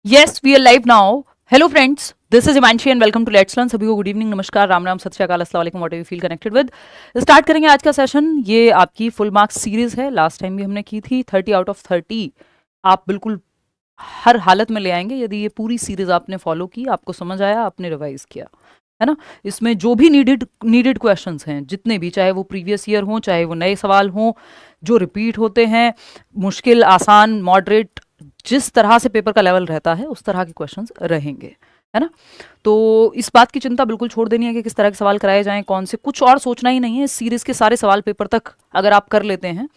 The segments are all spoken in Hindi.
Yes, we are live now. Hello friends, this is Imanshi and welcome to Let's Learn. सभी को गुड इवनिंग, नमस्कार, राम राम, सत श्री अकाल, अस्सलाम वालेकुम, what you feel connected with. Start करेंगे आज का सेशन। ये आपकी फुल मार्क्स सीरीज है। लास्ट टाइम भी हमने की थी 30 आउट ऑफ 30 आप बिल्कुल हर हालत में ले आएंगे यदि ये पूरी सीरीज आपने फॉलो की, आपको समझ आया, आपने रिवाइज किया, है ना। इसमें जो भी नीडेड क्वेश्चंस हैं, जितने भी, चाहे वो प्रीवियस ईयर हों, चाहे वो नए सवाल हों, जो रिपीट होते हैं, मुश्किल, आसान, मॉडरेट, जिस तरह से पेपर का लेवल रहता है उस तरह के क्वेश्चंस रहेंगे, है ना। तो इस बात की चिंता बिल्कुल छोड़ देनी है कि किस तरह के सवाल कराए जाएं, कौन से, कुछ और सोचना ही नहीं है। इस सीरीज के सारे सवाल पेपर तक अगर आप कर लेते हैं,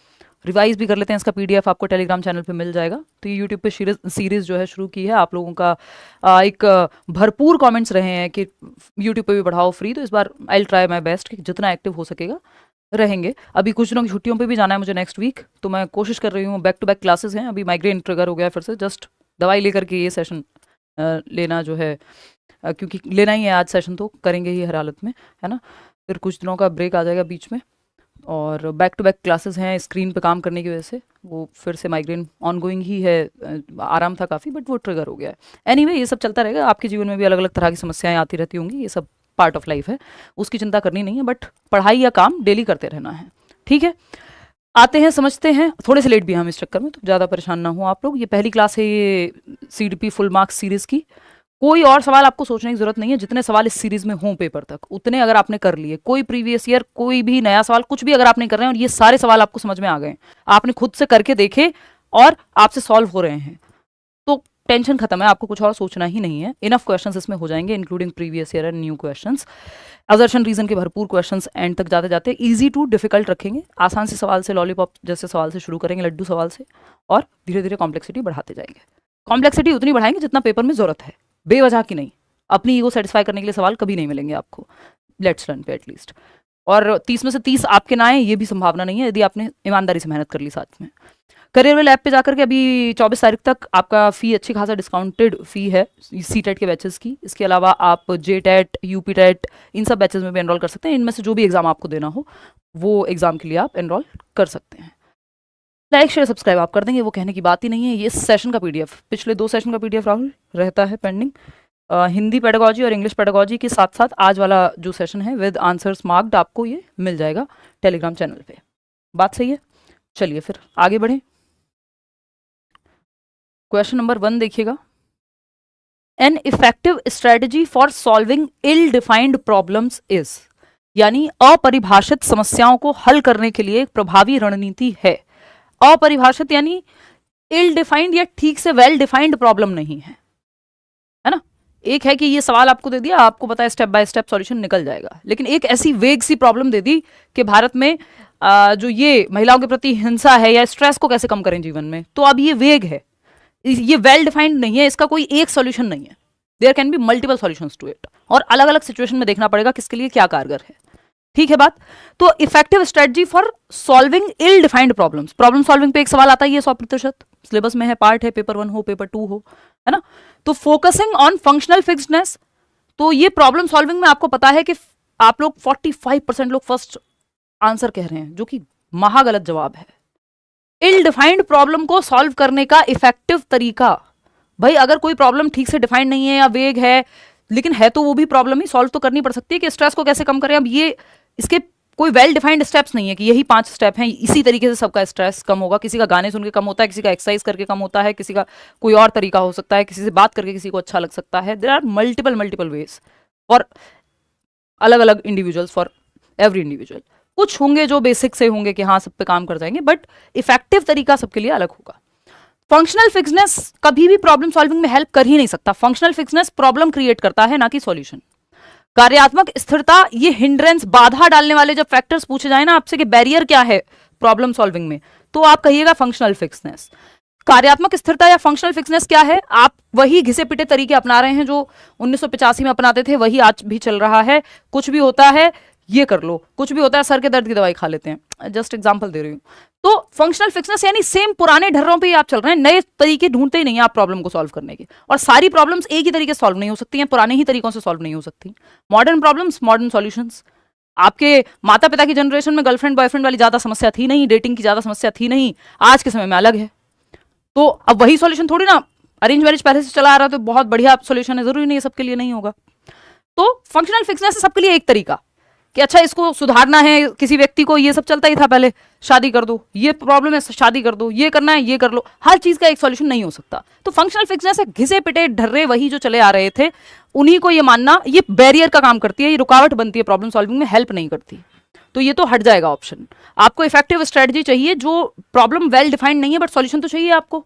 रिवाइज भी कर लेते हैं, इसका पीडीएफ आपको टेलीग्राम चैनल पे मिल जाएगा। तो ये यूट्यूब पे सीरीज जो है शुरू की है, आप लोगों का एक भरपूर कमेंट्स रहे हैं कि यूट्यूब पे भी पढ़ाओ फ्री, तो इस बार I will try my best कि जितना एक्टिव हो सकेगा रहेंगे। अभी कुछ दिनों की छुट्टियों पे भी जाना है मुझे नेक्स्ट वीक, तो मैं कोशिश कर रही हूँ। बैक टू बैक क्लासेस हैं, अभी माइग्रेन ट्रिगर हो गया है फिर से, जस्ट दवाई लेकर के ये सेशन लेना जो है, क्योंकि लेना ही है आज सेशन, तो करेंगे ही हर हालत में, है ना। फिर कुछ दिनों का ब्रेक आ जाएगा बीच में, और बैक टू बैक क्लासेस हैं स्क्रीन पे काम करने की वजह से, वो फिर से माइग्रेन ऑनगोइंग ही है। आराम था काफ़ी, बट वो ट्रिगर हो गया है। एनीवे, ये सब चलता रहेगा। आपके जीवन में भी अलग अलग तरह की समस्याएं आती रहती होंगी, ये सब पार्ट ऑफ लाइफ है, उसकी चिंता करनी नहीं है, बट पढ़ाई या काम डेली करते रहना है, ठीक है। आते हैं, समझते हैं। थोड़े से लेट भी हैं हम इस चक्कर में, तो ज़्यादा परेशान ना हो आप लोग। ये पहली क्लास है ये सीडीपी फुल मार्क्स सीरीज़ की। कोई और सवाल आपको सोचने की जरूरत नहीं है। जितने सवाल इस सीरीज में हों पेपर तक, उतने अगर आपने कर लिए, कोई प्रीवियस ईयर, कोई भी नया सवाल, कुछ भी अगर आपने कर रहे हैं और ये सारे सवाल आपको समझ में आ गए, आपने खुद से करके देखे और आपसे सॉल्व हो रहे हैं, तो टेंशन खत्म है, आपको कुछ और सोचना ही नहीं है। इनफ क्वेश्चंस इसमें हो जाएंगे, including previous year and new questions. Assertion reason के भरपूर क्वेश्चंस एंड तक जाते जाते इजी टू डिफिकल्ट रखेंगे। आसान से सवाल से, लॉलीपॉप जैसे सवाल से शुरू करेंगे, लड्डू सवाल से, और धीरे धीरे कॉम्प्लेक्सिटी बढ़ाते जाएंगे। कॉम्प्लेक्सिटी उतनी बढ़ाएंगे जितना पेपर में जरूरत है, बेवजह की नहीं। अपनी ईगो सेटिस्फाई करने के लिए सवाल कभी नहीं मिलेंगे आपको लेट्स लर्न पे एटलीस्ट। और 30 में से 30 आपके ना आए, ये भी संभावना नहीं है, यदि आपने ईमानदारी से मेहनत कर ली साथ में। करियर वेल ऐप पे जाकर के अभी 24 तारीख तक आपका फ़ी अच्छी खासा डिस्काउंटेड फ़ी है सी टेट के बैचेस की। इसके अलावा आप जे टेट, यूपी टेट, इन सब बैचेस में भी एनरोल कर सकते हैं। इनमें से जो भी एग्ज़ाम आपको देना हो, वो एग्ज़ाम के लिए आप एनरोल कर सकते हैं। लाइक शेयर सब्सक्राइब आप कर देंगे, वो कहने की बात ही नहीं है। ये सेशन का पीडीएफ, पिछले 2 सेशन का पीडीएफ राहुल रहता है पेंडिंग। हिंदी पेडागोजी और इंग्लिश पेडागोजी के साथ साथ आज वाला जो सेशन है विद आंसर्स मार्क्ड, आपको ये मिल जाएगा टेलीग्राम चैनल पे। बात सही है? चलिए फिर आगे बढ़ें। क्वेश्चन नंबर 1 देखिएगा। An effective strategy for solving ill defined problems is, यानी अपरिभाषित समस्याओं को हल करने के लिए एक प्रभावी रणनीति है। अपरिभाषित यानी इल डिफाइंड या ठीक से वेल डिफाइंड प्रॉब्लम नहीं है, है ना। एक है कि ये सवाल आपको दे दिया, आपको पता है स्टेप बाय स्टेप सॉल्यूशन निकल जाएगा, लेकिन एक ऐसी वेग सी प्रॉब्लम दे दी कि भारत में जो ये महिलाओं के प्रति हिंसा है या स्ट्रेस को कैसे कम करें जीवन में, तो अब ये वेग है, ये वेल डिफाइंड नहीं है, इसका कोई एक सॉल्यूशन नहीं है। There can be multiple solutions to it, और अलग अलग सिचुएशन में देखना पड़ेगा किसके लिए क्या कारगर है, ठीक है बात। तो effective strategy for solving ill defined problems, problem solving पे एक सवाल आता ही है 100%, सिलेबस में है, पार्ट है, पेपर 1 हो, पेपर 2 हो, है ना। तो फोकसिंग ऑन फंक्शनल फिक्स्डनेस, तो ये प्रॉब्लम सॉल्विंग में आपको पता है कि आप लोग 45% लोग फर्स्ट आंसर कह रहे हैं, जो कि महागलत जवाब है। इल डिफाइंड प्रॉब्लम को सॉल्व करने का इफेक्टिव तरीका, भाई अगर कोई प्रॉब्लम ठीक से डिफाइंड नहीं है या वेग है, लेकिन है तो वो भी प्रॉब्लम ही, सॉल्व तो करनी पड़ सकती है कि स्ट्रेस को कैसे कम करें। अब ये इसके कोई वेल डिफाइंड स्टेप्स नहीं है कि यही 5 स्टेप हैं, इसी तरीके से सबका स्ट्रेस कम होगा। किसी का गाने सुन के कम होता है, किसी का एक्सरसाइज करके कम होता है, किसी का कोई और तरीका हो सकता है, किसी से बात करके किसी को अच्छा लग सकता है। There are multiple ways for अलग अलग इंडिविजुअल्स, फॉर एवरी इंडिविजुअल। कुछ होंगे जो बेसिक से होंगे कि हाँ सब पे काम कर जाएंगे, बट इफेक्टिव तरीका सबके लिए अलग होगा। फंक्शनल फिक्सनेस कभी भी प्रॉब्लम सॉल्विंग में हेल्प कर ही नहीं सकता। फंक्शनल फिक्सनेस प्रॉब्लम क्रिएट करता है, ना कि सॉल्यूशन। कार्यात्मक स्थिरता, ये हिंड्रेंस, बाधा डालने वाले जब फैक्टर्स पूछे जाए ना आपसे कि बैरियर क्या है प्रॉब्लम सॉल्विंग में, तो आप कहिएगा फंक्शनल फिक्सनेस। कार्यात्मक स्थिरता या फंक्शनल फिक्सनेस क्या है? आप वही घिसे पिटे तरीके अपना रहे हैं जो 1985 में अपनाते थे, वही आज भी चल रहा है। कुछ भी होता है ये कर लो, कुछ भी होता है सर के दर्द की दवाई खा लेते हैं, जस्ट एग्जांपल दे रही हूँ। तो फंक्शनल फिक्सनेस यानी सेम पुराने ढर्रों पे ही आप चल रहे हैं, नए तरीके ढूंढते ही नहीं आप प्रॉब्लम को सॉल्व करने के। और सारी प्रॉब्लम्स एक ही तरीके से सॉल्व नहीं हो सकती हैं, पुराने ही तरीकों से सॉल्व नहीं हो सकती। Modern problems, modern solutions. आपके माता पिता की जनरेशन में गर्लफ्रेंड बॉयफ्रेंड वाली ज्यादा समस्या थी नहीं, डेटिंग की ज्यादा समस्या थी नहीं, आज के समय में अलग है। तो अब वही सॉल्यूशन थोड़ी ना अरेंज मैरिज पहले से चला आ रहा है तो बहुत बढ़िया सॉल्यूशन है, जरूरी नहीं है सबके लिए नहीं होगा। तो फंक्शनल फिक्सनेस है सबके लिए एक तरीका कि अच्छा इसको सुधारना है, किसी व्यक्ति को ये सब चलता ही था पहले, शादी कर दो, ये प्रॉब्लम है शादी कर दो, ये करना है ये कर लो, हर चीज का एक सॉल्यूशन नहीं हो सकता। तो फंक्शनल फिक्सनेस है घिसे पिटे ढर्रे वही जो चले आ रहे थे उन्हीं को ये मानना, ये बैरियर का काम करती है, ये रुकावट बनती है प्रॉब्लम सॉल्विंग में, हेल्प नहीं करती। तो ये तो हट जाएगा ऑप्शन। आपको इफेक्टिव स्ट्रेटजी चाहिए जो प्रॉब्लम वेल डिफाइंड नहीं है बट सॉल्यूशन तो चाहिए आपको।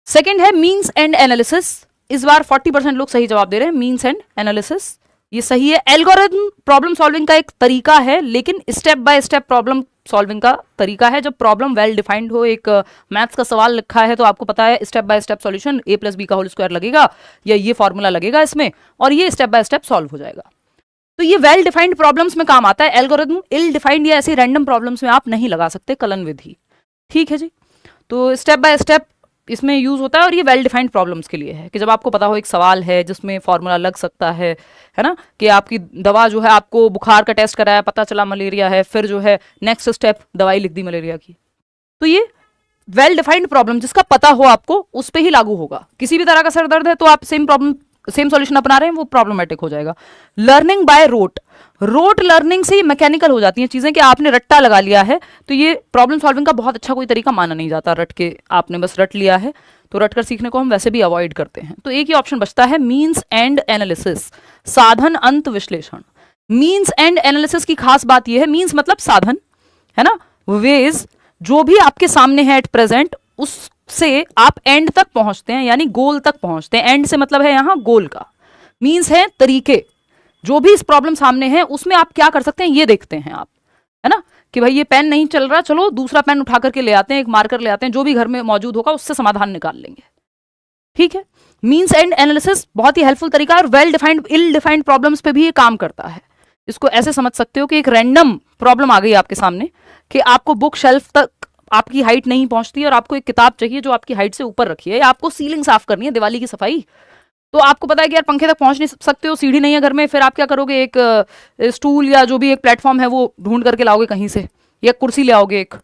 सेकंड है मीन्स एंड एनालिसिस। इस बार 40% लोग सही जवाब दे रहे हैं, मीन्स एंड एनालिसिस ये सही है। एल्गोरिथम प्रॉब्लम सॉल्विंग का एक तरीका है, लेकिन step by step problem solving का तरीका है। जब प्रॉब्लम वेल डिफाइंड हो, एक मैथ्स का सवाल लिखा है तो आपको पता है step by step solution a+b² लगेगा या ये फॉर्मूला लगेगा इसमें, और ये स्टेप बाय स्टेप सॉल्व हो जाएगा। तो ये वेल डिफाइंड प्रॉब्लम्स में काम आता है। एल्गोरिथम इल डिफाइंड या ऐसी रैंडम प्रॉब्लम्स में आप नहीं लगा सकते कलन विधि। ठीक है जी, तो स्टेप बाय स्टेप इसमें यूज होता है और ये वेल डिफाइंड प्रॉब्लम्स के लिए है कि जब आपको पता हो एक सवाल है जिसमें फॉर्मूला लग सकता है ना, कि आपकी दवा जो है, आपको बुखार का टेस्ट कराया पता चला मलेरिया है, फिर जो है नेक्स्ट स्टेप दवाई लिख दी मलेरिया की। तो ये वेल डिफाइंड प्रॉब्लम जिसका पता हो आपको उस पर ही लागू होगा। किसी भी तरह का सर दर्द है तो आप सेम सॉल्यूशन अपना रहे हैं वो प्रॉब्लमेटिक हो जाएगा। लर्निंग बाय रोट लर्निंग से मैकेनिकल हो जाती हैं चीजें कि आपने रट्टा लगा लिया है, तो ये प्रॉब्लम सॉल्विंग का बहुत अच्छा कोई तरीका माना नहीं जाता। रट के आपने बस रट लिया है, तो रट कर सीखने को हम वैसे भी अवॉइड करते हैं। तो एक ही ऑप्शन बचता है मीन्स एंड एनालिसिस, साधन अंत विश्लेषण। मीन्स एंड एनालिसिस की खास बात यह है, मीन्स मतलब साधन है ना, वेज जो भी आपके सामने है एट प्रेजेंट उससे आप एंड तक पहुंचते हैं, यानी गोल तक पहुंचते हैं। एंड से मतलब है यहां गोल का। मीन्स है तरीके, जो भी इस प्रॉब्लम सामने है उसमें आप क्या कर सकते हैं ये देखते हैं आप, है ना, कि भाई ये पेन नहीं चल रहा, चलो दूसरा पेन उठा करके ले आते हैं, एक मार्कर ले आते हैं, जो भी घर में मौजूद होगा उससे समाधान निकाल लेंगे। ठीक है, मीन्स एंड एनालिसिस बहुत ही हेल्पफुल तरीका है और वेल डिफाइंड इल डिफाइंड प्रॉब्लम्स पे भी ये काम करता है। इसको ऐसे समझ सकते हो कि एक रैंडम प्रॉब्लम आ गई आपके सामने कि आपको बुक शेल्फ तक आपकी हाइट नहीं पहुंचती और आपको एक किताब चाहिए जो आपकी हाइट से ऊपर रखी है, या आपको सीलिंग साफ करनी है, दिवाली की सफाई, तो आपको पता है कि यार पंखे तक पहुंच नहीं सकते हो, सीढ़ी नहीं है घर में, फिर आप क्या करोगे, एक स्टूल या जो भी एक प्लेटफॉर्म है वो ढूंढ करके लाओगे कहीं से, या कुर्सी ले आओगे एक,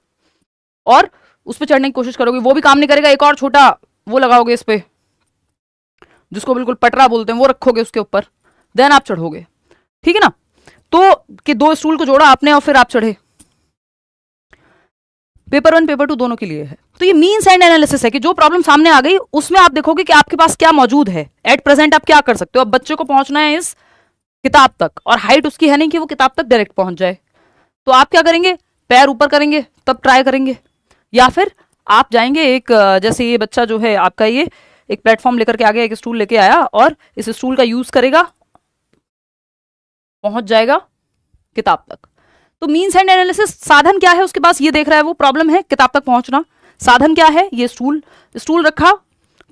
और उस पर चढ़ने की कोशिश करोगे, वो भी काम नहीं करेगा, एक और छोटा वो लगाओगे इस पे जिसको बिल्कुल पटरा बोलते हैं, वो रखोगे उसके ऊपर, देन आप चढ़ोगे। ठीक है ना, तो कि 2 स्टूल को जोड़ा आपने और फिर आप चढ़े। पेपर 1 पेपर 2 दोनों के लिए है। तो ये मीन्स एंड एनालिसिस है कि जो प्रॉब्लम सामने आ गई उसमें आप देखोगे कि आपके पास क्या मौजूद है, एट प्रेजेंट आप क्या कर सकते हो। अब बच्चे को पहुंचना है इस किताब तक और हाइट उसकी है नहीं कि वो किताब तक डायरेक्ट पहुंच जाए, तो आप क्या करेंगे, पैर ऊपर करेंगे तब ट्राई करेंगे, या फिर आप जाएंगे एक, जैसे ये बच्चा जो है आपका, ये एक प्लेटफॉर्म लेकर के आ गया, एक स्टूल लेके आया और इस स्टूल का यूज करेगा, पहुंच जाएगा किताब तक। तो मीन्स एंड एनालिसिस, साधन क्या है उसके पास ये देख रहा है, वो प्रॉब्लम है किताब तक पहुंचना, साधन क्या है, ये स्टूल रखा,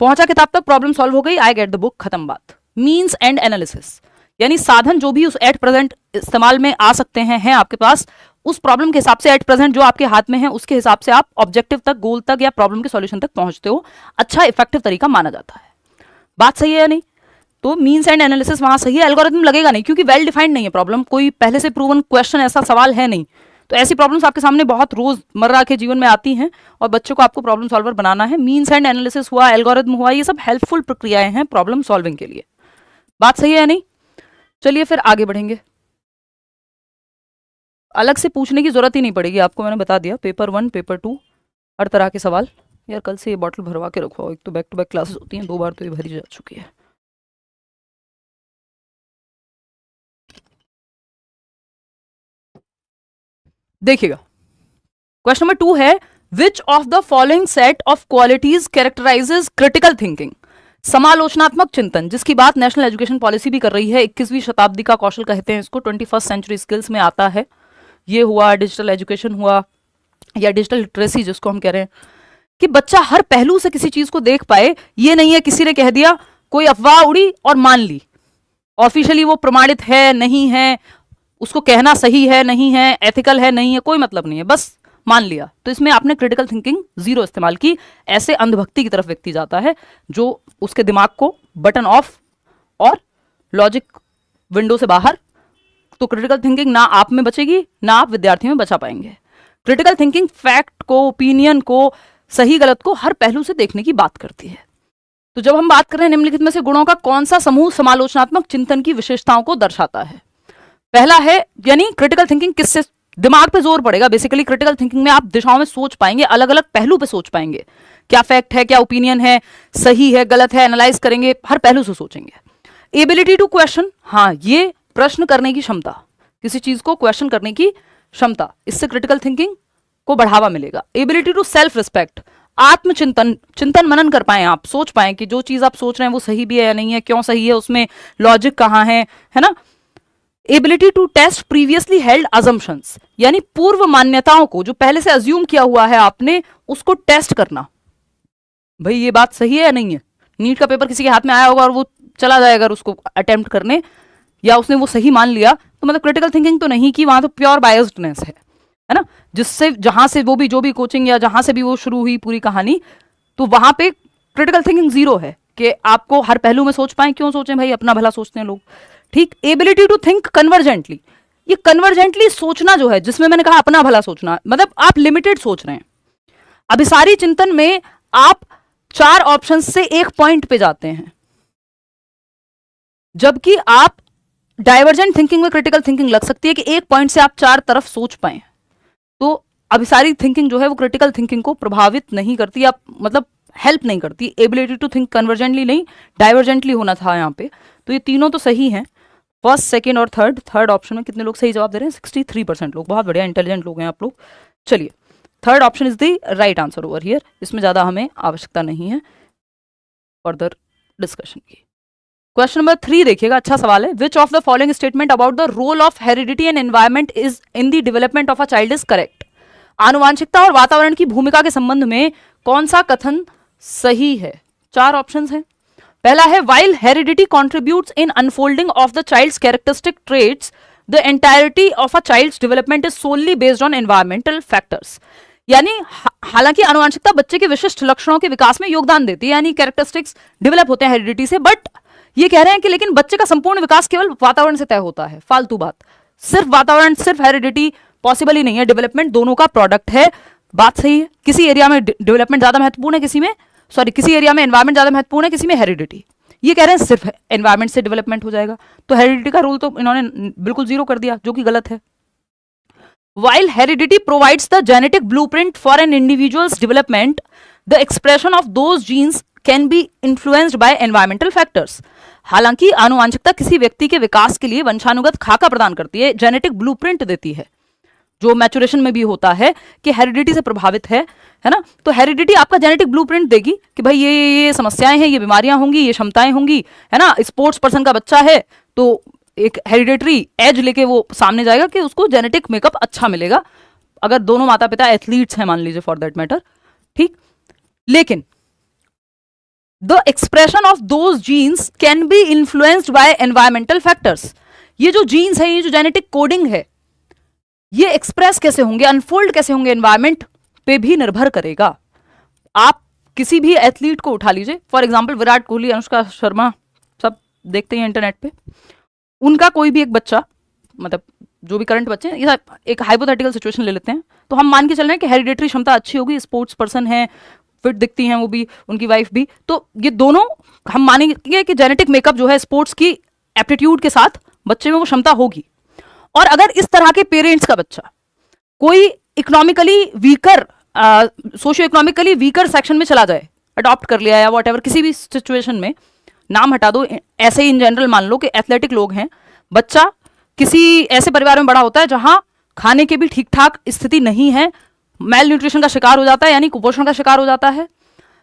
पहुंचा किताब तक, प्रॉब्लम सॉल्व हो गई, आई गेट द बुक, खत्म बात। मीन्स एंड एनालिसिस यानी साधन जो भी उस एट प्रेजेंट इस्तेमाल में आ सकते हैं आपके पास, उस प्रॉब्लम के हिसाब से एट प्रेजेंट जो आपके हाथ में है उसके हिसाब से आप ऑब्जेक्टिव तक, गोल तक या प्रॉब्लम के सॉल्यूशन तक पहुंचते हो। अच्छा इफेक्टिव तरीका माना जाता है। बात सही है या नहीं? तो मीन्स एंड एनालिसिस वहां सही है, एल्गोरिथम लगेगा नहीं क्योंकि वेल डिफाइंड नहीं है प्रॉब्लम, कोई पहले से प्रूवन क्वेश्चन ऐसा सवाल है नहीं। तो ऐसी प्रॉब्लम्स आपके सामने बहुत रोजमर्रा के जीवन में आती हैं और बच्चों को आपको प्रॉब्लम सॉल्वर बनाना है। मीन्स एंड एनालिसिस हुआ, एल्गोरिथम हुआ, ये सब हेल्पफुल प्रक्रियाएं हैं प्रॉब्लम सॉल्विंग के लिए। बात सही है या नहीं? चलिए फिर आगे बढ़ेंगे। अलग से पूछने की जरूरत ही नहीं पड़ेगी आपको, मैंने बता दिया, पेपर 1 पेपर 2 हर तरह के सवाल। यार कल से ये बॉटल भरवा के रखो, एक तो बैक टू बैक क्लासेस होती हैं, 2 बार तो ये भरी जा चुकी है। देखिएगा, क्वेश्चन नंबर 2 है, which of the following set of qualities characterises critical thinking, समालोचनात्मक चिंतन, जिसकी बात नेशनल एजुकेशन पॉलिसी भी कर रही है। 21वीं शताब्दी का कौशल कहते हैं इसको, 21st सेंचुरी स्किल्स में आता है। ये हुआ, डिजिटल एजुकेशन हुआ, या डिजिटल लिटरेसी जिसको हम कह रहे हैं, कि बच्चा हर पहलू से किसी चीज को देख पाए। ये नहीं है किसी ने कह दिया, कोई अफवाह उड़ी और मान ली, ऑफिशियली वो प्रमाणित है नहीं है, उसको कहना सही है नहीं है, एथिकल है नहीं है, कोई मतलब नहीं है, बस मान लिया। तो इसमें आपने क्रिटिकल थिंकिंग 0 इस्तेमाल की। ऐसे अंधभक्ति की तरफ व्यक्ति जाता है जो उसके दिमाग को बटन ऑफ और लॉजिक विंडो से बाहर। तो क्रिटिकल थिंकिंग ना आप में बचेगी ना आप विद्यार्थियों में बचा पाएंगे। क्रिटिकल थिंकिंग फैक्ट को, ओपिनियन को, सही गलत को हर पहलू से देखने की बात करती है। तो जब हम बात कर रहे हैं निम्नलिखित में से गुणों का कौन सा समूह समालोचनात्मक चिंतन की विशेषताओं को दर्शाता है? पहला है, यानी क्रिटिकल थिंकिंग किससे दिमाग पे जोर पड़ेगा। बेसिकली क्रिटिकल थिंकिंग में आप दिशाओं में सोच पाएंगे, अलग अलग पहलू पे सोच पाएंगे, क्या फैक्ट है, क्या ओपिनियन है, सही है, गलत है, एनालाइज करेंगे, हर पहलू से सोचेंगे। एबिलिटी टू क्वेश्चन, हाँ, ये प्रश्न करने की क्षमता, किसी चीज को क्वेश्चन करने की क्षमता, इससे क्रिटिकल थिंकिंग को बढ़ावा मिलेगा। एबिलिटी टू सेल्फ रिस्पेक्ट, आत्मचिंतन, चिंतन मनन कर पाए, आप सोच पाए कि जो चीज आप सोच रहे हैं वो सही भी है या नहीं है, क्यों सही है, उसमें लॉजिक कहां है ना। Ability to test previously held assumptions, यानी पूर्व मान्यताओं को, जो पहले से अज्यूम किया हुआ है आपने, उसको टेस्ट करना, भाई ये बात सही है या नहीं है। नीट का पेपर किसी के हाथ में आया होगा और वो चला जाएगा उसको अटेम्प्ट करने, या उसने वो सही मान लिया, तो मतलब क्रिटिकल थिंकिंग तो नहीं की, वहां तो प्योर बायस्डनेस है ना, जिससे जहां से वो भी जो भी कोचिंग या जहां से भी वो शुरू हुई पूरी कहानी, तो वहां पे क्रिटिकल थिंकिंग जीरो है कि आपको हर पहलू में सोच पाए। क्यों सोचें भाई, अपना भला सोचते हैं लोग, ठीक। एबिलिटी टू थिंक कन्वर्जेंटली, ये कन्वर्जेंटली सोचना जो है, जिसमें मैंने कहा अपना भला सोचना, मतलब आप लिमिटेड सोच रहे हैं। अभिसारी चिंतन में आप 4 ऑप्शन से एक पॉइंट पे जाते हैं, जबकि आप डाइवर्जेंट थिंकिंग में क्रिटिकल थिंकिंग लग सकती है कि एक पॉइंट से आप 4 तरफ सोच पाए। तो अभिसारी थिंकिंग जो है वो क्रिटिकल थिंकिंग को प्रभावित नहीं करती, आप मतलब हेल्प नहीं करती। एबिलिटी टू थिंक कन्वर्जेंटली नहीं, डाइवर्जेंटली होना था यहाँ पे। तो ये तीनों तो सही हैं, फर्स्ट, सेकेंड और थर्ड ऑप्शन में कितने लोग सही जवाब दे रहे हैं? 63% लोग, बहुत बढ़िया, इंटेलिजेंट लोग हैं आप लोग। चलिए, third option is the right answer over here, इसमें ज्यादा हमें आवश्यकता नहीं है फर्दर डिस्कशन की। क्वेश्चन नंबर 3 देखिएगा, अच्छा सवाल है। Which of the following statement about the role of heredity and environment is in the development of a child is correct? आनुवांशिकता और वातावरण की भूमिका के संबंध में कौन सा कथन सही है? 4 ऑप्शंस हैं। पहला है, while heredity contributes in unfolding of the child's characteristic traits, the entirety of a child's development is solely based on environmental factors. यानी हालांकि आनुवांशिकता बच्चे के विशिष्ट लक्षणों के विकास में योगदान देती है, यानी कैरेक्टरिस्टिक्स डेवलप होते हैं हेरिडिटी से, बट ये कह रहे हैं कि लेकिन बच्चे का संपूर्ण विकास केवल वातावरण से तय होता है। फालतू बात, सिर्फ वातावरण, सिर्फ हेरिडिटी पॉसिबल ही नहीं है, डेवलपमेंट दोनों का प्रोडक्ट है। बात सही है, किसी एरिया में डेवलपमेंट ज्यादा महत्वपूर्ण है, किसी एरिया में एनवायरमेंट ज्यादा महत्वपूर्ण है, किसी में हेरिडिटी। ये कह रहे हैं सिर्फ एनवायरमेंट से डेवलपमेंट हो जाएगा, तो हेरिडिटी का रूल तो इन्होंने बिल्कुल जीरो कर दिया, जो कि गलत है। While heredity provides the genetic blueprint for an individual's development, the expression of those genes can be influenced by environmental factors. हालांकि आनुवांशिकता किसी व्यक्ति के विकास के लिए वंशानुगत खाका प्रदान करती है, जेनेटिक ब्लूप्रिंट देती है, जो मैचुरेशन में भी होता है कि हेरिडिटी से प्रभावित है ना। तो हेरिडिटी आपका जेनेटिक ब्लूप्रिंट देगी कि भाई ये समस्याएं हैं, ये बीमारियां होंगी, ये क्षमताएं होंगी, है ना। स्पोर्ट्स पर्सन का बच्चा है तो एक हेरिडेटरी एज लेके वो सामने जाएगा कि उसको जेनेटिक मेकअप अच्छा मिलेगा, अगर दोनों माता पिता एथलीट्स हैं मान लीजिए फॉर दैट मैटर, ठीक। लेकिन the expression of those genes can be influenced by environmental factors. ये जो जीन्स है, ये जो जेनेटिक कोडिंग है, ये एक्सप्रेस कैसे होंगे, अनफोल्ड कैसे होंगे, एनवायरमेंट पे भी निर्भर करेगा। आप किसी भी एथलीट को उठा लीजिए, फॉर एग्जाम्पल विराट कोहली, अनुष्का शर्मा, सब देखते हैं इंटरनेट पे, उनका कोई भी एक बच्चा, मतलब जो भी करंट बच्चे हैं, एक हाइपोथेटिकल सिचुएशन ले लेते हैं, तो हम मान के चल रहे हैं कि हेरिडेटरी क्षमता अच्छी होगी, स्पोर्ट्स पर्सन है, फिट दिखती हैं वो भी, उनकी वाइफ भी, तो ये दोनों हम मानेंगे कि जेनेटिक मेकअप जो है स्पोर्ट्स की एप्टीट्यूड के साथ बच्चे में वो क्षमता होगी। और अगर इस तरह के पेरेंट्स का बच्चा कोई economically weaker, socio economically weaker section में चला जाए, अडॉप्ट कर लिया या वॉट, किसी भी सिचुएशन में, नाम हटा दो, ऐसे ही इन जनरल मान लो कि एथलेटिक लोग हैं, बच्चा किसी ऐसे परिवार में बड़ा होता है जहां खाने की भी ठीक ठाक स्थिति नहीं है, मेल न्यूट्रिशन का शिकार हो जाता है, यानी कुपोषण का शिकार हो जाता है।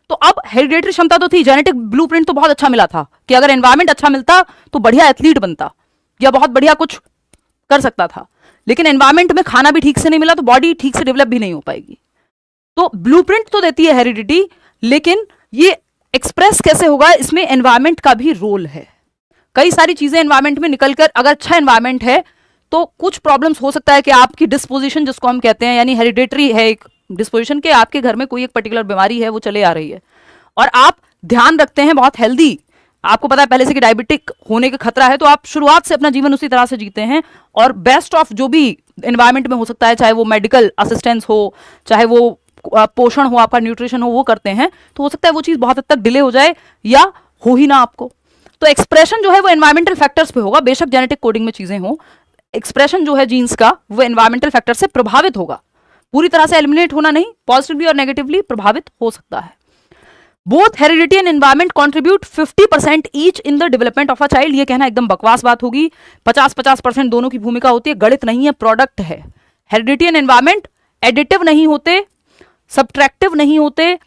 तो अब हेरिडेटरी क्षमता तो थी, जेनेटिक ब्लूप्रिंट तो बहुत अच्छा मिला था कि अगर एनवायरमेंट अच्छा मिलता तो बढ़िया एथलीट बनता या बहुत बढ़िया कुछ कर सकता था, लेकिन एनवायरमेंट में खाना भी ठीक से नहीं मिला तो बॉडी ठीक से डेवलप भी नहीं हो पाएगी। तो ब्लूप्रिंट तो देती है हेरिडिटी, लेकिन ये एक्सप्रेस कैसे होगा, इसमें एनवायरमेंट का भी रोल है। कई सारी चीजें एनवायरमेंट में निकलकर, अगर अच्छा एनवायरमेंट है तो कुछ प्रॉब्लम्स हो सकता है कि आपकी डिस्पोजिशन जिसको हम कहते हैं, यानी हेरिडेटरी है एक डिस्पोजिशन के, आपके घर में कोई एक पर्टिकुलर बीमारी है वो चले आ रही है और आप ध्यान रखते हैं बहुत हेल्दी, आपको पता है पहले से कि डायबिटिक होने का खतरा है, तो आप शुरुआत से अपना जीवन उसी तरह से जीते हैं और बेस्ट ऑफ जो भी एनवायरमेंट में हो सकता है, चाहे वो मेडिकल असिस्टेंस हो, चाहे वो पोषण हो, आपका न्यूट्रिशन हो, वो करते हैं, तो हो सकता है वो चीज़ बहुत हद तक डिले हो जाए या हो ही ना आपको। तो एक्सप्रेशन जो है वो एनवायरमेंटल फैक्टर्स पे होगा, बेशक जेनेटिक कोडिंग में चीज़ें हो, एक्सप्रेशन जो है जीन्स का वो एनवायरमेंटल फैक्टर से प्रभावित होगा, पूरी तरह से एलिमिनेट होना नहीं, पॉजिटिवली और नेगेटिवली प्रभावित हो सकता है। Both heredity and environment contribute 50% each in the development of a child. ये कहना एकदम बकवास बात होगी, 50-50% दोनों की भूमिका होती है, गणित नहीं है, प्रोडक्ट है। हेरिडिटी एंड एनवायरमेंट एडिटिव नहीं होते, सब्ट्रैक्टिव नहीं होते,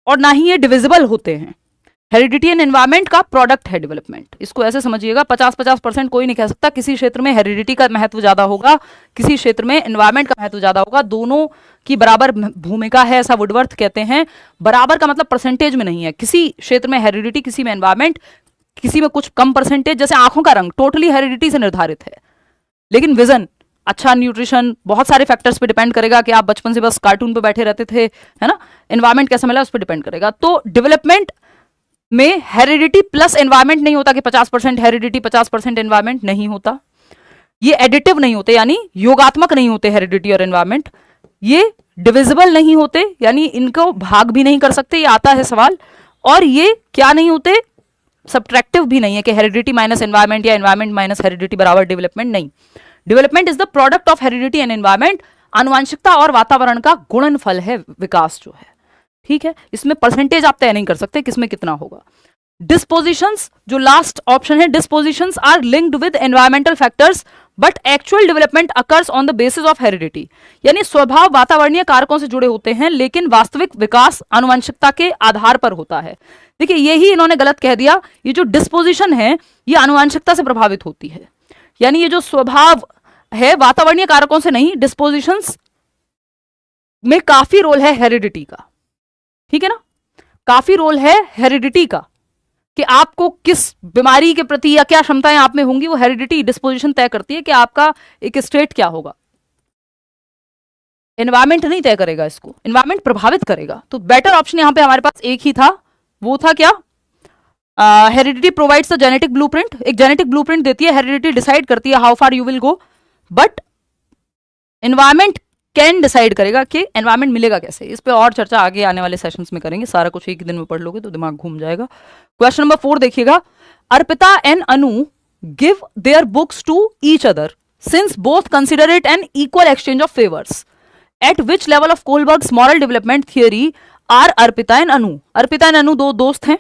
और ना ही ये डिविजिबल होते हैं। हेरिडिटी एंड एनवायरमेंट का प्रोडक्ट है डेवलपमेंट, इसको ऐसे समझिएगा। 50-50% कोई नहीं कह सकता, किसी क्षेत्र में हेरिडिटी का महत्व ज्यादा होगा, किसी क्षेत्र में एनवायरमेंट का महत्व ज्यादा होगा, दोनों की बराबर भूमिका है, ऐसा वुडवर्थ कहते हैं। बराबर का मतलब परसेंटेज में नहीं है, किसी क्षेत्र में हेरिडिटी, किसी में एनवायरमेंट, किसी में कुछ कम परसेंटेज। जैसे आंखों का रंग टोटली हेरिडिटी से निर्धारित है, लेकिन विजन, अच्छा न्यूट्रिशन, बहुत सारे फैक्टर्स पे डिपेंड करेगा कि आप बचपन से बस कार्टून पे बैठे रहते थे, है ना, एनवायरमेंट कैसा मिला उस पर डिपेंड करेगा। तो डेवलपमेंट में हेरिडिटी प्लस एनवायरमेंट नहीं होता कि 50% हेरिडिटी 50% एनवायरमेंट नहीं होता। ये एडिटिव नहीं होते, यानी योगात्मक नहीं होते हेरिडिटी और एनवायरमेंट। ये डिविजिबल नहीं होते, यानी इनको भाग भी नहीं कर सकते, ये आता है सवाल। और ये क्या नहीं होते, सब्ट्रैक्टिव भी नहीं है कि हेरिडिटी माइनस एनवायरमेंट या एनवायरमेंट माइनस हेरिडिटी बराबर डेवलपमेंट, नहीं। Development is the product of heredity and environment. आनुवंशिकता और वातावरण का गुणनफल है विकास जो है, ठीक है। इसमें परसेंटेज आप तय नहीं कर सकते किसमें कितना होगा। डिस्पोजिशंस, जो लास्ट ऑप्शन है, dispositions are linked with environmental factors but actual development occurs on the basis of heredity. यानी स्वभाव वातावरणीय कारकों से जुड़े होते हैं, लेकिन वास्तविक विकास आनुवंशिकता के आधार पर होता है। देखिए यही इन्होंने गलत कह दिया, ये जो डिस्पोजिशन है ये आनुवंशिकता से प्रभावित होती है, यानी ये जो स्वभाव है वातावरणीय कारकों से नहीं, डिस्पोजिशंस में काफी रोल है हेरिडिटी का, ठीक है ना, काफी रोल है हेरिडिटी का कि आपको किस बीमारी के प्रति या क्या क्षमताएं आप में होंगी, वो हेरिडिटी डिस्पोजिशन तय करती है कि आपका एक स्टेट क्या होगा। एनवायरमेंट नहीं तय करेगा इसको, एनवायरमेंट प्रभावित करेगा। तो बेटर ऑप्शन यहां पे हमारे पास एक ही था, वो था क्या, heredity provides the genetic blueprint. एक जेनेटिक ब्लूप्रिंट देती है, हेरिडिटी डिसाइड करती है how far you will go, but environment can decide करेगा कि एनवायरमेंट मिलेगा कैसे। इस पे और चर्चा आगे आने वाले सेशंस में करेंगे, सारा कुछ एक दिन में पढ़ लोगे तो दिमाग घूम जाएगा। क्वेश्चन नंबर 4 देखिएगा, Arpita and Anu give their books to each other since both consider it an equal exchange of favours. At which level of Kohlberg's moral development theory are Arpita and Anu. Arpita and Anu दो दोस्त हैं,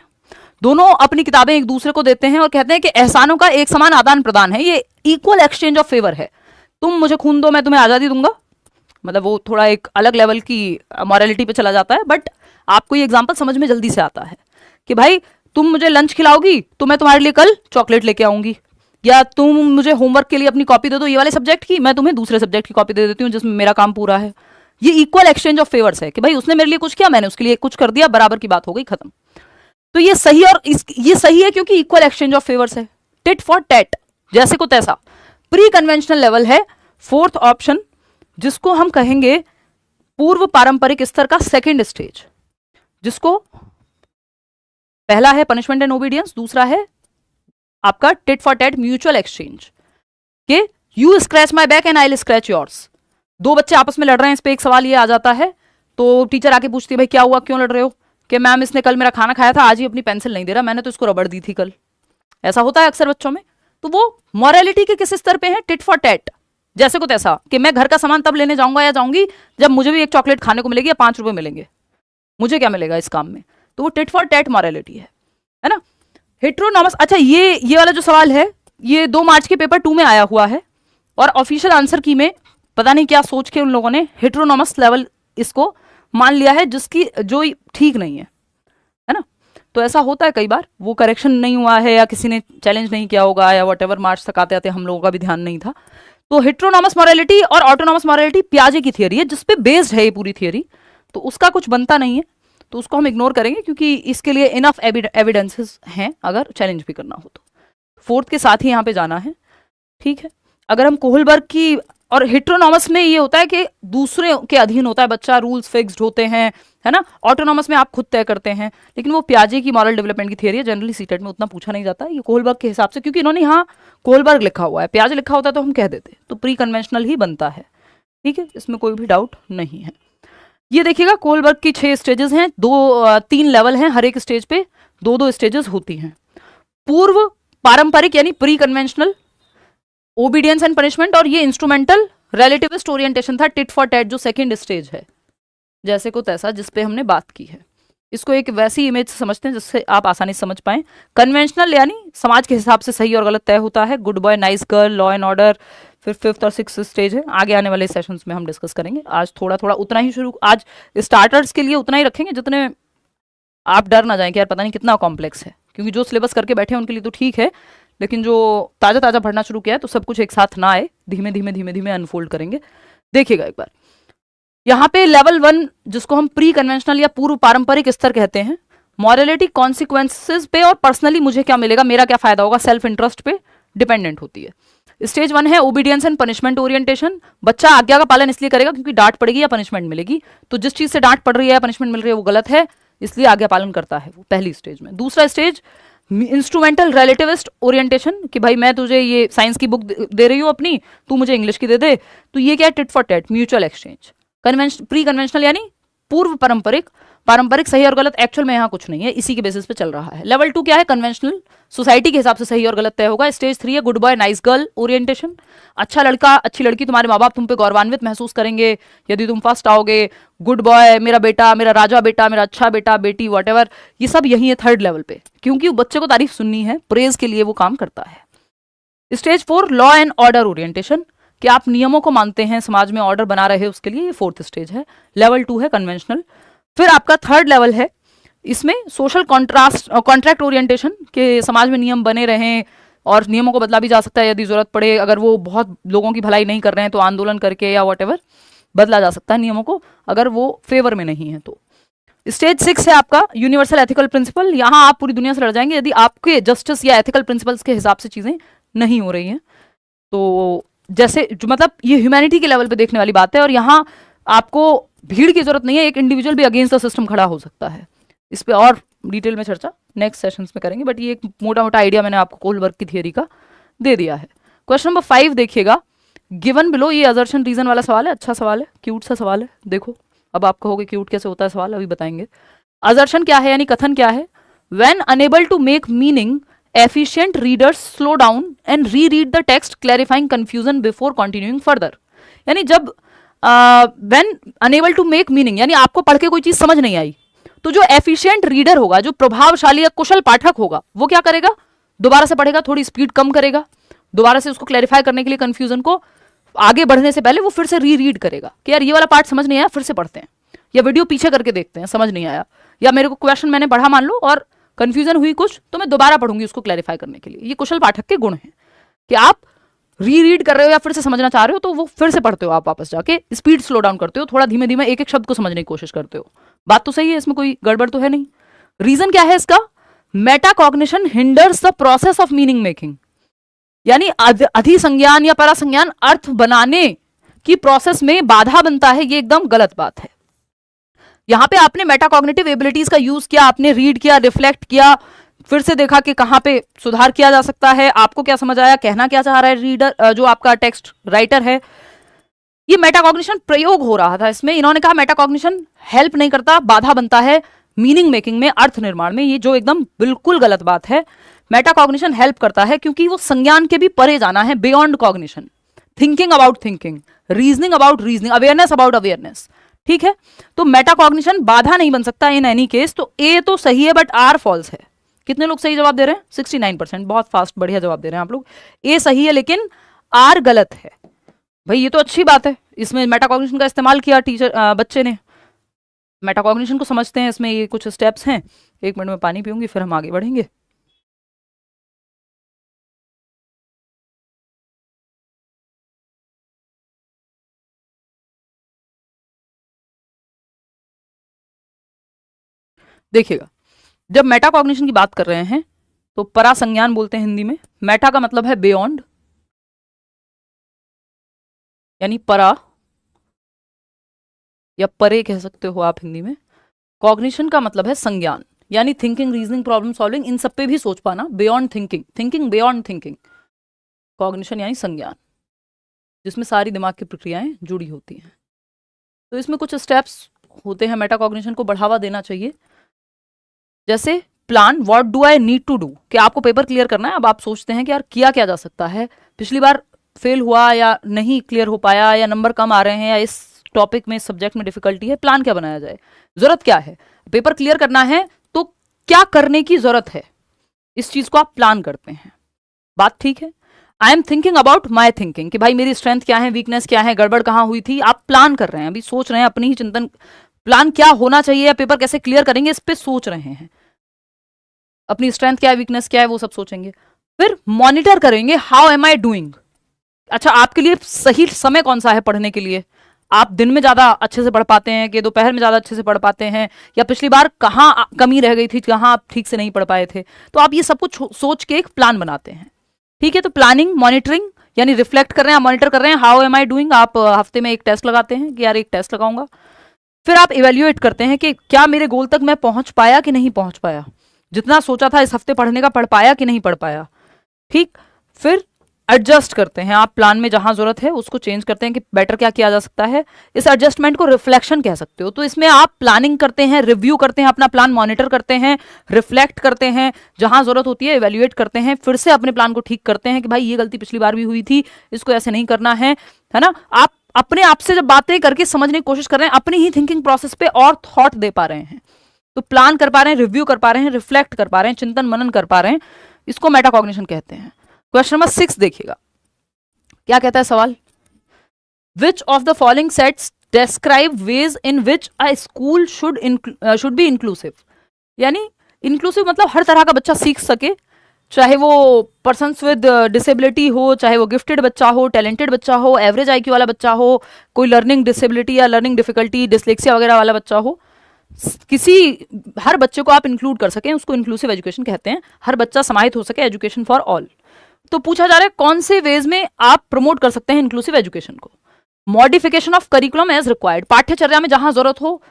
दोनों अपनी किताबें एक दूसरे को देते हैं और कहते हैं कि एहसानों का एक समान आदान प्रदान है, ये इक्वल एक्सचेंज ऑफ फेवर है। तुम मुझे खून दो, मैं तुम्हें आजादी दूंगा, मतलब वो थोड़ा एक अलग लेवल की मॉरलिटी पे चला जाता है, बट आपको ये एग्जांपल समझ में जल्दी से आता है कि भाई तुम मुझे लंच खिलाओगी तो मैं तुम्हारे लिए कल चॉकलेट लेके आऊंगी, या तुम मुझे होमवर्क के लिए अपनी कॉपी दे दो ये वाले सब्जेक्ट की, मैं तुम्हें दूसरे सब्जेक्ट की कॉपी दे देती हूँ जिसमें मेरा काम पूरा है। ये इक्वल एक्सचेंज ऑफ फेवर्स है कि भाई उसने मेरे लिए कुछ किया, मैंने उसके लिए कुछ कर दिया, बराबर की बात हो गई, खत्म। तो ये सही और ये सही है क्योंकि इक्वल एक्सचेंज ऑफ फेवर्स है, टिट फॉर टैट, जैसे को तैसा। प्री कन्वेंशनल लेवल है फोर्थ ऑप्शन, जिसको हम कहेंगे पूर्व पारंपरिक स्तर का सेकंड स्टेज, जिसको पहला है पनिशमेंट एंड ओबीडियंस, दूसरा है आपका tit for tat mutual exchange के you scratch my back and I will scratch yours. दो बच्चे आपस में लड़ रहे हैं, इस पे एक सवाल ये आ जाता है तो टीचर आके पूछती है भाई क्या हुआ, क्यों लड़ रहे हो, कि मैम इसने कल मेरा खाना खाया था, आज ही अपनी पेंसिल नहीं दे रहा, मैंने तो इसको रबड़ दी थी कल। ऐसा होता है अक्सर बच्चों में। तो वो मॉरलिटी के किस स्तर पे है, टिट फॉर टैट, जैसे को तैसा, कि मैं घर का सामान तब लेने जाऊंगा या जाऊंगी जब मुझे भी एक चॉकलेट खाने को मिलेगी या 5 रुपए मिलेंगे, मुझे क्या मिलेगा इस काम में। तो वो टिट फॉर टैट मॉरलिटी है ना। हेट्रोनॉमस, अच्छा ये वाला जो सवाल है ये 2 मार्च के पेपर 2 में आया हुआ है, और ऑफिशियल आंसर की में पता नहीं क्या सोच के उन लोगों ने हेट्रोनॉमस लेवल इसको मान लिया है, जिसकी जो ठीक नहीं है ना। तो ऐसा होता है कई बार, वो करेक्शन नहीं हुआ है या किसी ने चैलेंज नहीं किया होगा, या वट एवर, मार्च तक आते आते हम लोगों का भी ध्यान नहीं था। तो हेट्रोनॉमस मॉरलिटी और ऑटोनॉमस मॉरलिटी पियाजे की थियरी है, जिसपे बेस्ड है ये पूरी थियरी, तो उसका कुछ बनता नहीं है, तो उसको हम इग्नोर करेंगे क्योंकि इसके लिए इनफ एविडेंसेस हैं अगर चैलेंज भी करना हो तो। फोर्थ के साथ ही यहाँ पे जाना है, ठीक है। अगर हम कोहलबर्ग की, और हेट्रोनॉमस में ये होता है कि दूसरे के अधीन होता है बच्चा, रूल्स फिक्स्ड होते हैं, है ना। ऑटोनॉमस में आप खुद तय करते हैं, लेकिन वो पियाजे की मॉरल डेवलपमेंट की थियरी है, जनरली सीटेट में उतना पूछा नहीं जाता। ये कोहलबर्ग के हिसाब से, क्योंकि इन्होंने यहाँ कोहलबर्ग लिखा हुआ है, पियाजे लिखा होता तो हम कह देते, तो प्री कन्वेंशनल ही बनता है, ठीक है, इसमें कोई भी डाउट नहीं है। ये देखिएगा कोलबर्ग की 6 स्टेजेस हैं, 3 लेवल हैं, हर एक स्टेज पे 2 स्टेजेस होती हैं। पूर्व पारंपरिक यानी pre conventional, obedience and punishment, और ये इंस्ट्रूमेंटल रिलेटिविस्ट ओरिएंटेशन था, टिट फॉर टैट जो सेकंड स्टेज है, जैसे को तैसा, जिसपे हमने बात की है। इसको एक वैसी इमेज से समझते हैं जिससे आप आसानी से समझ पाएं। कन्वेंशनल यानी समाज के हिसाब से सही और गलत तय होता है, good boy nice girl, law and order, फिर 5th और 6th स्टेज है, आगे आने वाले सेशंस में हम डिस्कस करेंगे। आज थोड़ा थोड़ा उतना ही शुरू, आज स्टार्टर्स के लिए उतना ही रखेंगे जितने आप डर ना जाएं कि यार पता नहीं कितना कॉम्प्लेक्स है, क्योंकि जो सिलेबस करके बैठे हैं उनके लिए तो ठीक है, लेकिन जो ताज़ा ताज़ा पढ़ना शुरू किया है तो सब कुछ एक साथ ना आए, धीमे धीमे धीमे धीमे अनफोल्ड करेंगे। देखिएगा एक बार, यहाँ पे लेवल 1 जिसको हम प्री कन्वेंशनल या पूर्व पारंपरिक स्तर कहते हैं, मॉरलिटी कॉन्सिक्वेंसेज पे और पर्सनली मुझे क्या मिलेगा, मेरा क्या फायदा होगा, सेल्फ इंटरेस्ट पे डिपेंडेंट होती है। स्टेज 1 है ओबीडियंस एंड पनिशमेंट ओरिएंटेशन, बच्चा आज्ञा का पालन इसलिए करेगा क्योंकि डांट पड़ेगी या पनिशमेंट मिलेगी, तो जिस चीज से डांट पड़ रही है या पनिशमेंट मिल रही है वो गलत है, इसलिए आज्ञा पालन करता है वो, पहली स्टेज में। दूसरा स्टेज इंस्ट्रूमेंटल रिलेटिविस्ट ओरिएंटेशन, कि भाई मैं तुझे ये साइंस की बुक दे रही हूँ अपनी, तू मुझे इंग्लिश की दे दे, तो ये क्या है, tit for tat, mutual exchange. Pre conventional यानी पूर्व पारंपरिक, पारंपरिक सही और गलत एक्चुअल में यहाँ कुछ नहीं है, इसी के बेसिस पे चल रहा है। लेवल 2 क्या है, कन्वेंशनल, सोसाइटी के हिसाब से सही और गलत तय होगा। स्टेज 3 है good boy nice girl orientation, अच्छा लड़का अच्छी लड़की, तुम्हारे माँ बाप तुम पे गौरवान्वित महसूस करेंगे यदि तुम फर्स्ट आओगे, गुड बॉय मेरा बेटा, मेरा राजा बेटा, मेरा अच्छा बेटा बेटी, वॉटेवर, ये सब यही है थर्ड लेवल पे, क्योंकि बच्चे को तारीफ सुननी है, प्रेज के लिए वो काम करता है। Stage 4 law and order orientation, कि आप नियमों को मानते हैं, समाज में ऑर्डर बना रहे उसके लिए, ये 4th स्टेज है। लेवल 2 है कन्वेंशनल। फिर आपका 3rd लेवल है, इसमें सोशल कॉन्ट्रैक्ट ओरिएंटेशन, के समाज में नियम बने रहें और नियमों को बदला भी जा सकता है यदि जरूरत पड़े, अगर वो बहुत लोगों की भलाई नहीं कर रहे हैं तो आंदोलन करके या वॉटेवर बदला जा सकता है नियमों को, अगर वो फेवर में नहीं है तो। स्टेज 6 है आपका यूनिवर्सल एथिकल प्रिंसिपल, यहाँ आप पूरी दुनिया से लड़ जाएंगे यदि आपके जस्टिस या एथिकल प्रिंसिपल्स के हिसाब से चीजें नहीं हो रही हैं, तो जैसे जो मतलब ये ह्यूमैनिटी के लेवल पे देखने वाली बात है, और यहाँ आपको भीड़ की जरूरत नहीं है, एक इंडिविजुअल भी अगेंस्ट द सिस्टम खड़ा हो सकता है। इस पे और डिटेल में चर्चा नेक्स्ट सेशंस में करेंगे, बट ये एक मोटा मोटा आइडिया मैंने आपको कोलबर्ग की थियरी का दे दिया है। क्वेश्चन नंबर 5 देखिएगा, गिवन बिलो, ये असर्शन रीजन वाला सवाल है, अच्छा सवाल है, क्यूट सा सवाल है। देखो अब आप कहोगे क्यूट कैसे होता है सवाल, अभी बताएंगे। असर्शन क्या है यानी कथन क्या है, when unable to make meaning efficient readers slow down and reread the text clarifying confusion before continuing further, यानी जब when unable to make meaning, यानी आपको पढ़ के कोई चीज समझ नहीं आई, तो जो एफिशिएंट रीडर होगा, जो प्रभावशाली या कुशल पाठक होगा, वो क्या करेगा, दोबारा से पढ़ेगा, थोड़ी स्पीड कम करेगा, दोबारा से उसको क्लैरिफाई करने के लिए, कंफ्यूजन को आगे बढ़ने से पहले वो फिर से रीरीड करेगा कि यार ये वाला पार्ट समझ नहीं आया, फिर से पढ़ते हैं, या वीडियो पीछे करके देखते हैं, समझ नहीं आया, या मेरे को क्वेश्चन मैंने पढ़ा मान लो और कंफ्यूजन हुई कुछ, तो मैं दोबारा पढ़ूंगी उसको क्लैरिफाई करने के लिए। ये कुशल पाठक के गुण हैं कि आप रीरीड कर रहे हो या फिर से समझना चाह रहे हो तो वो फिर से पढ़ते हो, आप वापस जाके स्पीड स्लो डाउन करते हो, थोड़ा धीमे धीमे एक एक शब्द को समझने की कोशिश करते हो। बात तो सही है, इसमें कोई गड़बड़ तो है नहीं। रीजन क्या है इसका, metacognition hinders the process of meaning making, यानी अधिसंज्ञान या परासंज्ञान अर्थ बनाने की प्रोसेस में बाधा बनता है, ये एकदम गलत बात है। यहां पे आपने मेटाकॉग्निटिव एबिलिटीज का यूज किया, आपने रीड किया, रिफ्लेक्ट किया, फिर से देखा कि कहां पे सुधार किया जा सकता है, आपको क्या समझ आया, कहना क्या चाह रहा है रीडर, जो आपका टेक्स्ट राइटर है। ये मेटाकॉग्निशन प्रयोग हो रहा था इसमें, इन्होंने कहा मेटाकॉग्निशन हेल्प नहीं करता, बाधा बनता है मीनिंग मेकिंग में, अर्थ निर्माण में, ये जो एकदम बिल्कुल गलत बात है। मेटाकॉग्निशन हेल्प करता है क्योंकि वो संज्ञान के भी परे जाना है, beyond cognition, thinking about thinking, reasoning about reasoning, awareness about awareness, ठीक है। तो मेटाकॉग्निशन बाधा नहीं बन सकता इन एनी केस। तो ए तो सही है बट आर फॉल्स है। कितने लोग सही जवाब दे रहे हैं, 69%, बहुत फास्ट बढ़िया जवाब दे रहे हैं आप लोग। ए सही है लेकिन आर गलत है। भाई ये तो अच्छी बात है, इसमें मेटाकॉग्निशन का इस्तेमाल किया बच्चे ने, मेटाकॉग्निशन को समझते हैं, इसमें ये कुछ स्टेप्स हैं। 1 मिनट में पानी पीऊंगी फिर हम आगे बढ़ेंगे। देखिएगा, जब मेटाकॉग्निशन की बात कर रहे हैं तो परासंज्ञान बोलते हैं हिंदी में। मेटा का मतलब है बियॉन्ड, यानी परा या परे कह सकते हो आप हिंदी में। कॉग्निशन का मतलब है संज्ञान, यानी थिंकिंग, रीजनिंग, प्रॉब्लम सॉल्विंग, इन सब पे भी सोच पाना, beyond thinking, thinking beyond thinking. Cognition यानी संज्ञान, जिसमें सारी दिमाग की प्रक्रियाएं जुड़ी होती हैं। तो इसमें कुछ स्टेप्स होते हैं मेटाकॉग्निशन को बढ़ावा देना चाहिए। जैसे plan what do I need to do, कि आपको पेपर क्लियर करना है, अब आप सोचते हैं कि यार किया क्या जा सकता है, पिछली बार फेल हुआ या नहीं क्लियर हो पाया या नंबर कम आ रहे हैं या इस टॉपिक में सब्जेक्ट में डिफिकल्टी है, प्लान क्या बनाया जाए, जरूरत क्या है, पेपर क्लियर करना है तो क्या करने की जरूरत है, इस चीज को आप प्लान करते हैं। बात ठीक है। I am thinking about my thinking, कि भाई मेरी स्ट्रेंथ क्या है, वीकनेस क्या है, गड़बड़ कहाँ हुई थी, आप प्लान कर रहे हैं, अभी सोच रहे हैं अपनी ही चिंतन, प्लान क्या होना चाहिए या पेपर कैसे क्लियर करेंगे इस पे सोच रहे हैं, अपनी स्ट्रेंथ क्या है, वीकनेस क्या है, वो सब सोचेंगे। फिर मॉनिटर करेंगे, हाउ एम आई डूइंग, अच्छा आपके लिए सही समय कौन सा है पढ़ने के लिए, आप दिन में ज्यादा अच्छे से पढ़ पाते हैं कि दोपहर में ज्यादा अच्छे से पढ़ पाते हैं, या पिछली बार कहाँ कमी रह गई थी, कहाँ आप ठीक से नहीं पढ़ पाए थे, तो आप ये सब कुछ सोच के एक प्लान बनाते हैं। ठीक है, तो प्लानिंग, मॉनिटरिंग यानी रिफ्लेक्ट कर रहे हैं, मॉनिटर कर रहे हैं, हाउ एम आई डूइंग, आप हफ्ते में एक टेस्ट लगाते हैं कि यार एक टेस्ट लगाऊंगा। फिर आप इवेल्युएट करते हैं कि क्या मेरे गोल तक मैं पहुंच पाया कि नहीं पहुंच पाया, जितना सोचा था इस हफ्ते पढ़ने का पढ़ पाया कि नहीं पढ़ पाया। ठीक, फिर एडजस्ट करते हैं, आप प्लान में जहां जरूरत है उसको चेंज करते हैं कि बेटर क्या किया जा सकता है, इस एडजस्टमेंट को रिफ्लेक्शन कह सकते हो। तो इसमें आप प्लानिंग करते हैं, रिव्यू करते हैं, अपना प्लान मॉनिटर करते हैं, रिफ्लेक्ट करते हैं, जहां जरूरत होती है इवेल्युएट करते हैं, फिर से अपने प्लान को ठीक करते हैं कि भाई ये गलती पिछली बार भी हुई थी, इसको ऐसे नहीं करना है ना। आप अपने आप से जब बातें करके समझने की कोशिश कर रहे हैं, अपनी ही थिंकिंग प्रोसेस पे और थॉट दे पा रहे हैं, तो प्लान कर पा रहे हैं, रिव्यू कर पा रहे हैं, रिफ्लेक्ट कर पा रहे हैं, चिंतन मनन कर पा रहे हैं, इसको मेटाकॉग्निशन कहते हैं। क्वेश्चन नंबर 6 देखिएगा, क्या कहता है सवाल, विच of the following sets describe ways in which a school should be inclusive, यानी इंक्लूसिव मतलब हर तरह का बच्चा सीख सके, चाहे वो पर्सन्स विद डिसेबिलिटी हो, चाहे वो गिफ्टेड बच्चा हो, टैलेंटेड बच्चा हो, एवरेज आईक्यू वाला बच्चा हो, कोई लर्निंग डिसेबिलिटी या लर्निंग डिफिकल्टी डिसलेक्सिया वगैरह वाला बच्चा हो, हर बच्चे को आप इंक्लूड कर सकें, उसको इंक्लूसिव एजुकेशन कहते हैं, हर बच्चा समाहित हो सके, एजुकेशन फॉर ऑल। तो पूछा जा रहा है कौन से वेज में आप प्रमोट कर सकते हैं इंक्लूसिव एजुकेशन को। Modification of curriculum as required, पाठ्यचर्या में जहां जरूरत हो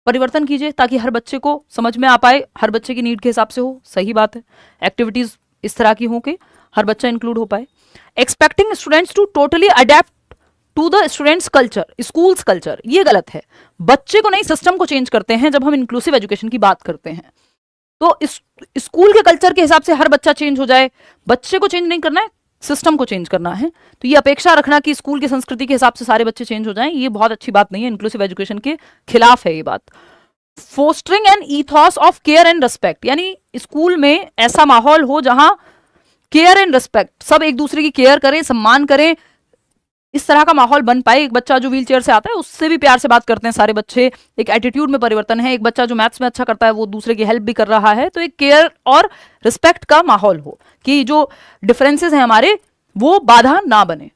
परिवर्तन कीजिए ताकि हर बच्चे को समझ में आ पाए, हर बच्चे की नीड के हिसाब से हो, सही बात है। एक्टिविटीज इस तरह की हो कि हर बच्चा इंक्लूड हो पाए। Expecting students to totally adapt to the students culture, schools culture, ये गलत है। बच्चे को नहीं सिस्टम को चेंज करते हैं जब हम इंक्लूसिव एजुकेशन की बात करते हैं। तो इस स्कूल के कल्चर के हिसाब से हर बच्चा चेंज हो जाए, बच्चे को चेंज नहीं करना है, सिस्टम को चेंज करना है। तो ये अपेक्षा रखना कि स्कूल की संस्कृति के हिसाब से सारे बच्चे चेंज हो जाएं, ये बहुत अच्छी बात नहीं है, इंक्लूसिव एजुकेशन के खिलाफ है ये बात। Fostering an ethos of care and respect, यानी स्कूल में ऐसा माहौल हो जहां केयर एंड रिस्पेक्ट, सब एक दूसरे की केयर करें, सम्मान करें, इस तरह का माहौल बन पाए। एक बच्चा जो व्हील चेयर से आता है उससे भी प्यार से बात करते हैं सारे बच्चे, एक एटीट्यूड में परिवर्तन है। एक बच्चा जो मैथ्स में अच्छा करता है वो दूसरे की हेल्प भी कर रहा है, तो एक केयर और रिस्पेक्ट का माहौल हो कि जो डिफरेंसेस हैं हमारे वो बाधा ना बने।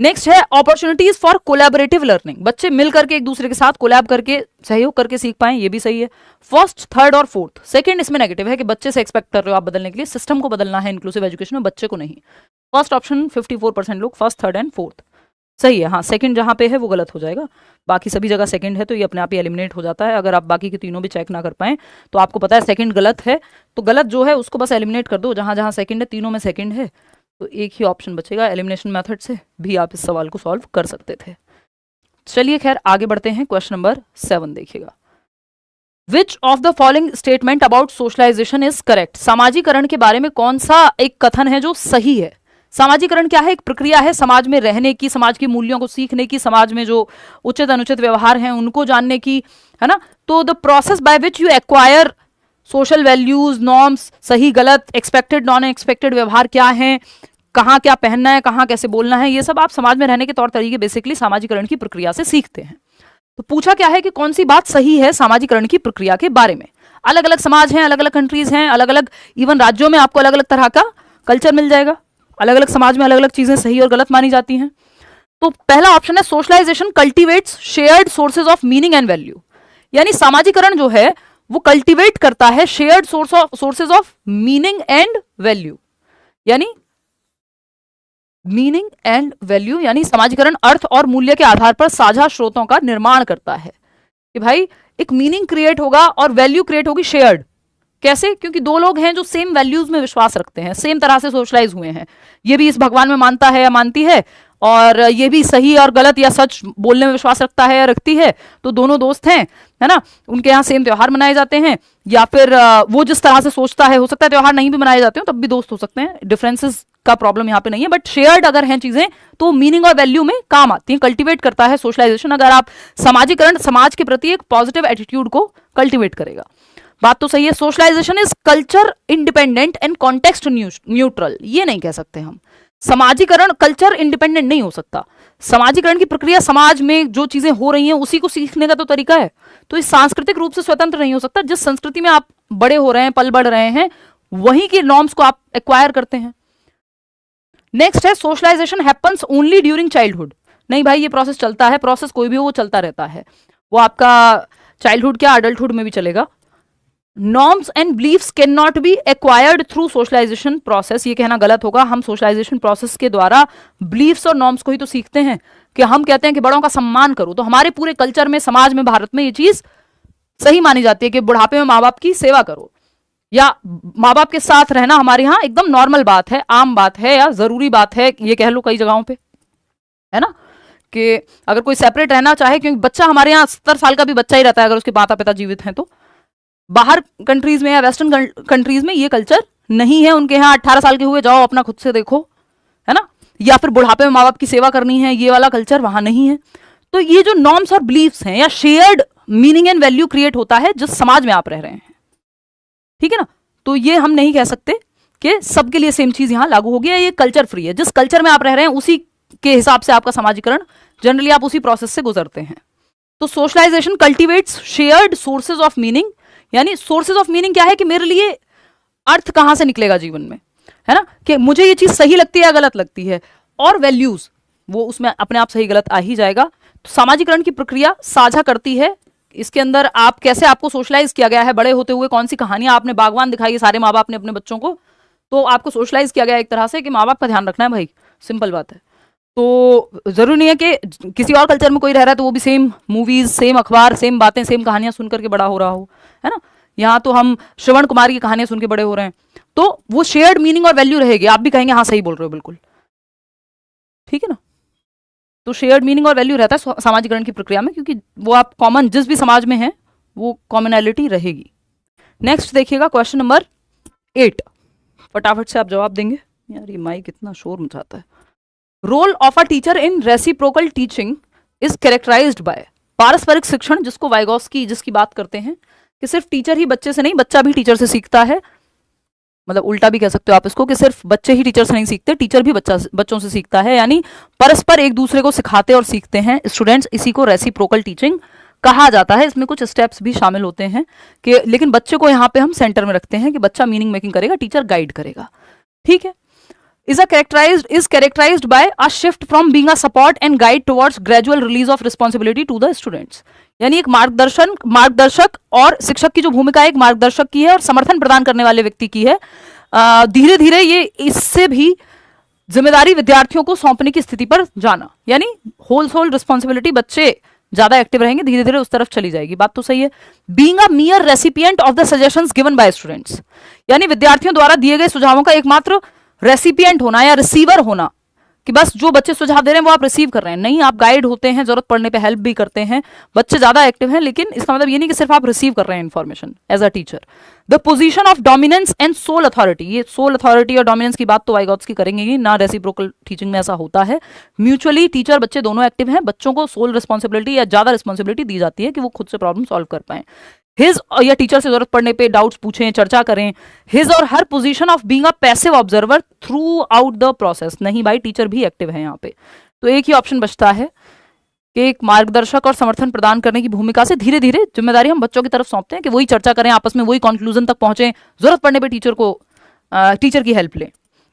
नेक्स्ट है अपॉर्चुनिटीज फॉर कोलैबोरेटिव लर्निंग, बच्चे मिल करके एक दूसरे के साथ कोलैब करके सहयोग करके सीख पाएं, ये भी सही है। फर्स्ट, थर्ड और फोर्थ, सेकंड इसमें नेगेटिव है कि बच्चे से एक्सपेक्ट कर रहे हो आप बदलने के लिए, सिस्टम को बदलना है इंक्लूसिव एजुकेशन में, बच्चे को नहीं। फर्स्ट ऑप्शन 54% लोग, फर्स्ट, थर्ड एंड फोर्थ सही है। हाँ, सेकंड जहां पे है वो गलत हो जाएगा, बाकी सभी जगह सेकंड है तो ये अपने आप ही एलिमिनेट हो जाता है। अगर आप बाकी के तीनों भी चेक ना कर पाएं तो आपको पता है सेकंड गलत है, तो गलत जो है उसको बस एलिमिनेट कर दो, जहां जहां सेकंड है तीनों में सेकंड है तो एक ही ऑप्शन बचेगा। एलिमिनेशन मेथड से भी आप इस सवाल को सॉल्व कर सकते थे। चलिए खैर आगे बढ़ते हैं, क्वेश्चन नंबर 7 देखिएगा। Which of the following statement about socialisation is correct, सामाजिकरण के बारे में कौन सा एक कथन है जो सही है। सामाजिकरण क्या है, एक प्रक्रिया है समाज में रहने की, समाज के मूल्यों को सीखने की, समाज में जो उचित अनुचित व्यवहार हैं उनको जानने की, है ना। तो the process by which you acquire social values, norms, सही गलत, एक्सपेक्टेड नॉन एक्सपेक्टेड व्यवहार क्या है, कहाँ क्या पहनना है, कहाँ कैसे बोलना है, ये सब आप समाज में रहने के तौर तरीके बेसिकली सामाजिकरण की प्रक्रिया से सीखते हैं। तो पूछा क्या है कि कौन सी बात सही है सामाजिकरण की प्रक्रिया के बारे में। अलग अलग समाज हैं, अलग अलग कंट्रीज हैं, अलग अलग इवन राज्यों में आपको अलग अलग तरह का कल्चर मिल जाएगा, अलग अलग समाज में अलग अलग चीजें सही और गलत मानी जाती हैं। तो पहला ऑप्शन है socialization cultivates shared sources of meaning and value, यानी सामाजिकरण जो है वो कल्टिवेट करता है shared sources of meaning and value, यानी मीनिंग एंड वैल्यू, यानी सामाजिकरण अर्थ और मूल्य के आधार पर साझा स्रोतों का निर्माण करता है कि भाई एक मीनिंग क्रिएट होगा और वैल्यू क्रिएट होगी शेयर्ड। कैसे? क्योंकि दो लोग हैं जो सेम वैल्यूज में विश्वास रखते हैं, सेम तरह से सोशलाइज हुए हैं, ये भी इस भगवान में मानता है या मानती है और ये भी सही और गलत या सच बोलने में विश्वास रखता है या रखती है, तो दोनों दोस्त हैं, है ना, उनके यहाँ सेम त्योहार मनाए जाते हैं, या फिर वो जिस तरह से सोचता है, हो सकता है त्योहार नहीं भी मनाए जाते हो तब भी दोस्त हो सकते हैं, डिफरेंसेस का प्रॉब्लम यहाँ पे नहीं है, बट शेयर्ड अगर हैं चीजें तो मीनिंग और वैल्यू में काम आती हैं, कल्टीवेट करता है सोशलाइजेशन। अगर आप समाजीकरण, समाज के प्रति एक पॉजिटिव एटीट्यूड को कल्टीवेट करेगा। बात तो सही है। Socialization is culture independent and context neutral, ये नहीं कह सकते हम। समाजीकरण कल्चर इंडिपेंडेंट नहीं हो सकता। समाजीकरण की प्रक्रिया, समाज में जो चीजें हो रही हैं उसी को सीखने का तो तरीका है, तो इस सांस्कृतिक रूप से स्वतंत्र नहीं हो सकता। जिस संस्कृति में आप बड़े हो रहे हैं, पल बढ़ रहे हैं, वहीं के नॉर्म्स को आप एक्वायर करते हैं। नेक्स्ट है socialization happens only during childhood. नहीं भाई, ये प्रोसेस चलता है, प्रोसेस कोई भी हो वो चलता रहता है, वो आपका चाइल्डहुड क्या अडल्टहुड में भी चलेगा। Norms and beliefs can not be acquired through socialization process, ये कहना गलत होगा। हम सोशलाइजेशन प्रोसेस के द्वारा बिलीफ्स और नॉर्म्स को ही तो सीखते हैं, कि हम कहते हैं कि बड़ों का सम्मान करो, तो हमारे पूरे कल्चर में, समाज में, भारत में ये चीज सही मानी जाती है कि बुढ़ापे में माँ बाप की सेवा करो, या माँ बाप के साथ रहना हमारे यहाँ एकदम नॉर्मल बात है, आम बात है, या जरूरी बात है, ये कह लो कई जगहों पे, है ना, कि अगर कोई सेपरेट रहना चाहे, क्योंकि बच्चा हमारे यहाँ 70 साल का भी बच्चा ही रहता है अगर उसके माता पिता जीवित हैं, तो बाहर कंट्रीज में या वेस्टर्न कंट्रीज में ये कल्चर नहीं है। उनके यहाँ 18 साल के हुए जाओ अपना खुद से देखो, है ना, या फिर बुढ़ापे में माँ बाप की सेवा करनी है, ये वाला कल्चर वहां नहीं है। तो ये जो नॉर्म्स और बिलीफ्स हैं, या shared meaning and value create होता है जिस समाज में आप रह रहे हैं, ठीक है ना। तो ये हम नहीं कह सकते कि सबके लिए सेम चीज यहां लागू होगी, ये कल्चर फ्री है। जिस कल्चर में आप रह रहे हैं उसी के हिसाब से आपका समाजीकरण, जनरली आप उसी प्रोसेस से गुजरते हैं। तो socialization cultivates shared sources of meaning, यानी सोर्सेज ऑफ मीनिंग क्या है कि मेरे लिए अर्थ कहां से निकलेगा जीवन में, है ना, कि मुझे ये चीज सही लगती है या गलत लगती है, और वैल्यूज वो उसमें अपने आप सही गलत आ ही जाएगा। तो सामाजिकरण की प्रक्रिया साझा करती है, इसके अंदर आप कैसे, आपको सोशलाइज किया गया है बड़े होते हुए, कौन सी कहानियां आपने बागवान दिखाई है सारे माँ बाप ने अपने बच्चों को, तो आपको सोशलाइज किया गया एक तरह से कि माँ बाप का ध्यान रखना है भाई, सिंपल बात है। तो जरूरी नहीं है कि किसी और कल्चर में कोई रह रहा है तो वो भी सेम मूवीज, सेम अखबार, सेम बातें, सेम कहानियां सुन करके बड़ा हो रहा हो, है ना। यहाँ तो हम श्रवण कुमार की कहानियां सुन के बड़े हो रहे हैं, तो वो शेयर्ड मीनिंग और वैल्यू रहेगी, आप भी कहेंगे हाँ सही बोल रहे हो बिल्कुल, ठीक है ना। तो शेयर्ड मीनिंग और वैल्यू रहता है सामाजिकरण की प्रक्रिया में, क्योंकि वो आप कॉमन जिस भी समाज में है वो कॉमनैलिटी रहेगी। नेक्स्ट देखिएगा क्वेश्चन नंबर 8, फटाफट से आप जवाब देंगे। यार ये माइक इतना शोर मचाता है। Role of a teacher in reciprocal teaching is characterized by, पारस्परिक शिक्षण जिसको वाइगोस्की जिसकी बात करते हैं, कि सिर्फ टीचर ही बच्चे से नहीं, बच्चा भी टीचर से सीखता है, मतलब उल्टा भी कह सकते हो आप इसको, कि सिर्फ बच्चे ही टीचर से नहीं सीखते, टीचर भी बच्चों से सीखता है, यानी परस्पर एक दूसरे को सिखाते और सीखते हैं स्टूडेंट्स। इसी को रेसिप्रोकल टीचिंग कहा जाता है। इसमें कुछ स्टेप्स भी शामिल होते हैं कि, लेकिन बच्चे को यहाँ पे हम सेंटर में रखते हैं कि बच्चा मीनिंग मेकिंग करेगा, टीचर गाइड करेगा, ठीक है। is characterized by a shift from being a support and guide towards gradual release of responsibility to the students, यानी एक मार्गदर्शक और शिक्षक की जो भूमिका है, एक मार्गदर्शक की है और समर्थन प्रदान करने वाले व्यक्ति की है। धीरे धीरे ये इससे भी जिम्मेदारी विद्यार्थियों को सौंपने की स्थिति पर जाना, यानी होल रिस्पॉन्सिबिलिटी, बच्चे ज्यादा एक्टिव रहेंगे, धीरे धीरे उस तरफ चली जाएगी। बात तो सही है। Being a मियर recipient of the suggestions given by students, यानी विद्यार्थियों द्वारा दिए गए सुझावों का एकमात्र रेसिपिएंट होना या रिसीवर होना, कि बस जो बच्चे सुझाव दे रहे हैं वो आप रिसीव कर रहे हैं, नहीं, आप गाइड होते हैं, जरूरत पड़ने पे हेल्प भी करते हैं, बच्चे ज्यादा एक्टिव हैं, लेकिन इसका मतलब ये नहीं कि सिर्फ आप रिसीव कर रहे हैं information as a teacher. The position of dominance and sole authority, ये सोल अथॉरिटी और डोमिनेंस की बात तो वाइगोत्स्की करेंगे ही ना, रेसिप्रोकल टीचिंग में ऐसा होता है। म्यूचुअली टीचर बच्चे दोनों एक्टिव हैं, बच्चों को सोल रिस्पॉन्सिबिलिटी या ज्यादा रिस्पॉन्सिबिलिटी दी जाती है कि वो खुद से प्रॉब्लम सॉल्व कर पाए। हिज या टीचर से जरूरत पड़ने पे डाउट्स पूछें, चर्चा करें। हिज और her position of being a passive observer throughout the process, नहीं भाई टीचर भी एक्टिव है यहाँ पे। तो एक ही ऑप्शन बचता है कि एक मार्गदर्शक और समर्थन प्रदान करने की भूमिका से धीरे धीरे जिम्मेदारी हम बच्चों की तरफ सौंपते हैं कि वही चर्चा करें, आपस में वही कंक्लूजन तक पहुंचे, जरूरत पड़ने पे टीचर की हेल्प लें।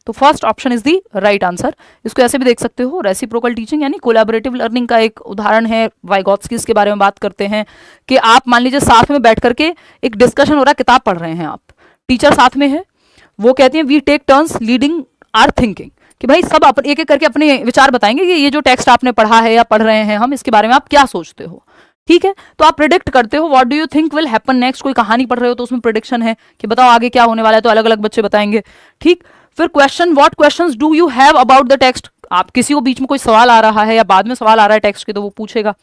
तो first option is the right answer. इसको ऐसे भी देख सकते हो, रेसिप्रोकल टीचिंग यानी कोलैबोरेटिव लर्निंग का एक उदाहरण है। वाइगोत्स्की इसके बारे में बात करते हैं कि आप मान लीजिए साथ में बैठ करके एक डिस्कशन हो रहा है, किताब पढ़ रहे हैं आप, टीचर साथ में है, वो कहती है we take turns leading our thinking, कि भाई सब एक एक करके अपने विचार बताएंगे कि ये जो टेक्स्ट आपने पढ़ा है या पढ़ रहे हैं हम, इसके बारे में आप क्या सोचते हो, ठीक है। तो आप प्रिडिक्ट करते हो, what do you think will happen next. कोई कहानी पढ़ रहे हो तो उसमें प्रिडिक्शन है कि बताओ आगे क्या होने वाला है, तो अलग अलग बच्चे बताएंगे, ठीक। फिर question, what questions do you have about the text, आप किसी को बीच में कोई सवाल आ रहा है या बाद में सवाल आ रहा है टेक्स्ट के तो वो पूछेगा,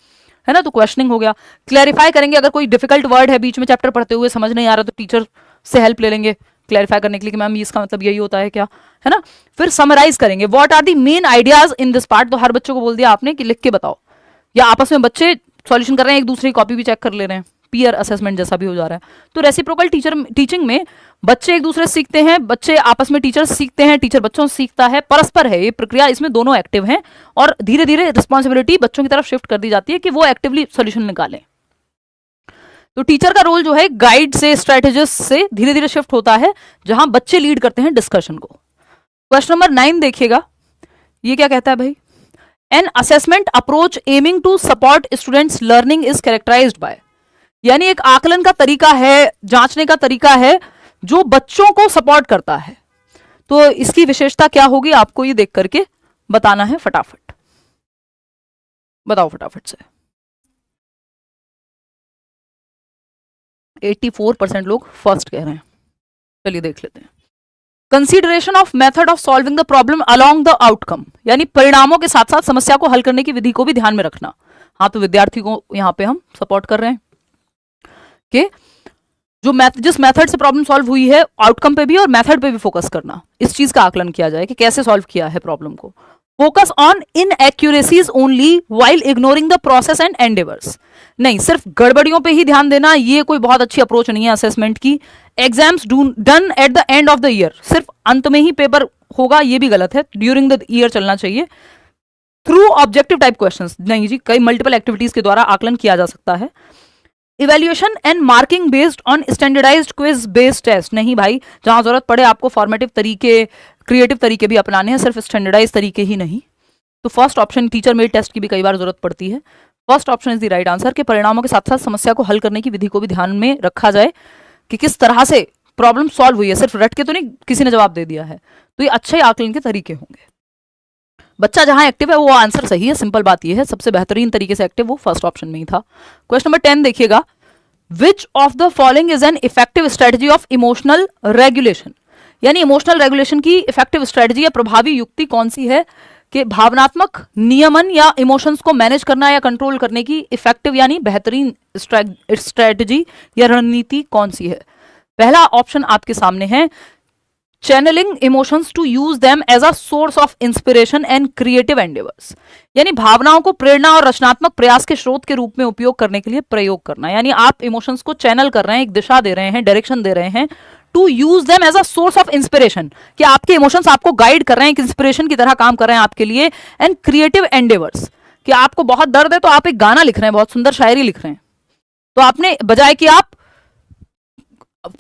है ना, तो क्वेश्चनिंग हो गया। क्लैरिफाई करेंगे, अगर कोई डिफिकल्ट वर्ड है बीच में चैप्टर पढ़ते हुए समझ नहीं आ रहा तो टीचर से हेल्प ले लेंगे क्लैरिफाई करने के लिए कि मैम इसका मतलब यही होता है क्या, है ना। फिर समराइज करेंगे, what are the main ideas in this part, तो हर बच्चों को बोल दिया आपने कि लिख के बताओ, या आपस में बच्चे सॉल्यूशन कर रहे हैं, एक दूसरे की कॉपी भी चेक कर ले रहे हैं, पीयर असेसमेंट जैसा भी हो जा रहा है। तो रेसिप्रोकल टीचिंग में बच्चे एक दूसरे से सीखते हैं, बच्चे आपस में टीचर सीखते हैं, टीचर बच्चों से सीखता है, परस्पर है ये प्रक्रिया, इसमें दोनों एक्टिव हैं और धीरे धीरे रिस्पॉन्सिबिलिटी बच्चों की तरफ शिफ्ट कर दी जाती है कि वो एक्टिवली सोल्यूशन निकालें। तो टीचर का रोल जो है गाइड से, स्ट्रेटेजिस्ट से धीरे धीरे शिफ्ट होता है, जहां बच्चे लीड करते हैं डिस्कशन को। क्वेश्चन नंबर 9 देखिएगा, ये क्या कहता है भाई, an assessment approach aiming to support students learning is characterized by, यानी एक आकलन का तरीका है, जांचने का तरीका है जो बच्चों को सपोर्ट करता है। तो इसकी विशेषता क्या होगी आपको ये देख करके बताना है, फटाफट बताओ फटाफट से। 84% लोग फर्स्ट कह रहे हैं, चलिए देख लेते हैं। Consideration of method of solving the problem along the outcome, यानी परिणामों के साथ साथ समस्या को हल करने की विधि को भी ध्यान में रखना। हाँ, तो विद्यार्थी को यहां पे हम सपोर्ट कर रहे हैं कि जो जिस मेथड से प्रॉब्लम सॉल्व हुई है आउटकम पे भी और मेथड पे भी फोकस करना, इस चीज का आकलन किया जाए कि कैसे सॉल्व किया है प्रॉब्लम को। Focus on inaccuracies only while ignoring the process and endeavours, नहीं सिर्फ गड़बड़ियों पे ही ध्यान देना ये कोई बहुत अच्छी अप्रोच नहीं है असेसमेंट की। Exams done at the end of the year, सिर्फ अंत में ही पेपर होगा ये भी गलत है, ड्यूरिंग द ईयर चलना चाहिए। थ्रू ऑब्जेक्टिव टाइप क्वेश्चंस, नहीं जी, कई मल्टीपल एक्टिविटीज के द्वारा आकलन किया जा सकता है। Evaluation and marking based on standardized quiz based test, नहीं भाई, जहां जरूरत पड़े आपको फॉर्मेटिव तरीके, क्रिएटिव तरीके भी अपनाने हैं, सिर्फ स्टैंडर्डाइज तरीके ही नहीं। तो first option, teacher made test की भी कई बार जरूरत पड़ती है, first option is the right answer के परिणामों के साथ साथ समस्या को हल करने की विधि को भी ध्यान में रखा जाए कि किस तरह से प्रॉब्लम सॉल्व हुई है, सिर्फ रट के तो नहीं किसी ने जवाब दे दिया है। तो ये अच्छे आकलन के तरीके होंगे। बच्चा जहां एक्टिव है वो आंसर सही है, सिंपल बात ये है, सबसे बेहतरीन तरीके से एक्टिव वो फर्स्ट ऑप्शन में ही था। क्वेश्चन नंबर 10 देखिएगा, which of the following is an effective strategy of emotional regulation, यानी इमोशनल रेगुलेशन की इफेक्टिव स्ट्रेटजी या प्रभावी युक्ति कौन सी है कि भावनात्मक नियमन या इमोशंस को मैनेज करना या कंट्रोल करने की इफेक्टिव यानी बेहतरीन स्ट्रेटजी या रणनीति कौन सी है। पहला ऑप्शन आपके सामने है, channelling emotions to use them as a source of inspiration and creative endeavours, यानी भावनाओं को प्रेरणा और रचनात्मक प्रयास के स्रोत के रूप में उपयोग करने के लिए प्रयोग करना, यानी आप इमोशंस को चैनल कर रहे हैं, एक दिशा दे रहे हैं, डायरेक्शन दे रहे हैं। To use them as a source of inspiration, कि आपके इमोशंस आपको गाइड कर रहे हैं, एक इंस्पिरेशन की तरह काम कर रहे हैं आपके लिए। एंड क्रिएटिव एंडेवर्स, कि आपको बहुत दर्द है तो आप एक गाना लिख रहे हैं, बहुत सुंदर शायरी लिख रहे हैं, तो आपने बजाय कि आप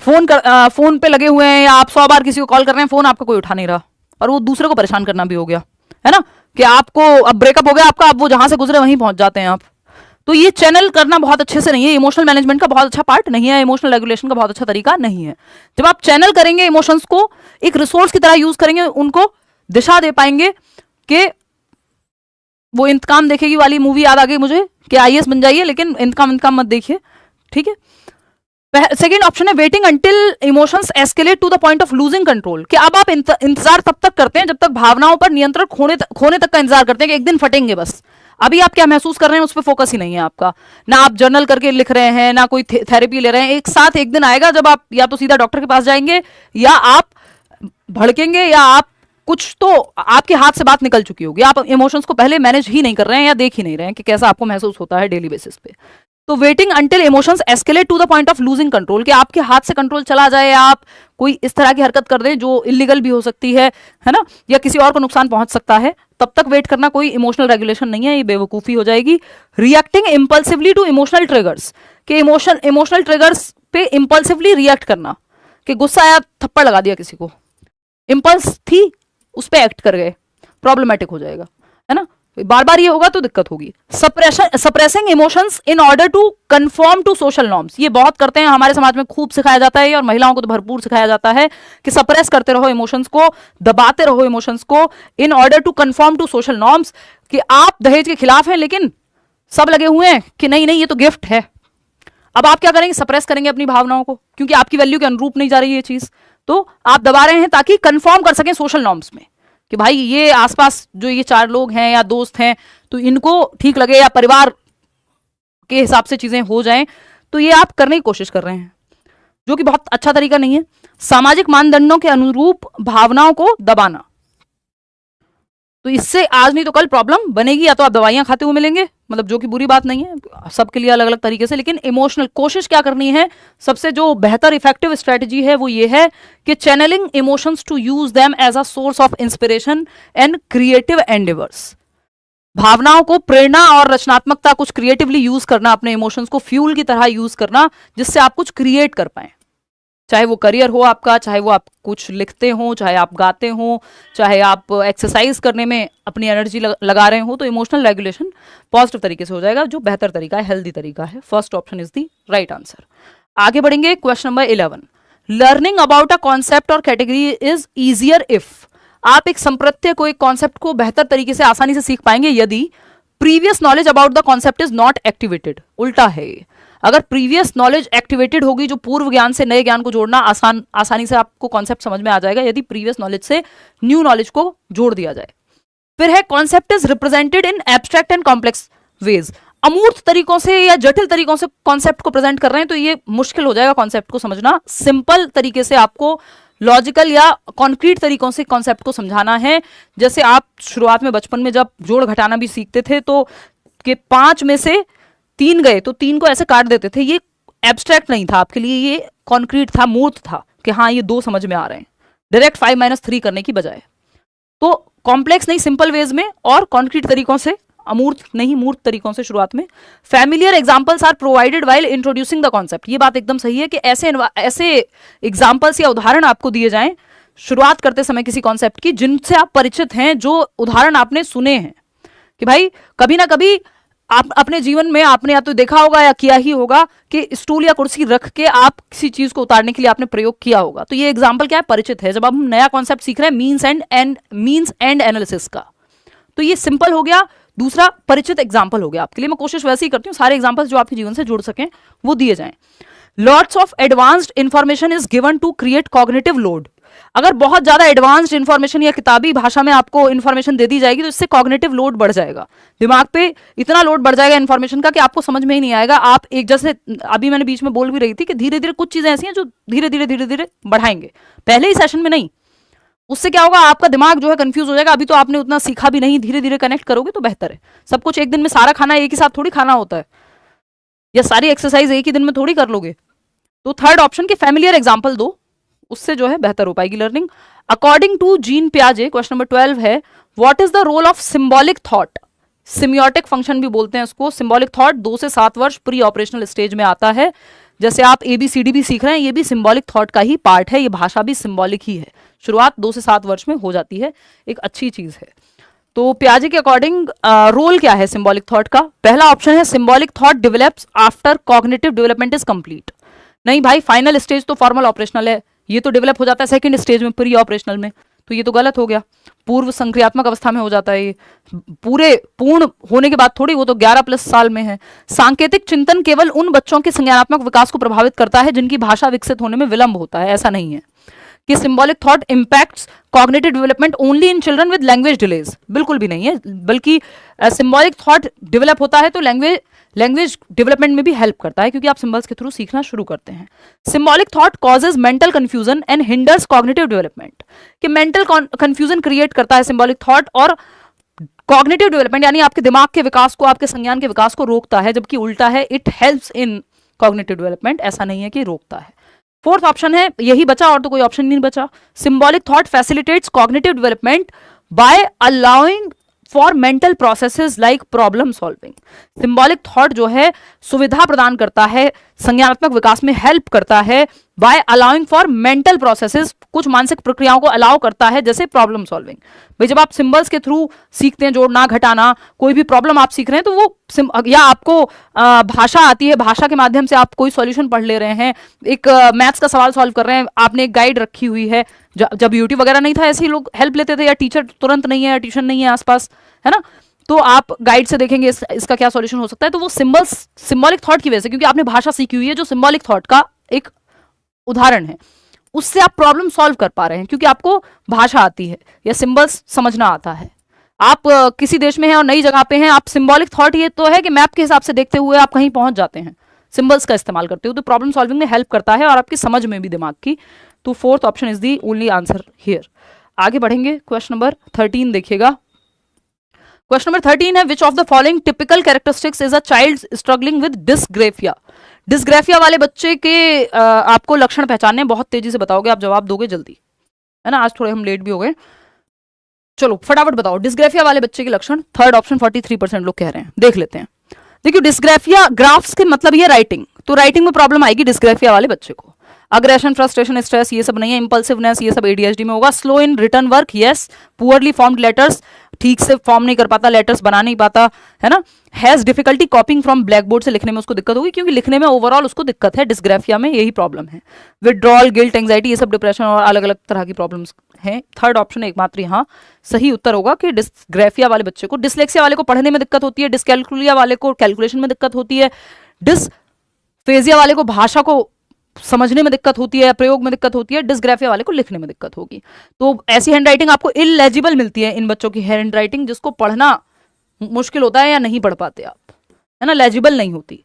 फोन पे लगे हुए हैं या आप 100 बार किसी को कॉल कर रहे हैं, फोन आपका कोई उठा नहीं रहा और वो दूसरे को परेशान करना भी हो गया, है ना, कि आपको अब ब्रेकअप हो गया आपका, अब वो जहां से गुजरे वहीं पहुंच जाते हैं आप। तो ये चैनल करना बहुत अच्छे से नहीं है, इमोशनल मैनेजमेंट का बहुत अच्छा पार्ट नहीं है, इमोशनल रेगुलेशन का बहुत अच्छा तरीका नहीं है। जब आप चैनल करेंगे इमोशंस को, एक रिसोर्स की तरह यूज करेंगे, उनको दिशा दे पाएंगे। कि वो इंतकाम देखेगी वाली मूवी याद आ गई मुझे कि आईएएस बन जाइए लेकिन इंतकाम मत देखिए, ठीक है। सेकेंड ऑप्शन है waiting until emotions escalate to the point of losing control, कि अब आप इंतजार तब तक करते हैं जब तक भावनाओं पर नियंत्रण खोने तक का इंतजार करते हैं कि एक दिन फटेंगे बस। अभी आप क्या महसूस कर रहे हैं उस पर फोकस ही नहीं है आपका, ना आप जर्नल करके लिख रहे हैं, ना कोई थेरेपी ले रहे हैं। एक साथ एक दिन आएगा जब आप या तो सीधा डॉक्टर के पास जाएंगे, या आप भड़केंगे, या आप कुछ तो आपके हाथ से बात निकल चुकी होगी, आप इमोशंस को पहले मैनेज ही नहीं कर रहे हैं या देख ही नहीं रहे हैं कि कैसा आपको महसूस होता है डेली बेसिस पे। तो waiting until emotions escalate to the point of losing control, कि आपके हाथ से कंट्रोल चला जाए, या आप कोई इस तरह की हरकत कर दें जो इलीगल भी हो सकती है ना, या किसी और को नुकसान पहुंच सकता है, तब तक वेट करना कोई इमोशनल रेगुलेशन नहीं है, ये बेवकूफी हो जाएगी। Reacting impulsively to emotional triggers, कि इमोशनल ट्रिगर्स पे इंपल्सिवली रिएक्ट करना, कि गुस्सा आया थप्पड़ लगा दिया किसी को, इंपल्स थी उस पर एक्ट कर गए, प्रॉब्लमेटिक हो जाएगा, है ना, बार बार ये होगा तो दिक्कत होगी। Suppressing emotions in order to conform to social norms, ये बहुत करते हैं हमारे समाज में, खूब सिखाया जाता है और महिलाओं को तो भरपूर सिखाया जाता है कि सप्रेस करते रहो इमोशंस को, दबाते रहो इमोशंस को, in order to conform to social norms, कि आप दहेज के खिलाफ हैं लेकिन सब लगे हुए हैं कि नहीं ये तो गिफ्ट है। अब आप क्या करेंगे, सप्रेस करेंगे अपनी भावनाओं को, क्योंकि आपकी वैल्यू के अनुरूप नहीं जा रही है ये चीज, तो आप दबा रहे हैं ताकि कंफर्म कर सकें सोशल नॉर्म्स में, कि भाई ये आसपास जो ये 4 लोग हैं या दोस्त हैं तो इनको ठीक लगे, या परिवार के हिसाब से चीजें हो जाएं, तो ये आप करने की कोशिश कर रहे हैं, जो कि बहुत अच्छा तरीका नहीं है। सामाजिक मानदंडों के अनुरूप भावनाओं को दबाना, तो इससे आज नहीं तो कल प्रॉब्लम बनेगी, या तो आप दवाइयां खाते हुए मिलेंगे, मतलब जो कि बुरी बात नहीं है, सबके लिए अलग अलग तरीके से। लेकिन इमोशनल कोशिश क्या करनी है, सबसे जो बेहतर इफेक्टिव स्ट्रेटजी है वो ये है कि channelling emotions to use them as a source of inspiration and creative endeavours. भावनाओं को प्रेरणा और रचनात्मकता, कुछ क्रिएटिवली यूज करना, अपने इमोशंस को फ्यूल की तरह यूज करना, जिससे आप कुछ क्रिएट कर पाए। चाहे वो करियर हो आपका, चाहे वो आप कुछ लिखते हो, चाहे आप गाते हो, चाहे आप एक्सरसाइज करने में अपनी एनर्जी लगा रहे हो, तो इमोशनल रेगुलेशन पॉजिटिव तरीके से हो जाएगा, जो बेहतर तरीका है, हेल्दी तरीका है। First option is the right answer. आगे बढ़ेंगे, question number 11। Learning about a concept और कैटेगरी इज ईजियर इफ। आप एक संप्रत्यय को, एक कॉन्सेप्ट को बेहतर तरीके से, आसानी से सीख पाएंगे यदि previous knowledge about the concept is not activated. उल्टा है, अगर प्रीवियस नॉलेज एक्टिवेटेड होगी, जो पूर्व ज्ञान से नए ज्ञान को जोड़ना आसानी से आपको कॉन्सेप्ट समझ में आ जाएगा यदि प्रीवियस नॉलेज से न्यू नॉलेज को जोड़ दिया जाए। फिर है concept is represented in abstract and complex ways. अमूर्त तरीकों से या जटिल तरीकों से कॉन्सेप्ट को प्रेजेंट कर रहे हैं तो ये मुश्किल हो जाएगा कॉन्सेप्ट को समझना। सिंपल तरीके से आपको लॉजिकल या कॉन्क्रीट तरीकों से कॉन्सेप्ट को समझाना है। जैसे आप शुरुआत में बचपन में जब जोड़ घटाना भी सीखते थे तो कि 5 में से 3 गए तो 3 को ऐसे काट देते थे। ये एब्स्ट्रैक्ट नहीं था आपके लिए, ये कॉन्क्रीट था, मूर्त था कि हाँ ये 2 समझ में आ रहे हैं, डायरेक्ट 5 - 3 करने की बजाय। तो कॉम्प्लेक्स नहीं, सिंपल वेज में और कॉन्क्रीट तरीकों से, अमूर्त नहीं मूर्त तरीकों से शुरुआत में। Familiar examples are provided while introducing the concept. ये बात एकदम सही है कि ऐसे एग्जांपल्स या उदाहरण आपको दिए जाएं शुरुआत करते समय किसी कॉन्सेप्ट की, जिनसे आप परिचित हैं, जो उदाहरण आपने सुने हैं। कि भाई कभी ना कभी आप अपने जीवन में आपने या तो देखा होगा या किया ही होगा कि स्टूल या कुर्सी रख के आप किसी चीज को उतारने के लिए आपने प्रयोग किया होगा। तो ये एग्जाम्पल क्या है, परिचित है। जब हम नया कॉन्सेप्ट सीख रहे हैं मीन्स एंड एनालिसिस का, तो ये सिंपल हो गया। दूसरा परिचित एग्जाम्पल हो गया आपके लिए। मैं कोशिश वैसे ही करती हूँ सारे एग्जाम्पल्स जो आपके जीवन से जुड़ सकें वो दिए जाएं। Lots of advanced information is given to create cognitive load. अगर बहुत ज्यादा एडवांस्ड इंफॉर्मेशन या किताबी भाषा में आपको इंफॉर्मेशन दे दी जाएगी तो इससे कॉग्निटिव लोड बढ़ जाएगा, दिमाग पे इतना लोड बढ़ जाएगा इंफॉर्मेशन का कि आपको समझ में ही नहीं आएगा। आप एक, जैसे अभी मैंने बीच में बोल भी रही थी कि धीरे धीरे कुछ चीजें ऐसी हैं जो धीरे धीरे बढ़ाएंगे, पहले ही सेशन में नहीं। उससे क्या होगा, आपका दिमाग जो है कंफ्यूज हो जाएगा। अभी तो आपने उतना सीखा भी नहीं, धीरे धीरे कनेक्ट करोगे तो बेहतर है। सब कुछ एक दिन में, सारा खाना एक ही साथ थोड़ी खाना होता है, या सारी एक्सरसाइज एक ही दिन में थोड़ी कर लोगे। तो थर्ड ऑप्शन के फैमिलियर एग्जाम्पल दो, उससे जो है बेहतर हो पाएगी लर्निंग। अकॉर्डिंग टू जीन पियाजे, क्वेश्चन नंबर 12 है, what is the role of symbolic thought. Semiotic function भी बोलते हैं उसको। सिंबॉलिक थॉट 2 से 7 वर्ष प्री ऑपरेशनल स्टेज में आता है। जैसे आप ABCD भी सीख रहे हैं, ये भी सिंबॉलिक थॉट का ही पार्ट है, ये भाषा भी सिंबॉलिक ही है। शुरुआत 2 से 7 वर्ष में हो जाती है, एक अच्छी चीज है। तो पियाजे के अकॉर्डिंग रोल क्या है सिंबॉलिक थॉट का। पहला ऑप्शन है symbolic thought develops after cognitive development is complete. नहीं भाई, फाइनल स्टेज तो फॉर्मल ऑपरेशनल है, ये तो डेवलप हो जाता है सेकंड स्टेज में, प्री ऑपरेशनल में। तो ये तो गलत हो गया, पूर्व संक्रियात्मक अवस्था में हो जाता है। ये पूरे पूर्ण होने के बाद थोड़ी, वो तो 11+ साल में है। सांकेतिक चिंतन केवल उन बच्चों के संज्ञानात्मक विकास को प्रभावित करता है जिनकी भाषा विकसित होने में विलंब होता है। ऐसा नहीं है कि symbolic thought impacts cognitive development only in children with language delays, बिल्कुल भी नहीं है। बल्कि सिंबॉलिक थॉट डेवलप होता है तो लैंग्वेज डेवलपमेंट में भी हेल्प करता है, क्योंकि आप सिंबल्स के थ्रू सीखना शुरू करते हैं। Symbolic thought causes mental confusion and hinders cognitive development, कि मेंटल कंफ्यूजन क्रिएट करता है सिंबॉलिक थॉट, और कॉग्निटिव डेवलपमेंट यानी आपके दिमाग के विकास को, आपके संज्ञान के विकास को रोकता है, जबकि उल्टा है, it helps in cognitive development. ऐसा नहीं है कि रोकता है। फोर्थ ऑप्शन है, यही बचा और तो कोई ऑप्शन नहीं बचा। Symbolic thought facilitates cognitive development bye allowing for mental processes like problem solving. Symbolic thought जो है सुविधा प्रदान करता है, संज्ञानात्मक विकास में हेल्प करता है, by allowing for mental processes, कुछ मानसिक प्रक्रियाओं को अलाउ करता है, जैसे प्रॉब्लम सॉल्विंग। भाई जब आप सिंबल्स के थ्रू सीखते हैं, जोड़ना घटाना, कोई भी प्रॉब्लम आप सीख रहे हैं तो वो, या आपको भाषा आती है, भाषा के माध्यम से आप कोई सॉल्यूशन पढ़ ले रहे हैं, एक मैथ्स का सवाल सॉल्व कर रहे हैं, आपने एक गाइड रखी हुई है। जब यूट्यूब वगैरह नहीं था, ऐसे ही लोग हेल्प लेते थे, या टीचर तुरंत नहीं है, या ट्यूशन नहीं है आसपास, है ना, तो आप गाइड से देखेंगे इसका क्या सॉल्यूशन हो सकता है। तो वो सिंबॉलिक थॉट की वजह से, क्योंकि आपने भाषा सीखी हुई है जो सिंबॉलिक थॉट का एक उदाहरण है। उससे आप प्रॉब्लम सॉल्व कर पा रहे हैं, क्योंकि आपको भाषा आती है या सिंबल्स समझना आता है। आप किसी देश में हैं और नई जगह पे हैं, आप सिंबॉलिक थॉट ये तो है कि मैप के हिसाब से देखते हुए आप कहीं पहुंच जाते हैं, सिंबल्स का इस्तेमाल करते हो, तो प्रॉब्लम सॉल्विंग में हेल्प करता है और आपकी समझ में भी दिमाग की। तो fourth option is the only answer here. आगे बढ़ेंगे, क्वेश्चन नंबर 13 देखिएगा। क्वेश्चन नंबर 13 है, which of the following typical characteristics is a child struggling with dysgraphia. Dysgraphia वाले बच्चे के आपको लक्षण पहचानने, बहुत तेजी से बताओगे, आप जवाब दोगे जल्दी, है ना, आज थोड़े हम लेट भी हो गए। चलो फटाफट बताओ डिस्ग्रेफिया वाले बच्चे के लक्षण। थर्ड ऑप्शन 43% लोग कह रहे हैं, देख लेते हैं। देखिए डिस्ग्रेफिया ग्राफ्स के मतलब ये राइटिंग, तो राइटिंग में प्रॉब्लम आएगी डिस्ग्रेफिया वाले बच्चे को। अग्रेशन, फ्रस्ट्रेशन, स्ट्रेस ये सब नहीं है। इंपल्सिवनेस ये सब एडीएचडी में होगा। Slow in written work, yes. Poorly formed letters, ठीक से फॉर्म नहीं कर पाता, लेटर्स बना नहीं पाता, है ना। Has difficulty कॉपिंग from black board, से लिखने में उसको दिक्कत होगी, क्योंकि लिखने में ओवरऑल उसको दिक्कत है, डिस्ग्रेफिया में यही प्रॉब्लम है। विड्रॉल, गिल्ट, एंग्जाइटी ये सब डिप्रेशन और अलग अलग तरह की प्रॉब्लम्स हैं। थर्ड ऑप्शन एकमात्र यहाँ सही उत्तर होगा कि डिस्ग्रेफिया वाले बच्चे को, डिसलेक्सिया वाले को पढ़ने में दिक्कत होती है, डिसकैलकुलिया वाले को कैलकुलेशन में दिक्कत होती है, डिसफेजिया वाले को भाषा को समझने में दिक्कत होती है, प्रयोग में दिक्कत होती है, डिस्ग्राफिया वाले को लिखने में दिक्कत होगी। तो ऐसी हैंडराइटिंग आपको इलेजिबल मिलती है इन बच्चों की हैंडराइटिंग, जिसको पढ़ना मुश्किल होता है या नहीं पढ़ पाते आप, है ना, लेजिबल नहीं होती।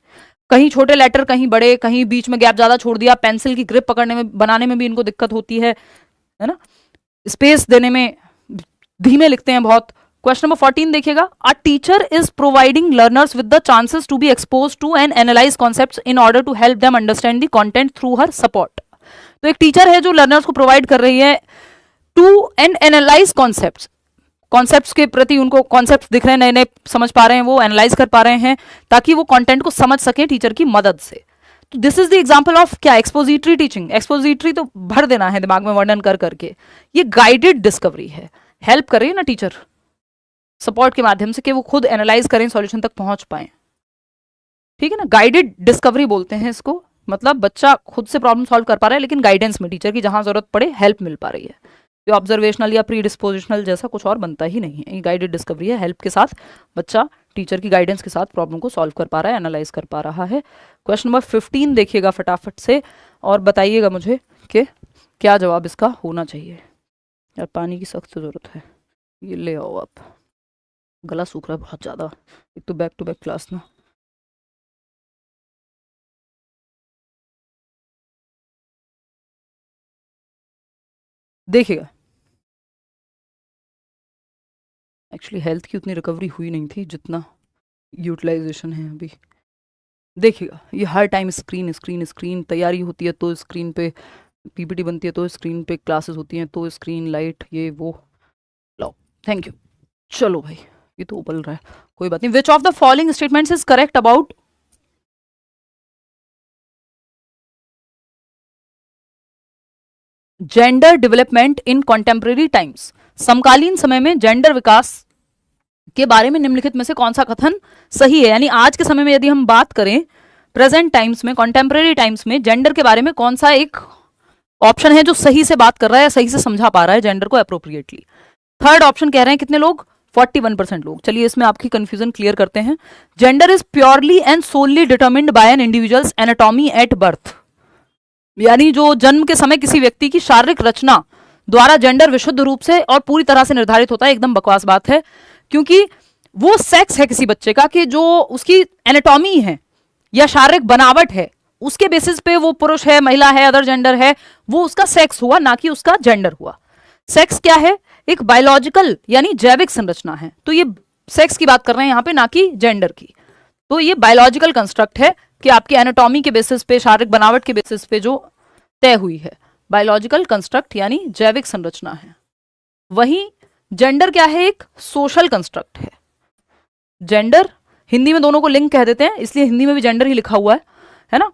कहीं छोटे लेटर, कहीं बड़े, कहीं बीच में गैप ज्यादा छोड़ दिया, पेंसिल की ग्रिप पकड़ने में, बनाने में भी इनको दिक्कत होती है ना, स्पेस देने में धीमे लिखते हैं बहुत। क्वेश्चन नंबर 14 देखिएगा। A teacher is providing learners with the chances to be expose to and analyze concepts in order to help them understand the content through her support. तो एक टीचर है जो लर्नर्स को प्रोवाइड कर रही है to and analyze concepts, concepts के प्रति उनको कॉन्सेप्ट्स दिख रहे हैं, नए नए समझ पा रहे हैं, वो एनालाइज कर पा रहे हैं, ताकि वो कंटेंट को समझ सके टीचर की मदद से। तो this is the example of क्या, एक्सपोजिटरी टीचिंग। एक्सपोजिटरी तो भर देना है दिमाग में वर्णन कर करके, ये गाइडेड डिस्कवरी है, हेल्प कर रही है ना टीचर सपोर्ट के माध्यम से कि वो खुद एनालाइज करें, सॉल्यूशन तक पहुंच पाए, ठीक है ना। गाइडेड डिस्कवरी बोलते हैं इसको, मतलब बच्चा खुद से प्रॉब्लम सॉल्व कर पा रहा है, लेकिन गाइडेंस में टीचर की जहां जरूरत पड़े हेल्प मिल पा रही है। ये ऑब्जर्वेशनल या प्री डिस्पोजिशनल जैसा कुछ और बनता ही नहीं है, ये गाइडेड डिस्कवरी है। हेल्प के साथ बच्चा टीचर की गाइडेंस के साथ प्रॉब्लम को सॉल्व कर पा रहा है, एनालाइज कर पा रहा है। क्वेश्चन नंबर 15 देखिएगा फटाफट से और बताइएगा मुझे कि क्या जवाब इसका होना चाहिए। यार पानी की सख्त जरूरत है, ये ले आओ आप, गला सूख रहा है बहुत ज्यादा, एक तो बैक टू बैक क्लास ना। देखिएगा एक्चुअली हेल्थ की उतनी रिकवरी हुई नहीं थी जितना यूटिलाइजेशन है अभी। देखिएगा ये हर टाइम स्क्रीन स्क्रीन स्क्रीन, तैयारी होती है तो स्क्रीन पे पीपीटी बनती है, तो स्क्रीन पे क्लासेस होती हैं, तो स्क्रीन लाइट ये वो। लो थैंक यू। चलो भाई ये तो उबल रहा है, कोई बात नहीं। विच of the following statements is correct about gender development in contemporary times. समकालीन समय में जेंडर विकास के बारे में निम्नलिखित में से कौन सा कथन सही है। यानी आज के समय में यदि हम बात करें, प्रेजेंट टाइम्स में, कॉन्टेम्परेरी टाइम्स में जेंडर के बारे में कौन सा एक ऑप्शन है जो सही से बात कर रहा है, सही से समझा पा रहा है जेंडर को अप्रोप्रिएटली। थर्ड ऑप्शन कह रहे हैं कितने लोग, 41% लोग। चलिए इसमें आपकी कंफ्यूजन क्लियर करते हैं। Gender is purely and solely determined by an individuals anatomy at birth. यानी जो जन्म के समय किसी व्यक्ति की शारीरिक रचना द्वारा जेंडर विशुद्ध रूप से और पूरी तरह से निर्धारित होता है। एकदम बकवास बात है, क्योंकि वो सेक्स है किसी बच्चे का कि जो उसकी एनाटॉमी है या शारीरिक बनावट है, उसके बेसिस पे वो पुरुष है, महिला है, अदर जेंडर है, वो उसका सेक्स हुआ, ना कि उसका जेंडर हुआ। सेक्स क्या है, एक बायोलॉजिकल यानी जैविक संरचना है। तो ये सेक्स की बात कर रहे हैं यहाँ पे, ना कि जेंडर की। तो ये बायोलॉजिकल कंस्ट्रक्ट है कि आपकी एनाटॉमी के बेसिस पे, शारीरिक बनावट के बेसिस पे जो तय हुई है, बायोलॉजिकल कंस्ट्रक्ट यानी जैविक संरचना है। वहीं जेंडर क्या है, एक सोशल कंस्ट्रक्ट है। जेंडर हिंदी में दोनों को लिंग कह देते हैं, इसलिए हिंदी में भी जेंडर ही लिखा हुआ है ना।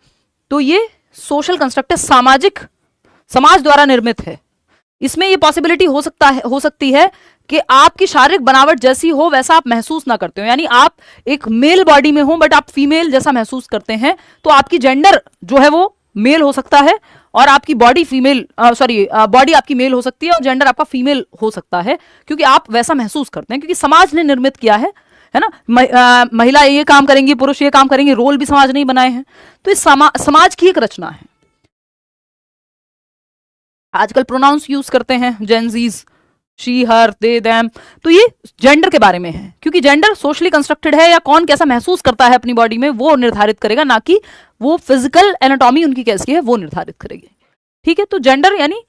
तो ये सोशल कंस्ट्रक्ट है, सामाजिक, समाज द्वारा निर्मित है। इसमें ये पॉसिबिलिटी हो सकती है कि आपकी शारीरिक बनावट जैसी हो वैसा आप महसूस ना करते हो, यानी आप एक मेल बॉडी में हो बट आप फीमेल जैसा महसूस करते हैं, तो आपकी जेंडर जो है वो मेल हो सकता है और आपकी बॉडी फीमेल, बॉडी आपकी मेल हो सकती है और जेंडर आपका फीमेल हो सकता है, क्योंकि आप वैसा महसूस करते हैं, क्योंकि समाज ने निर्मित किया है ना। महिला ये काम करेंगी, पुरुष ये काम करेंगे, रोल भी समाज नहीं बनाए हैं। तो इस समाज की एक रचना है। आजकल प्रोनाउंस यूज करते हैं Gen Zs, she her they them, तो ये जेंडर के बारे में है, क्योंकि जेंडर सोशली कंस्ट्रक्टेड है, या कौन कैसा महसूस करता है अपनी बॉडी में वो निर्धारित करेगा, ना कि वो फिजिकल एनाटॉमी उनकी कैसी है वो निर्धारित करेगी। ठीक है, तो जेंडर यानी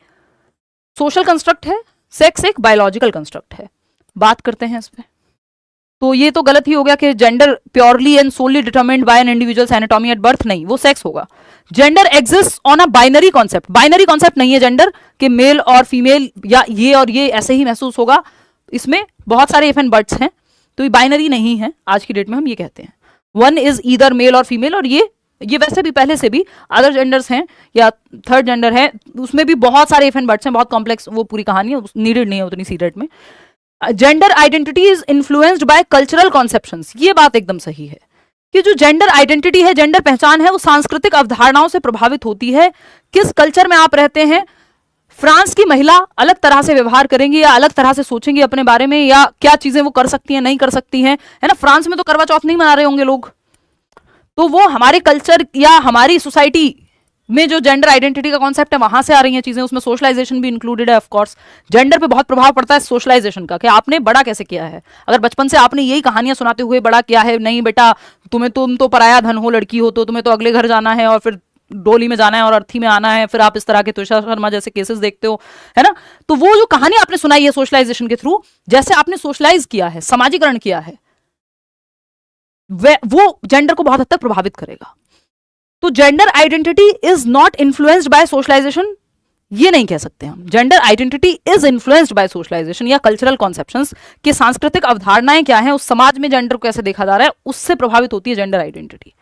सोशल कंस्ट्रक्ट है, सेक्स एक बायोलॉजिकल कंस्ट्रक्ट है। बात करते हैं इस पे। तो ये तो गलत ही हो गया कि gender purely and solely determined by an individuals anatomy at birth, नहीं, वो सेक्स होगा। Gender exist on a binary concept, binary concept नहीं है जेंडर कि मेल और फीमेल या ये और ये ऐसे ही महसूस होगा, इसमें बहुत सारे इफ एंड बट्स हैं, तो ये बाइनरी नहीं है। आज की डेट में हम ये कहते हैं वन इज ईदर मेल और फीमेल, और ये वैसे भी पहले से भी अदर जेंडर्स हैं या थर्ड जेंडर है, उसमें भी बहुत सारे इफ एंड बट्स हैं, बहुत कॉम्प्लेक्स वो पूरी कहानी है, नीडेड नहीं है उतनी सी डेट में। Gender identity is influenced by cultural conceptions, ये बात एकदम सही है कि जो जेंडर आइडेंटिटी है, जेंडर पहचान है, वो सांस्कृतिक अवधारणाओं से प्रभावित होती है। किस कल्चर में आप रहते हैं, फ्रांस की महिला अलग तरह से व्यवहार करेंगी या अलग तरह से सोचेंगी अपने बारे में, या क्या चीजें वो कर सकती हैं नहीं कर सकती हैं, है ना। फ्रांस में तो करवा चौथ नहीं मना रहे होंगे लोग, तो वो हमारे कल्चर या हमारी सोसाइटी में जो जेंडर आइडेंटिटी का कॉन्सेप्ट है वहां से आ रही हैं चीजें, उसमें सोशलाइजेशन भी इंक्लूडेड है। ऑफ कोर्स जेंडर पे बहुत प्रभाव पड़ता है सोशलाइजेशन का, कि आपने बड़ा कैसे किया है। अगर बचपन से आपने यही कहानियां सुनाते हुए बड़ा किया है, नहीं बेटा तुम तो पराया धन हो, लड़की हो तो तुम्हें तो अगले घर जाना है और फिर डोली में जाना है और अर्थी में आना है, फिर आप इस तरह के तुषार शर्मा जैसे केसेस देखते हो, है ना। तो वो जो कहानी आपने सुनाई है सोशलाइजेशन के थ्रू, जैसे आपने सोशलाइज किया है, समाजीकरण किया है, वो जेंडर को बहुत हद तक प्रभावित करेगा। तो gender identity is not influenced by socialization, ये नहीं कह सकते हम। Gender identity is influenced by socialization या कल्चरल कॉन्सेप्शंस, कि सांस्कृतिक अवधारणाएं क्या हैं, उस समाज में जेंडर को कैसे देखा जा रहा है, उससे प्रभावित होती है जेंडर आइडेंटिटी।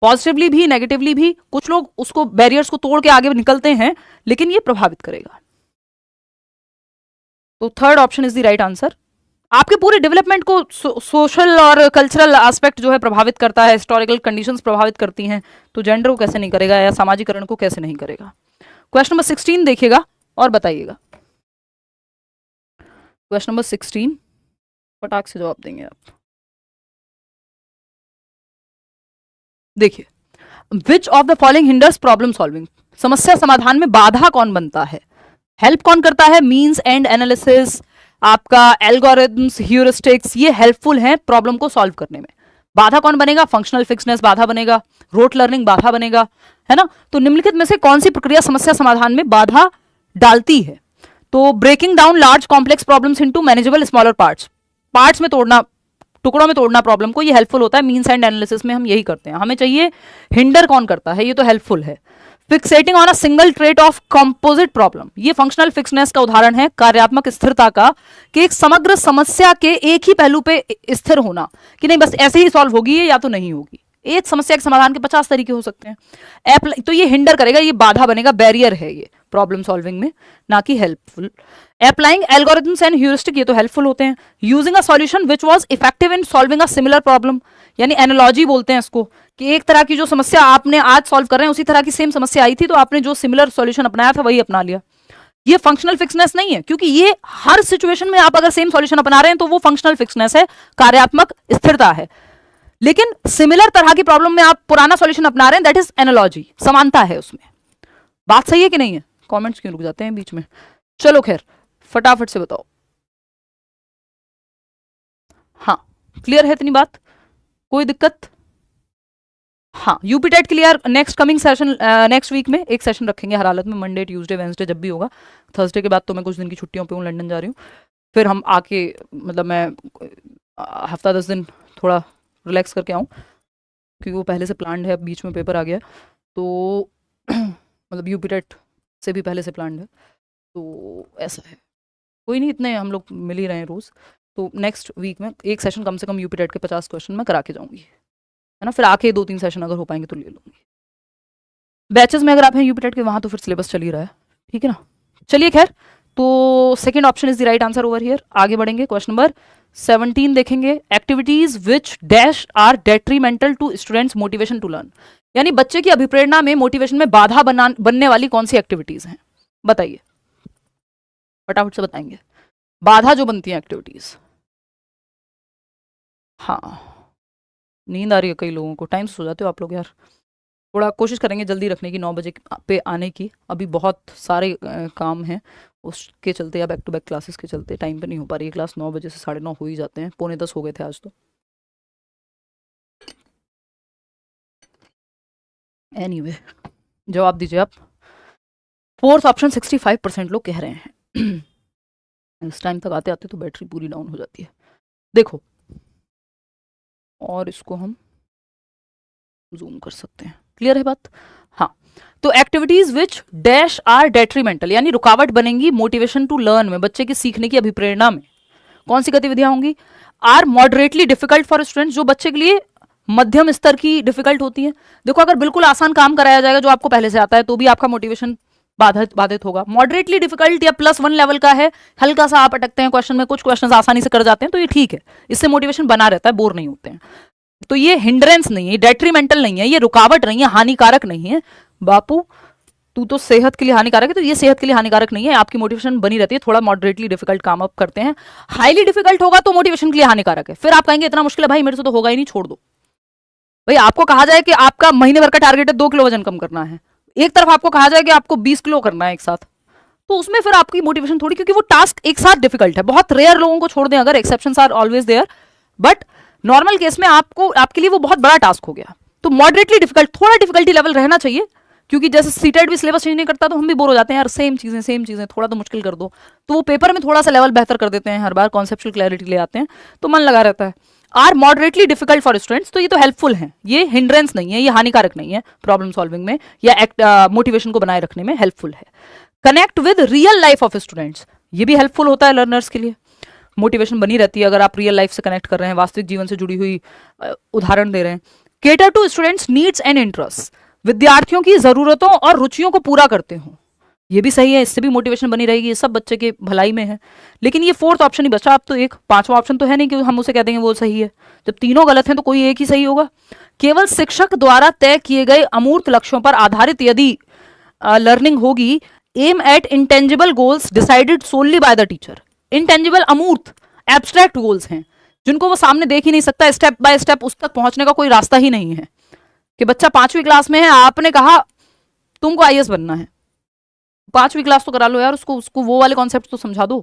पॉजिटिवली भी नेगेटिवली भी, कुछ लोग उसको बैरियर्स को तोड़ के आगे निकलते हैं, लेकिन ये प्रभावित करेगा। तो third option is the right answer. आपके पूरे डेवलपमेंट को सोशल और कल्चरल एस्पेक्ट जो है प्रभावित करता है, हिस्टोरिकल कंडीशंस प्रभावित करती हैं, तो जेंडर को कैसे नहीं करेगा या सामाजिकरण को कैसे नहीं करेगा। क्वेश्चन नंबर 16 देखिएगा और बताइएगा। क्वेश्चन नंबर 16 फटाक से जवाब देंगे आप। देखिए, विच of the following hinders problem solving, समस्या समाधान में बाधा कौन बनता है, हेल्प कौन करता है, मीन्स एंड एनालिसिस, आपका एल्गोरिथम्स, ह्यूरिस्टिक्स, ये हेल्पफुल हैं प्रॉब्लम को सॉल्व करने में। बाधा कौन बनेगा, फंक्शनल फिक्सनेस बाधा बनेगा, रोट लर्निंग बाधा बनेगा, है ना। तो निम्नलिखित में से कौन सी प्रक्रिया समस्या समाधान में बाधा डालती है, तो breaking down large complex problems into manageable smaller parts में तोड़ना, टुकड़ों में तोड़ना प्रॉब्लम को, ये हेल्पफुल होता है। मीन्स एंड एनालिसिस में हम यही करते हैं। हमें चाहिए हिंडर कौन करता है, ये तो हेल्पफुल है। Fixating on a single trait of composite problem, ये फंक्शनल फिक्सनेस का उदाहरण है, कार्यात्मक स्थिरता का, कि एक समग्र समस्या के एक ही पहलू पे स्थिर होना, कि नहीं बस ऐसे ही सॉल्व होगी या तो नहीं होगी। एक समस्या के समाधान के 50 तरीके हो सकते हैं। तो ये हिंडर करेगा, ये बाधा बनेगा, बैरियर है ये प्रॉब्लम सॉल्विंग में, ना कि helpful. Applying algorithms and heuristic, ये तो हेल्पफुल होते हैं। Using a solution which was effective in solving a similar problem, यानी एनालॉजी बोलते हैं इसको, कि एक तरह की जो समस्या आपने आज सॉल्व कर रहे हैं उसी तरह की सेम समस्या आई थी, तो आपने जो सिमिलर सॉल्यूशन अपनाया था वही अपना लिया। ये फंक्शनल फिक्सनेस नहीं है, क्योंकि ये हर सिचुएशन में आप अगर सेम सॉल्यूशन अपना रहे हैं तो वो फंक्शनल फिक्सनेस है, कार्यात्मक स्थिरता है। लेकिन सिमिलर तरह की प्रॉब्लम में आप पुराना सॉल्यूशन अपना रहे हैं, दैट इज एनालॉजी, समानता है उसमें। बात सही है कि नहीं है, कमेंट्स क्यों रुक जाते हैं बीच में। चलो खैर फटाफट से बताओ। हाँ क्लियर है इतनी बात, कोई दिक्कत। हाँ UP TET clear. Next coming session, next week में एक सेशन रखेंगे हर हालत में, मंडे ट्यूसडे वेंसडे जब भी होगा। थर्सडे के बाद तो मैं कुछ दिन की छुट्टियों पे हूँ, लंदन जा रही हूँ। फिर हम आके मतलब मैं हफ्ता 10 दिन थोड़ा रिलैक्स करके आऊँ, क्योंकि वो पहले से प्लान्ड है, बीच में पेपर आ गया तो मतलब यूपी टेट से भी पहले से प्लान्ड है, तो ऐसा है। कोई नहीं, इतने हम लोग मिल ही रहे हैं रोज़, तो नेक्स्ट वीक में एक सेशन कम से कम यूपी टेट के 50 क्वेश्चन मैं करा के जाऊँगी, है ना। फिर आके 2-3 सेशन अगर हो पाएंगे तो ले लूँगी। बैचेस में अगर आप हैं यूपी टेट के वहाँ तो फिर सिलेबस चल ही रहा है, ठीक है ना। चलिए खैर, तो second option is the right answer over here. आगे बढ़ेंगे, क्वेश्चन नंबर 17 देखेंगे। Activities which dash are detrimental to students motivation to learn, यानी बच्चे की अभिप्रेरणा में, मोटिवेशन में बाधा बनने वाली कौन सी एक्टिविटीज हैं, बताइए फटाफट से बताएंगे। बाधा जो बनती है एक्टिविटीज, हाँ नींद आ रही है कई लोगों को, टाइम से सो जाते हो आप लोग यार, थोड़ा कोशिश करेंगे जल्दी रखने की, 9 बजे पे आने की। अभी बहुत सारे काम हैं उसके चलते, या बैक टू बैक क्लासेस के चलते टाइम पे नहीं हो पा रही है क्लास। 9 बजे से 9:30 हो ही जाते हैं, 9:45 हो गए थे आज तो। एनीवे जवाब दीजिए आप। फोर्थ ऑप्शन 65% लोग कह रहे हैं। इस टाइम तक आते आते तो बैटरी पूरी डाउन हो जाती है। देखो, और इसको हम जूम कर सकते हैं, क्लियर है बात? हाँ, तो activities which dash are detrimental, यानी रुकावट बनेंगी मोटिवेशन टू लर्न में, बच्चे की सीखने की अभिप्रेरणा में। कौन सी गतिविधियां होंगी? Are moderately difficult for students, जो बच्चे के लिए मध्यम स्तर की डिफिकल्ट होती है। देखो, अगर बिल्कुल आसान काम कराया जाएगा जो आपको पहले से आता है तो भी आपका मोटिवेशन बाधित होगा। मॉडरेटली डिफिकल्ट या +1 लेवल का है, हल्का सा आप अटकते हैं क्वेश्चन में, कुछ क्वेश्चन आसानी से कर जाते हैं, तो ये ठीक है, इससे मोटिवेशन बना रहता है, बोर नहीं होते हैं। तो ये हिंड्रेंस नहीं है, डेट्रीमेंटल नहीं है, ये रुकावट नहीं है, हानिकारक नहीं है। बापू तू तो सेहत के लिए हानिकारक है, तो ये सेहत के लिए हानिकारक नहीं है, आपकी मोटिवेशन बनी रहती है। थोड़ा मॉडरेटली डिफिकल्ट काम आप करते हैं, हाईली डिफिकल्ट होगा तो मोटिवेशन के लिए हानिकारक है। फिर आप कहेंगे इतना मुश्किल है भाई, मेरे से तो होगा ही नहीं, छोड़ दो। भाई आपको कहा जाए कि आपका महीने भर का टारगेट है 2 किलो वजन कम करना है, एक तरफ आपको कहा जाए कि आपको 20 किलो करना है एक साथ, तो उसमें फिर आपकी मोटिवेशन थोड़ी, क्योंकि वो टास्क एक साथ डिफिकल्ट है। बहुत रेयर लोगों को छोड़ दें अगर, exceptions are always there, but normal case में आपको, आपके लिए वो बहुत बड़ा टास्क हो गया। तो मॉडरेटली डिफिकल्ट, थोड़ा डिफिकल्टी लेवल रहना चाहिए, क्योंकि जैसे सीटेट भी सिलेबस चेंज नहीं करता तो हम भी बोर हो जाते हैं यार, सेम चीजें थोड़ा तो मुश्किल कर दो, तो वो पेपर में थोड़ा सा लेवल बेहतर कर देते हैं, हर बार कॉन्सेप्चुअल क्लैरिटी ले आते हैं, तो मन लगा रहता है। Are moderately difficult for students, तो ये तो हेल्पफुल है, ये हिंड्रेंस नहीं है, ये हानिकारक नहीं है प्रॉब्लम सॉल्विंग में या मोटिवेशन को बनाए रखने में, हेल्पफुल है। Connect with real life of students, ये भी हेल्पफुल होता है लर्नर्स के लिए, मोटिवेशन बनी रहती है अगर आप रियल लाइफ से कनेक्ट कर रहे हैं, वास्तविक जीवन से जुड़ी हुई उदाहरण दे रहे हैं। Cater to students needs and interest, विद्यार्थियों की जरूरतों और रुचियों को पूरा करते हो, ये भी सही है, इससे भी मोटिवेशन बनी रहेगी, ये सब बच्चे के भलाई में है। लेकिन ये फोर्थ ऑप्शन ही बचा, अब तो एक पांचवा ऑप्शन तो है नहीं कि हम उसे कह देंगे वो सही है, जब तीनों गलत हैं तो कोई एक ही सही होगा। केवल शिक्षक द्वारा तय किए गए अमूर्त लक्ष्यों पर आधारित यदि लर्निंग होगी, aim at intangible goals decided solely by the teacher. Intangible, अमूर्त, एब्स्ट्रैक्ट गोल्स हैं जिनको वो सामने देख ही नहीं सकता, स्टेप बाय स्टेप उस तक पहुंचने का कोई रास्ता ही नहीं है। कि बच्चा 5वीं क्लास में है, आपने कहा तुमको IAS बनना है, 5वीं क्लास तो करा लो यार, उसको वो वाले कॉन्सेप्ट तो समझा दो।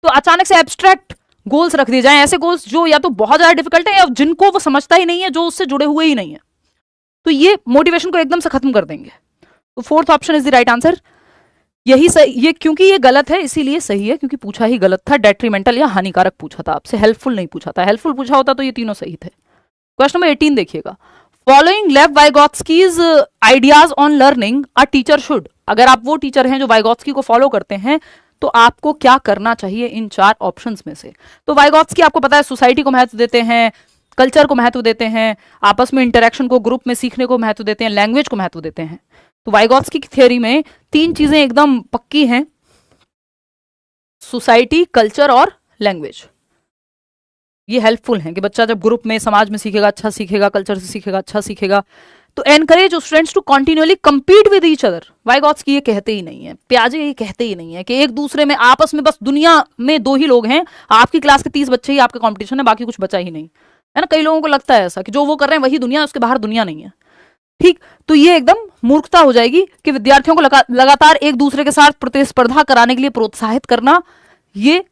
तो अचानक से एब्स्ट्रैक्ट गोल्स रख दिए जाएं, ऐसे गोल्स जो या तो बहुत ज्यादा डिफिकल्ट है या जिनको वो समझता ही नहीं है, जो उससे जुड़े हुए ही नहीं है, तो ये मोटिवेशन को एकदम से खत्म कर देंगे। तो fourth option is the right answer. यही सही, ये क्योंकि ये गलत है इसीलिए सही है, क्योंकि पूछा ही गलत था, डेट्रीमेंटल या हानिकारक पूछा था आपसे, हेल्पफुल नहीं पूछा था। हेल्पफुल पूछा होता तो ये तीनों सही थे। क्वेश्चन नंबर 18 देखिएगा, following Lev Vygotsky's ideas on learning a teacher should, अगर आप वो टीचर हैं जो वाइगोत्स्की को फॉलो करते हैं तो आपको क्या करना चाहिए इन 4 ऑप्शंस में से। तो वाइगोत्स्की आपको पता है सोसाइटी को महत्व देते हैं, कल्चर को महत्व देते हैं, आपस में इंटरेक्शन को, ग्रुप में सीखने को महत्व देते हैं, लैंग्वेज को महत्व देते हैं। तो वाइगोत्स्की की थ्योरी में 3 चीजें एकदम पक्की हैं, सोसाइटी, कल्चर और लैंग्वेज। ये हेल्पफुल हैं कि बच्चा जब ग्रुप में, समाज में सीखेगा, अच्छा सीखेगा, कल्चर से सीखेगा, अच्छा सीखेगा। तो encourage students to continuously compete with each other. Vygotsky ये कहते ही नहीं है, पियाजे ये कहते ही नहीं है कि एक दूसरे में आपस में, बस दुनिया में 2 ही लोग हैं, आपकी क्लास के 30 बच्चे ही आपका कंपटीशन है, बाकी कुछ बचा ही नहीं है ना। कई लोगों को लगता है ऐसा कि जो वो कर रहे हैं वही दुनिया, उसके बाहर दुनिया नहीं है। ठीक, तो ये एकदम मूर्खता हो जाएगी कि विद्यार्थियों को लगातार एक दूसरे के साथ प्रतिस्पर्धा कराने के लिए प्रोत्साहित करना। ये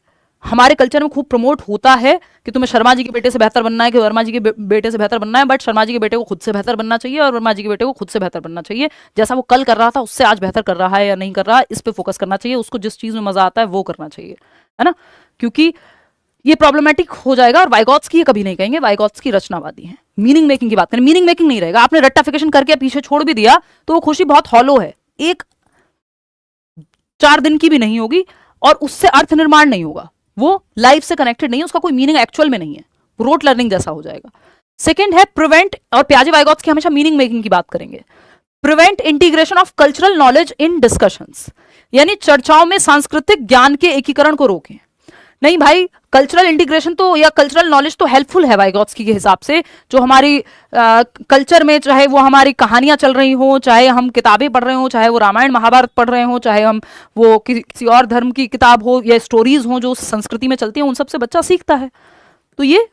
हमारे कल्चर में खूब प्रमोट होता है कि तुम्हें शर्मा जी के बेटे से बेहतर बनना है, कि वर्मा जी के बेटे से बेहतर बनना है, बट शर्मा जी के बेटे को खुद से बेहतर बनना चाहिए और वर्मा जी के बेटे को खुद से बेहतर बनना चाहिए। जैसा वो कल कर रहा था उससे आज बेहतर कर रहा है या नहीं कर रहा है, इस पे फोकस करना चाहिए, उसको जिस चीज में मजा आता है वो करना चाहिए, है ना। क्योंकि ये प्रॉब्लमेटिक हो जाएगा। और वाइगोत्स्की कभी नहीं कहेंगे, वाइगोत्स्की रचनावादी हैं। मीनिंग मेकिंग की बात करें, मीनिंग मेकिंग नहीं रहेगा। आपने रट्टाफिकेशन करके पीछे छोड़ भी दिया तो वो खुशी बहुत हॉलो है, एक 4 दिन की भी नहीं होगी और उससे अर्थ निर्माण नहीं होगा, वो लाइफ से कनेक्टेड नहीं है, उसका कोई मीनिंग एक्चुअल में नहीं है, रोट लर्निंग जैसा हो जाएगा। सेकंड है प्रिवेंट, और पियाजे वाइगोत्स्की हमेशा मीनिंग मेकिंग की बात करेंगे। Prevent integration of cultural knowledge in discussions, यानी चर्चाओं में सांस्कृतिक ज्ञान के एकीकरण को रोकें। नहीं भाई, कल्चरल इंटीग्रेशन तो या कल्चरल नॉलेज तो हेल्पफुल है वाइगोत्स्की के हिसाब से। जो हमारी कल्चर में, चाहे वो हमारी कहानियां चल रही हो, चाहे हम किताबें पढ़ रहे हो, चाहे वो रामायण महाभारत पढ़ रहे हो, चाहे हम वो किसी और धर्म की किताब हो या स्टोरीज हो जो संस्कृति में चलती है, उन सबसे बच्चा सीखता है। तो ये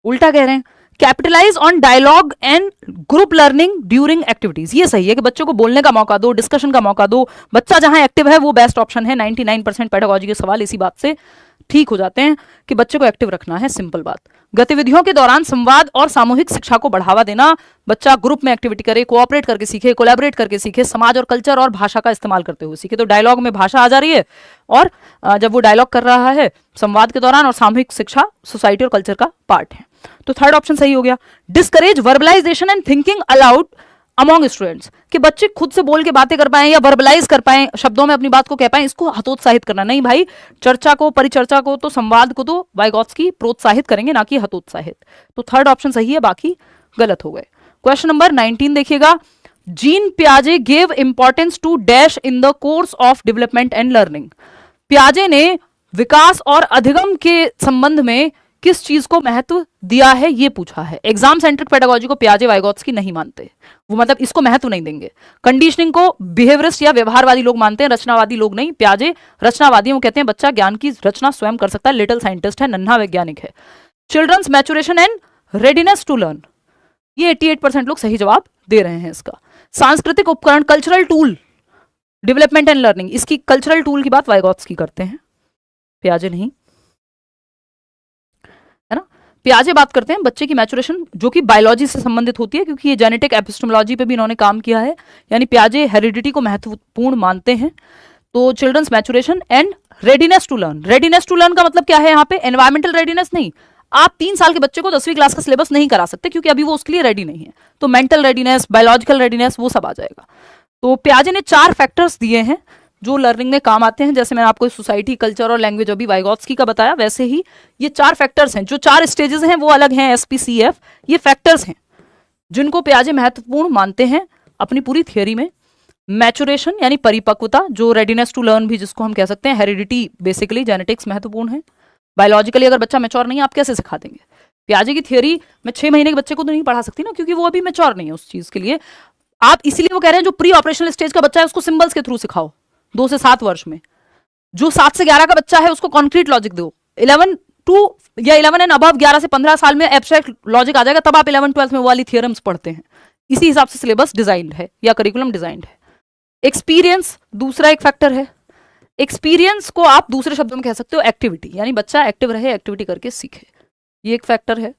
उल्टा कह रहे हैं capitalize on dialogue and group learning during activities. ये सही है कि बच्चों को बोलने का मौका दो, डिस्कशन का मौका दो, बच्चा जहां एक्टिव है वो बेस्ट ऑप्शन है। 99% पेडागोजी के सवाल इसी बात से ठीक हो जाते हैं कि बच्चे को एक्टिव रखना है, सिंपल बात। गतिविधियों के दौरान संवाद और सामूहिक शिक्षा को बढ़ावा देना, बच्चा ग्रुप में एक्टिविटी करे, कोऑपरेट करके सीखे, कोलैबोरेट करके सीखे, समाज और कल्चर और भाषा का इस्तेमाल करते हुए सीखे। तो डायलॉग में भाषा आ जा रही है, और जब वो डायलॉग कर रहा है संवाद के दौरान, और सामूहिक शिक्षा सोसाइटी और कल्चर का पार्ट है। तो थर्ड ऑप्शन सही हो गया। Discourage verbalisation and thinking aloud among students, कि बच्चे खुद से बोल के बातें कर पाए या वर्बलाइज कर पाए, शब्दों में अपनी बात को कह पाए, इसको हतोत्साहित करना नहीं भाई। चर्चा को, परिचर्चा को, तो संवाद को तो वाइगॉत्स्की प्रोत्साहित करेंगे, ना कि हतोत्साहित। तो थर्ड ऑप्शन सही है, बाकी गलत हो गए। क्वेश्चन नंबर 19 देखिएगा। जीन पियाजे gave importance to dash in the course of development and learning. पियाजे ने विकास और अधिगम के संबंध में किस चीज को महत्व दिया है, ये पूछा है। एग्जाम सेंट्रिक पेडागोजी को पियाजे वाइगॉत्स्की नहीं मानते, वो मतलब इसको महत्व नहीं देंगे। कंडीशनिंग को बिहेवियरिस्ट या व्यवहारवादी लोग मानते हैं, रचनावादी लोग नहीं। पियाजे रचनावादी, वो कहते हैं बच्चा ज्ञान की रचना स्वयं कर सकता है, लिटिल साइंटिस्ट है, नन्हा वैज्ञानिक है। Children's maturation and readiness to learn, ये 88% लोग सही जवाब दे रहे हैं इसका। सांस्कृतिक उपकरण, cultural tool, development and learning, इसकी कल्चरल टूल की बात वाइगॉत्स्की करते हैं, पियाजे नहीं, है ना। पियाजे बात करते हैं बच्चे की मैचुरेशन, जो कि बायोलॉजी से संबंधित होती है, क्योंकि ये जेनेटिक एपिस्टेमोलॉजी पे भी इन्होंने काम किया है, यानी पियाजे हेरिडिटी को महत्वपूर्ण मानते हैं। तो children's maturation and readiness to learn. Readiness to learn का मतलब क्या है यहाँ पे? एनवायरमेंटल रेडीनेस नहीं। आप 3 साल के बच्चे को 10वीं क्लास का सिलेबस नहीं करा सकते, क्योंकि अभी वो उसके लिए रेडी नहीं है। तो मेंटल रेडीनेस, बायोलॉजिकल रेडीनेस, वो सब आ जाएगा। तो पियाजे ने 4 फैक्टर्स दिए हैं जो लर्निंग में काम आते हैं। जैसे मैंने आपको सोसाइटी, कल्चर और लैंग्वेज अभी वाइगॉत्स्की का बताया, वैसे ही ये 4 फैक्टर्स हैं। जो 4 स्टेजेस हैं वो अलग हैं, SPCF, ये फैक्टर्स हैं जिनको पियाजे महत्वपूर्ण मानते हैं अपनी पूरी थियोरी में। मैचुरेशन यानी परिपक्वता, जो रेडीनेस टू लर्न भी जिसको हम कह सकते हैं। हेरिडिटी, बेसिकली जेनेटिक्स महत्वपूर्ण है। बायोलॉजिकली अगर बच्चा मैच्योर नहीं है, आप कैसे सिखा देंगे? पियाजे की थियोरी में 6 महीने के बच्चे को तो नहीं पढ़ा सकती ना, क्योंकि वो अभी मैच्योर नहीं है उस चीज के लिए। आप इसीलिए वो कह रहे हैं जो प्री ऑपरेशनल स्टेज का बच्चा है उसको सिंबल्स के थ्रू सिखाओ 2 से 7 वर्ष में। जो 7 से 11 का बच्चा है उसको कॉन्क्रीट लॉजिक दो। 11 टू या 11 एंड अबव 11 से 15 साल में एब्स्ट्रैक्ट लॉजिक आ जाएगा, तब आप 11th-12th में वो वाली थियरम्स पढ़ते हैं। इसी हिसाब से सिलेबस डिजाइंड है या करिकुलम डिजाइंड है। एक्सपीरियंस दूसरा एक फैक्टर है। एक्सपीरियंस को आप दूसरे शब्दों में कह सकते हो एक्टिविटी, यानी बच्चा एक्टिव रहे, एक्टिविटी करके सीखे, ये एक फैक्टर है।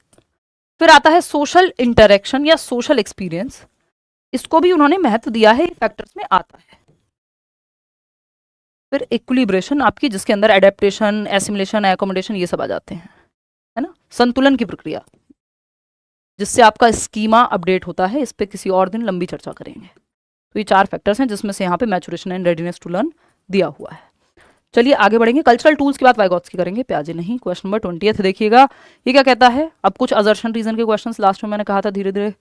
फिर आता है सोशल इंटरेक्शन या सोशल एक्सपीरियंस, इसको भी उन्होंने महत्व दिया है, फैक्टर्स में आता है। फिर इक्विलिब्रेशन आपकी, जिसके अंदर एडेप्टेशन, एसिमिलेशन, एकोमोडेशन, ये सब आ जाते हैं, है ना। संतुलन की प्रक्रिया, जिससे आपका स्कीमा अपडेट होता है। इस पे किसी और दिन लंबी चर्चा करेंगे। तो ये 4 फैक्टर्स हैं जिसमें से यहाँ पे maturation and readiness to learn दिया हुआ है। चलिए आगे बढ़ेंगे। कल्चरल टूल्स की बात वाइगॉत्स्की करेंगे, पियाजे नहीं। क्वेश्चन नंबर 20 देखिएगा, ये क्या कहता है। अब कुछ असर्शन रीजन के क्वेश्चंस, लास्ट में मैंने कहा था धीरे धीरे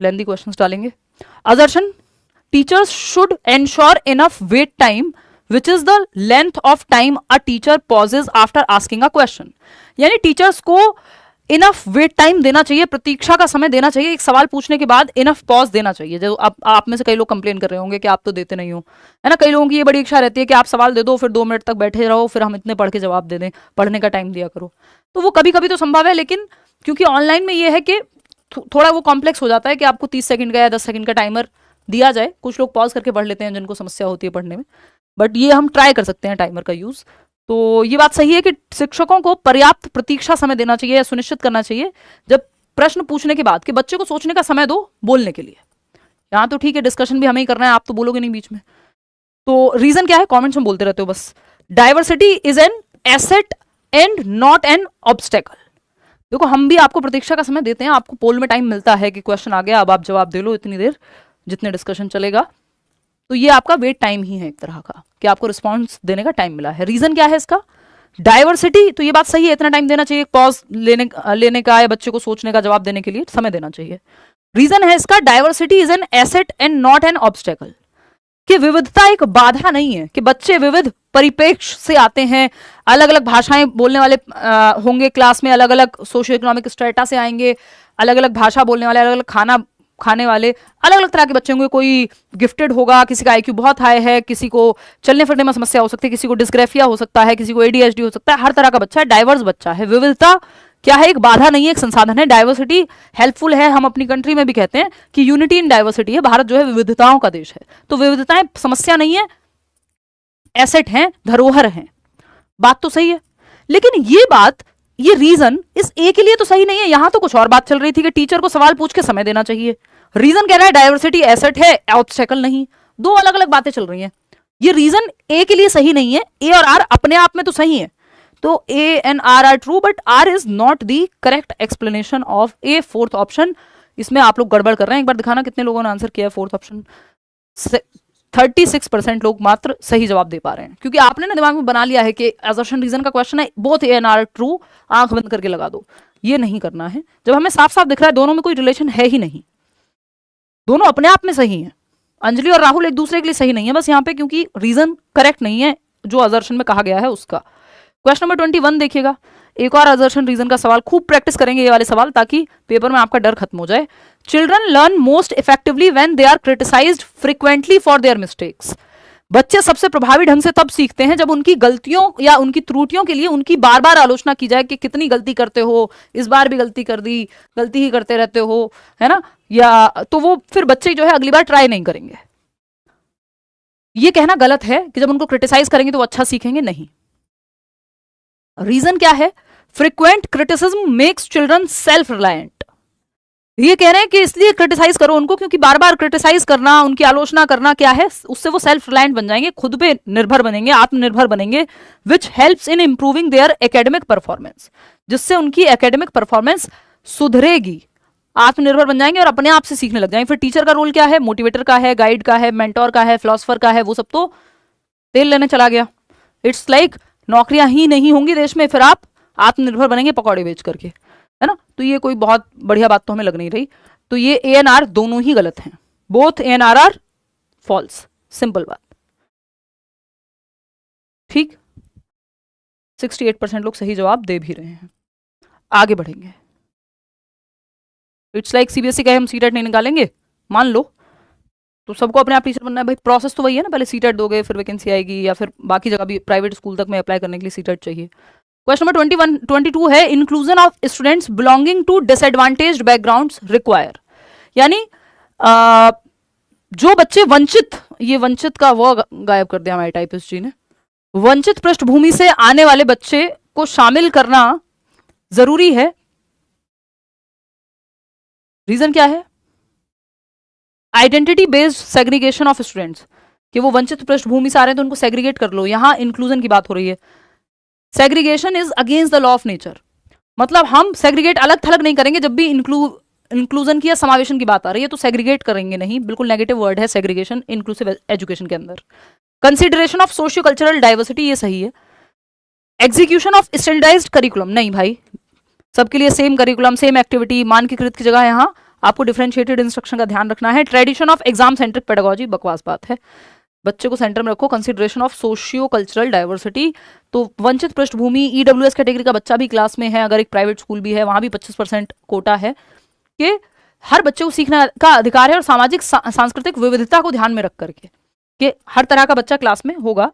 लेंथी क्वेश्चंस डालेंगे। Assertion, teachers should ensure enough wait time which is the length of time a teacher pauses after asking a question. यानी टीचर्स को इनफ वेट टाइम देना चाहिए, प्रतीक्षा का समय देना चाहिए। एक सवाल पूछने के बाद इनफ पॉज देना चाहिए। जो आप में से कई लोग कंप्लेन कर रहे होंगे कि आप तो देते नहीं हो, है ना। कई लोगों की ये बड़ी इच्छा रहती है कि आप सवाल दे दो, फिर 2 मिनट तक बैठे रहो, फिर हम इतने पढ़ के जवाब दे दें, पढ़ने का टाइम दिया करो। तो वो कभी कभी तो संभव है, लेकिन क्योंकि ऑनलाइन में ये है कि थोड़ा वो कॉम्प्लेक्स हो जाता है कि आपको 30 सेकंड का या 10 सेकंड का टाइमर दिया जाए। कुछ लोग पॉज करके पढ़ लेते हैं जिनको समस्या होती है पढ़ने में, बट ये हम ट्राई कर सकते हैं टाइमर का यूज। तो ये बात सही है कि शिक्षकों को पर्याप्त प्रतीक्षा समय देना चाहिए या सुनिश्चित करना चाहिए जब प्रश्न पूछने के बाद, कि बच्चे को सोचने का समय दो बोलने के लिए। यहाँ तो ठीक है, डिस्कशन भी हमें ही करना है, आप तो बोलोगे नहीं बीच में। तो रीजन क्या है, कमेंट्स में बोलते रहते हो बस। Diversity is an asset and not an obstacle. देखो हम भी आपको प्रतीक्षा का समय देते हैं, आपको पोल में टाइम मिलता है कि क्वेश्चन आ गया, अब आप जवाब दे लो इतनी देर जितने डिस्कशन चलेगा। तो ये आपका वेट टाइम ही है एक तरह का, कि आपको रिस्पॉन्स देने का टाइम मिला है। रीजन क्या है इसका, डाइवर्सिटी। तो ये बात सही है, इतना टाइम देना चाहिए, पॉज लेने का या बच्चे को सोचने का, जवाब देने के लिए समय देना चाहिए। रीजन है इसका, diversity is an asset and not an obstacle. कि विविधता एक बाधा नहीं है, कि बच्चे विविध परिप्रेक्ष्य से आते हैं, अलग अलग भाषाएं बोलने वाले होंगे क्लास में, अलग अलग सोशियो इकोनॉमिक स्टेटस से आएंगे, अलग अलग भाषा बोलने वाले, अलग अलग खाना खाने वाले, अलग अलग तरह के बच्चे होंगे। कोई गिफ्टेड होगा, किसी का आईक्यू बहुत हाई है, किसी को चलने फिरने में समस्या हो सकती है, किसी को डिस्ग्राफिया हो सकता है, किसी को ADHD हो सकता है। हर तरह का बच्चा है, डाइवर्स बच्चा है। विविधता क्या है, एक बाधा नहीं है, एक संसाधन है। डाइवर्सिटी हेल्पफुल है, हम अपनी कंट्री में भी कहते हैं कि यूनिटी इन डाइवर्सिटी है। भारत जो है विविधताओं का देश है, तो विविधताएं समस्या नहीं है, एसेट हैं, धरोहर हैं। बात तो सही है, लेकिन ये बात, ये रीजन इस ए के लिए तो सही नहीं है। यहां तो कुछ और बात चल रही थी कि टीचर को सवाल पूछ के समय देना चाहिए। रीजन कह रहा है डाइवर्सिटी एसेट है, ऑब्स्टेकल नहीं। दो अलग अलग बातें चल रही हैं। ये रीजन ए के लिए सही नहीं है। ए और आर अपने आप में तो सही है, तो A and R are true, but R is not the correct explanation of A. Fourth option, इसमें आप लोग गड़बड़ कर रहे हैं। एक बार दिखाना कितने लोगों ने आंसर किया है फोर्थ ऑप्शन। 36% लोग मात्र सही जवाब दे पा रहे हैं, क्योंकि आपने ना दिमाग में बना लिया है कि असर्शन रीजन का क्वेश्चन है, both A and R true, आंख बंद करके लगा दो। ये नहीं करना है, जब हमें साफ साफ दिख रहा है दोनों में कोई रिलेशन है ही नहीं, दोनों अपने आप में सही है। अंजलि और राहुल एक दूसरे के लिए सही नहीं है बस यहाँ पे, क्योंकि रीजन करेक्ट नहीं है जो असर्शन में कहा गया है उसका। क्वेश्चन नंबर 21 देखिएगा, एक और असर्शन रीजन का सवाल। खूब प्रैक्टिस करेंगे ये वाले सवाल, ताकि पेपर में आपका डर खत्म हो जाए। Children learn most effectively when they are criticized frequently for their mistakes. बच्चे सबसे प्रभावी ढंग से तब सीखते हैं जब उनकी गलतियों या उनकी त्रुटियों के लिए उनकी बार बार आलोचना की जाए कि कितनी गलती करते हो, इस बार भी गलती कर दी, गलती ही करते रहते हो, है ना, या तो वो फिर बच्चे जो है अगली बार ट्राई नहीं करेंगे। ये कहना गलत है कि जब उनको क्रिटिसाइज करेंगे तो वो अच्छा सीखेंगे, नहीं। रीजन क्या है, frequent criticism makes children self reliant. ये कह रहे हैं कि इसलिए क्रिटिसाइज करो उनको, क्योंकि बार बार क्रिटिसाइज करना, उनकी आलोचना करना क्या है, उससे वो सेल्फ रिलायंट बन जाएंगे, खुद पे निर्भर बनेंगे, आत्मनिर्भर बनेंगे, which helps in improving there academic performance, जिससे उनकी एकेडमिक परफॉर्मेंस सुधरेगी, आत्मनिर्भर बन जाएंगे और अपने आप से सीखने लग जाएंगे। फिर टीचर का रोल क्या है, मोटिवेटर का है, गाइड का है, मेंटोर का है, फिलोसफर का है, वो सब तो तेल लेने चला गया। इट्स लाइक नौकरियां ही नहीं होंगी देश में, फिर आप आत्मनिर्भर बनेंगे पकौड़े बेच करके, है ना। तो ये कोई बहुत बढ़िया बात तो हमें लग नहीं रही। तो ये ए एन आर दोनों ही गलत हैं, both A and R are false, simple बात। ठीक, 68% लोग सही जवाब दे भी रहे हैं। आगे बढ़ेंगे। इट्स लाइक सीबीएसई कहे हम सीटेट नहीं निकालेंगे, मान लो, तो सबको अपने आप टीचर बनना है भाई। प्रोसेस तो वही है ना, पहले सीटेट दोगे, फिर वैकेंसी आएगी, या फिर बाकी जगह भी प्राइवेट स्कूल तक में अप्लाई करने के लिए सीटेट चाहिए। क्वेश्चन नंबर 22 है, inclusion of students belonging to disadvantaged backgrounds require. यानी जो बच्चे वंचित, ये वंचित का वो गायब कर दिया हमारे टाइपिस्ट जी ने, वंचित पृष्ठभूमि से आने वाले बच्चे को शामिल करना जरूरी है। रीजन क्या है, identity based segregation of students, कि वो वंचित पृष्ठभूमि से आ रहे हैं तो उनको सेग्रीगेट कर लो। यहां इंक्लूजन की बात हो रही है। Segregation is against the law of nature, मतलब हम सेग्रीगेट अलग थलग नहीं करेंगे। जब भी इंक्लूजन की या समावेशन की बात आ रही है तो सेग्रीगेट करेंगे नहीं, बिल्कुल नेगेटिव वर्ड है सेग्रीगेशन इंक्लूसिव एजुकेशन के अंदर। Consideration of socio cultural diversity, ये सही है। एग्जीक्यूशन ऑफ स्टैंडर्डाइज्ड करिकुलम, नहीं भाई, सबके लिए सेम करिकुलम, सेम एक्टिविटी, मानकीकृत की जगह यहां आपको डिफरेंशिएटेड इंस्ट्रक्शन का ध्यान रखना है। Tradition of exam centric pedagogy, बकवास बात है, बच्चे को सेंटर में रखो। Consideration of socio cultural diversity, तो वंचित पृष्ठभूमि, ईडब्ल्यूएस कैटेगरी का बच्चा भी क्लास में है, अगर एक प्राइवेट स्कूल भी है वहां भी 25% कोटा है कि हर बच्चे को सीखने का अधिकार है, और सामाजिक सांस्कृतिक विविधता को ध्यान में रख करके कि हर तरह का बच्चा क्लास में होगा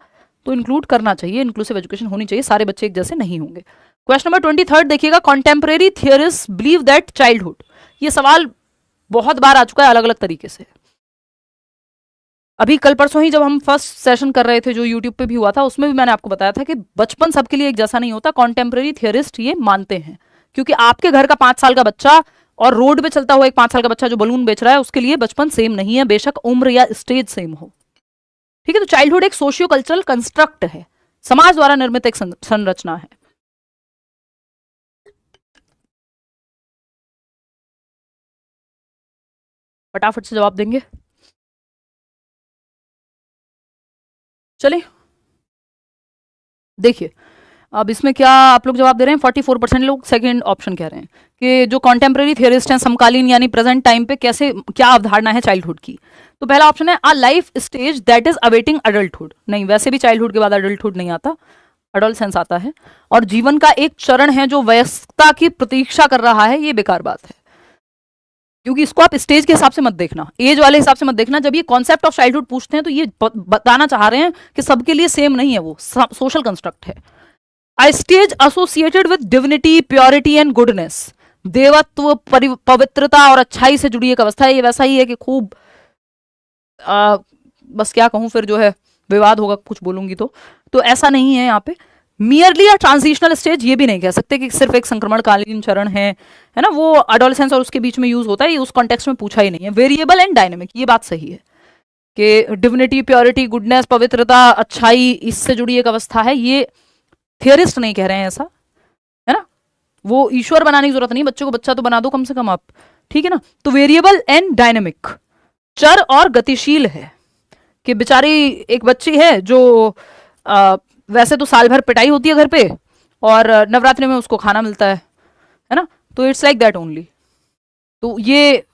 तो इंक्लूड करना चाहिए, इंक्लूसिव एजुकेशन होनी चाहिए, सारे बच्चे एक जैसे नहीं होंगे। क्वेश्चन नंबर 23 देखिएगा, contemporary theorist believe that childhood. ये सवाल बहुत बार आ चुका है अलग अलग तरीके से। अभी कल परसों ही जब हम फर्स्ट सेशन कर रहे थे जो यूट्यूब पे भी हुआ था, उसमें भी मैंने आपको बताया था कि बचपन सबके लिए एक जैसा नहीं होता। कॉन्टेम्परेरी थियरिस्ट ये मानते हैं, क्योंकि आपके घर का 5 साल का बच्चा और रोड पे चलता हुआ एक 5 साल का बच्चा जो बलून बेच रहा है, उसके लिए बचपन सेम नहीं है, बेशक उम्र या स्टेज सेम हो। ठीक है, तो चाइल्डहुड एक सोशियो कल्चरल कंस्ट्रक्ट है, समाज द्वारा निर्मित एक संरचना है। फटाफट से जवाब देंगे, चलिए देखिए। अब इसमें क्या आप लोग जवाब दे रहे हैं, 44% लोग सेकंड ऑप्शन कह रहे हैं कि जो कॉन्टेम्परेरी थियरिस्ट हैं, समकालीन यानी प्रेजेंट टाइम पे कैसे, क्या अवधारणा है चाइल्डहुड की। तो पहला ऑप्शन है a life stage that is awaiting adulthood. नहीं, वैसे भी चाइल्डहुड के बाद अडल्टहुड नहीं आता, अडोलसेंस आता है, और जीवन का एक चरण है जो वयस्कता की प्रतीक्षा कर रहा है। ये बेकार बात है, क्योंकि इसको आप स्टेज के हिसाब से मत देखना, एज वाले हिसाब से मत देखना। जब ये कॉन्सेप्ट ऑफ चाइल्डहुड पूछते हैं तो ये बताना चाह रहे हैं कि सबके लिए सेम नहीं है, वो सोशल कंस्ट्रक्ट है। अ stage associated with divinity, purity and goodness, देवत्व, पवित्रता और अच्छाई से जुड़ी एक अवस्था है। ये वैसा ही है कि खूब बस क्या कहूं, फिर जो है विवाद होगा कुछ बोलूंगी तो ऐसा नहीं है यहाँ पे। मियरली अ ट्रांजिशनल स्टेज ये भी नहीं कह सकते कि सिर्फ एक संक्रमणकालीन चरण है ना, वो एडोलेसेंस और उसके बीच में यूज होता है, ये उस कॉन्टेक्स्ट में पूछा ही नहीं है। वेरिएबल एंड डायनेमिक, ये बात सही है कि डिविनिटी, प्योरिटी, गुडनेस, पवित्रता, अच्छाई, इससे जुड़ी एक अवस्था है। ये थियरिस्ट नहीं कह रहे हैं ऐसा, है ना। वो ईश्वर बनाने की जरूरत नहीं, बच्चे को बच्चा तो बना दो कम से कम आप, ठीक है ना। तो वेरिएबल एंड डायनेमिक, चर और गतिशील है कि बेचारी एक बच्ची है जो वैसे तो साल भर पिटाई होती है घर पे और नवरात्रि में उसको खाना मिलता है ना। तो इट्स लाइक दैट ओनली। तो ये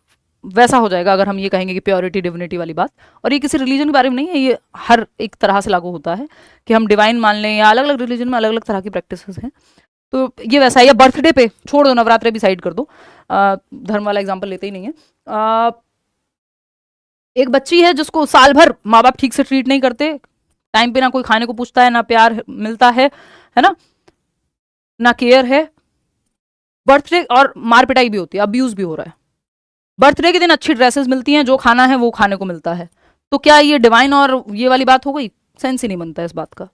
वैसा हो जाएगा अगर हम ये कहेंगे कि प्योरिटी डिविनिटी वाली बात। और ये किसी रिलीजन के बारे में नहीं है, ये हर एक तरह से लागू होता है कि हम डिवाइन मान लें, या अलग अलग रिलीजन में अलग अलग तरह की प्रैक्टिसेस हैं। तो ये वैसा है। या बर्थडे पे छोड़ दो, नवरात्रि भी साइड कर दो, धर्म वाला एग्जाम्पल लेते ही नहीं है। एक बच्ची है जिसको साल भर माँ बाप ठीक से ट्रीट नहीं करते, टाइम पे ना कोई खाने को पूछता है, ना प्यार मिलता है ना केयर है। बर्थडे और मार पिटाई भी होती है, अब्यूज भी हो रहा है। बर्थडे के दिन अच्छी ड्रेसेस मिलती हैं, जो खाना है वो खाने को मिलता है। तो क्या ये डिवाइन और ये वाली बात हो गई? सेंस ही नहीं बनता इस बात का।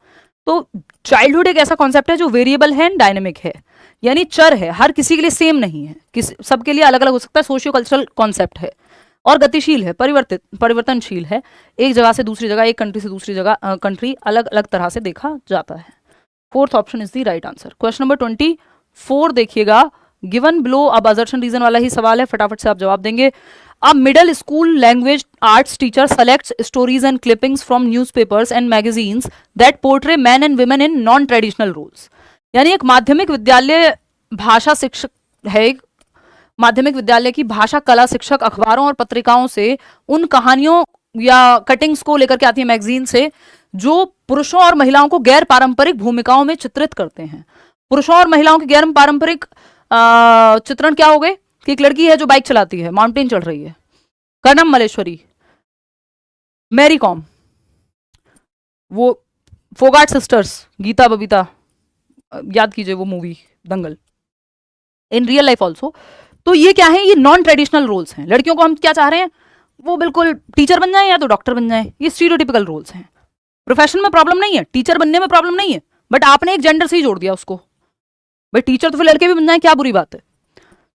तो चाइल्डहुड एक ऐसा कॉन्सेप्ट है जो वेरिएबल है, डायनेमिक है, यानी चर है, हर किसी के लिए सेम नहीं है, सबके लिए अलग अलग हो सकता है। सोशियो कल्चरल कॉन्सेप्ट है और गतिशील है, परिवर्तनशील है। एक जगह से दूसरी जगह, एक कंट्री से दूसरी जगह कंट्री अलग अलग तरह से देखा जाता है। Fourth option is the right answer. Question number 24 देखिएगा, गिवन बिलो। अब असर्शन रीजन वाला ही सवाल है, फटाफट से आप जवाब देंगे। अब middle school language arts teacher selects stories and clippings from newspapers and magazines that portray man and women in non traditional roles. यानी एक माध्यमिक विद्यालय भाषा शिक्षक है, एक माध्यमिक विद्यालय की भाषा कला शिक्षक अखबारों और पत्रिकाओं से उन कहानियों या कटिंग्स को लेकर के आती है मैगजीन से, जो पुरुषों और महिलाओं को गैर पारंपरिक भूमिकाओं में चित्रित करते हैं। पुरुषों और महिलाओं के गैर पारंपरिक चित्रण क्या हो गए कि एक लड़की है जो बाइक चलाती है, माउंटेन चढ़ रही है, कर्णम मलेश्वरी, मैरी कॉम, वो फोगाट सिस्टर्स, गीता बबीता, याद कीजिए वो movie Dangal, in real life also. तो ये क्या है? ये नॉन ट्रेडिशनल रोल्स हैं। लड़कियों को हम क्या चाह रहे हैं? वो बिल्कुल टीचर बन जाए या तो डॉक्टर बन जाए, ये स्टीरियोटिपिकल रोल्स हैं। प्रोफेशन में प्रॉब्लम नहीं है, टीचर बनने में प्रॉब्लम नहीं है, बट आपने एक जेंडर से ही जोड़ दिया उसको। भाई टीचर तो फिर लड़के भी बन जाए, क्या बुरी बात है?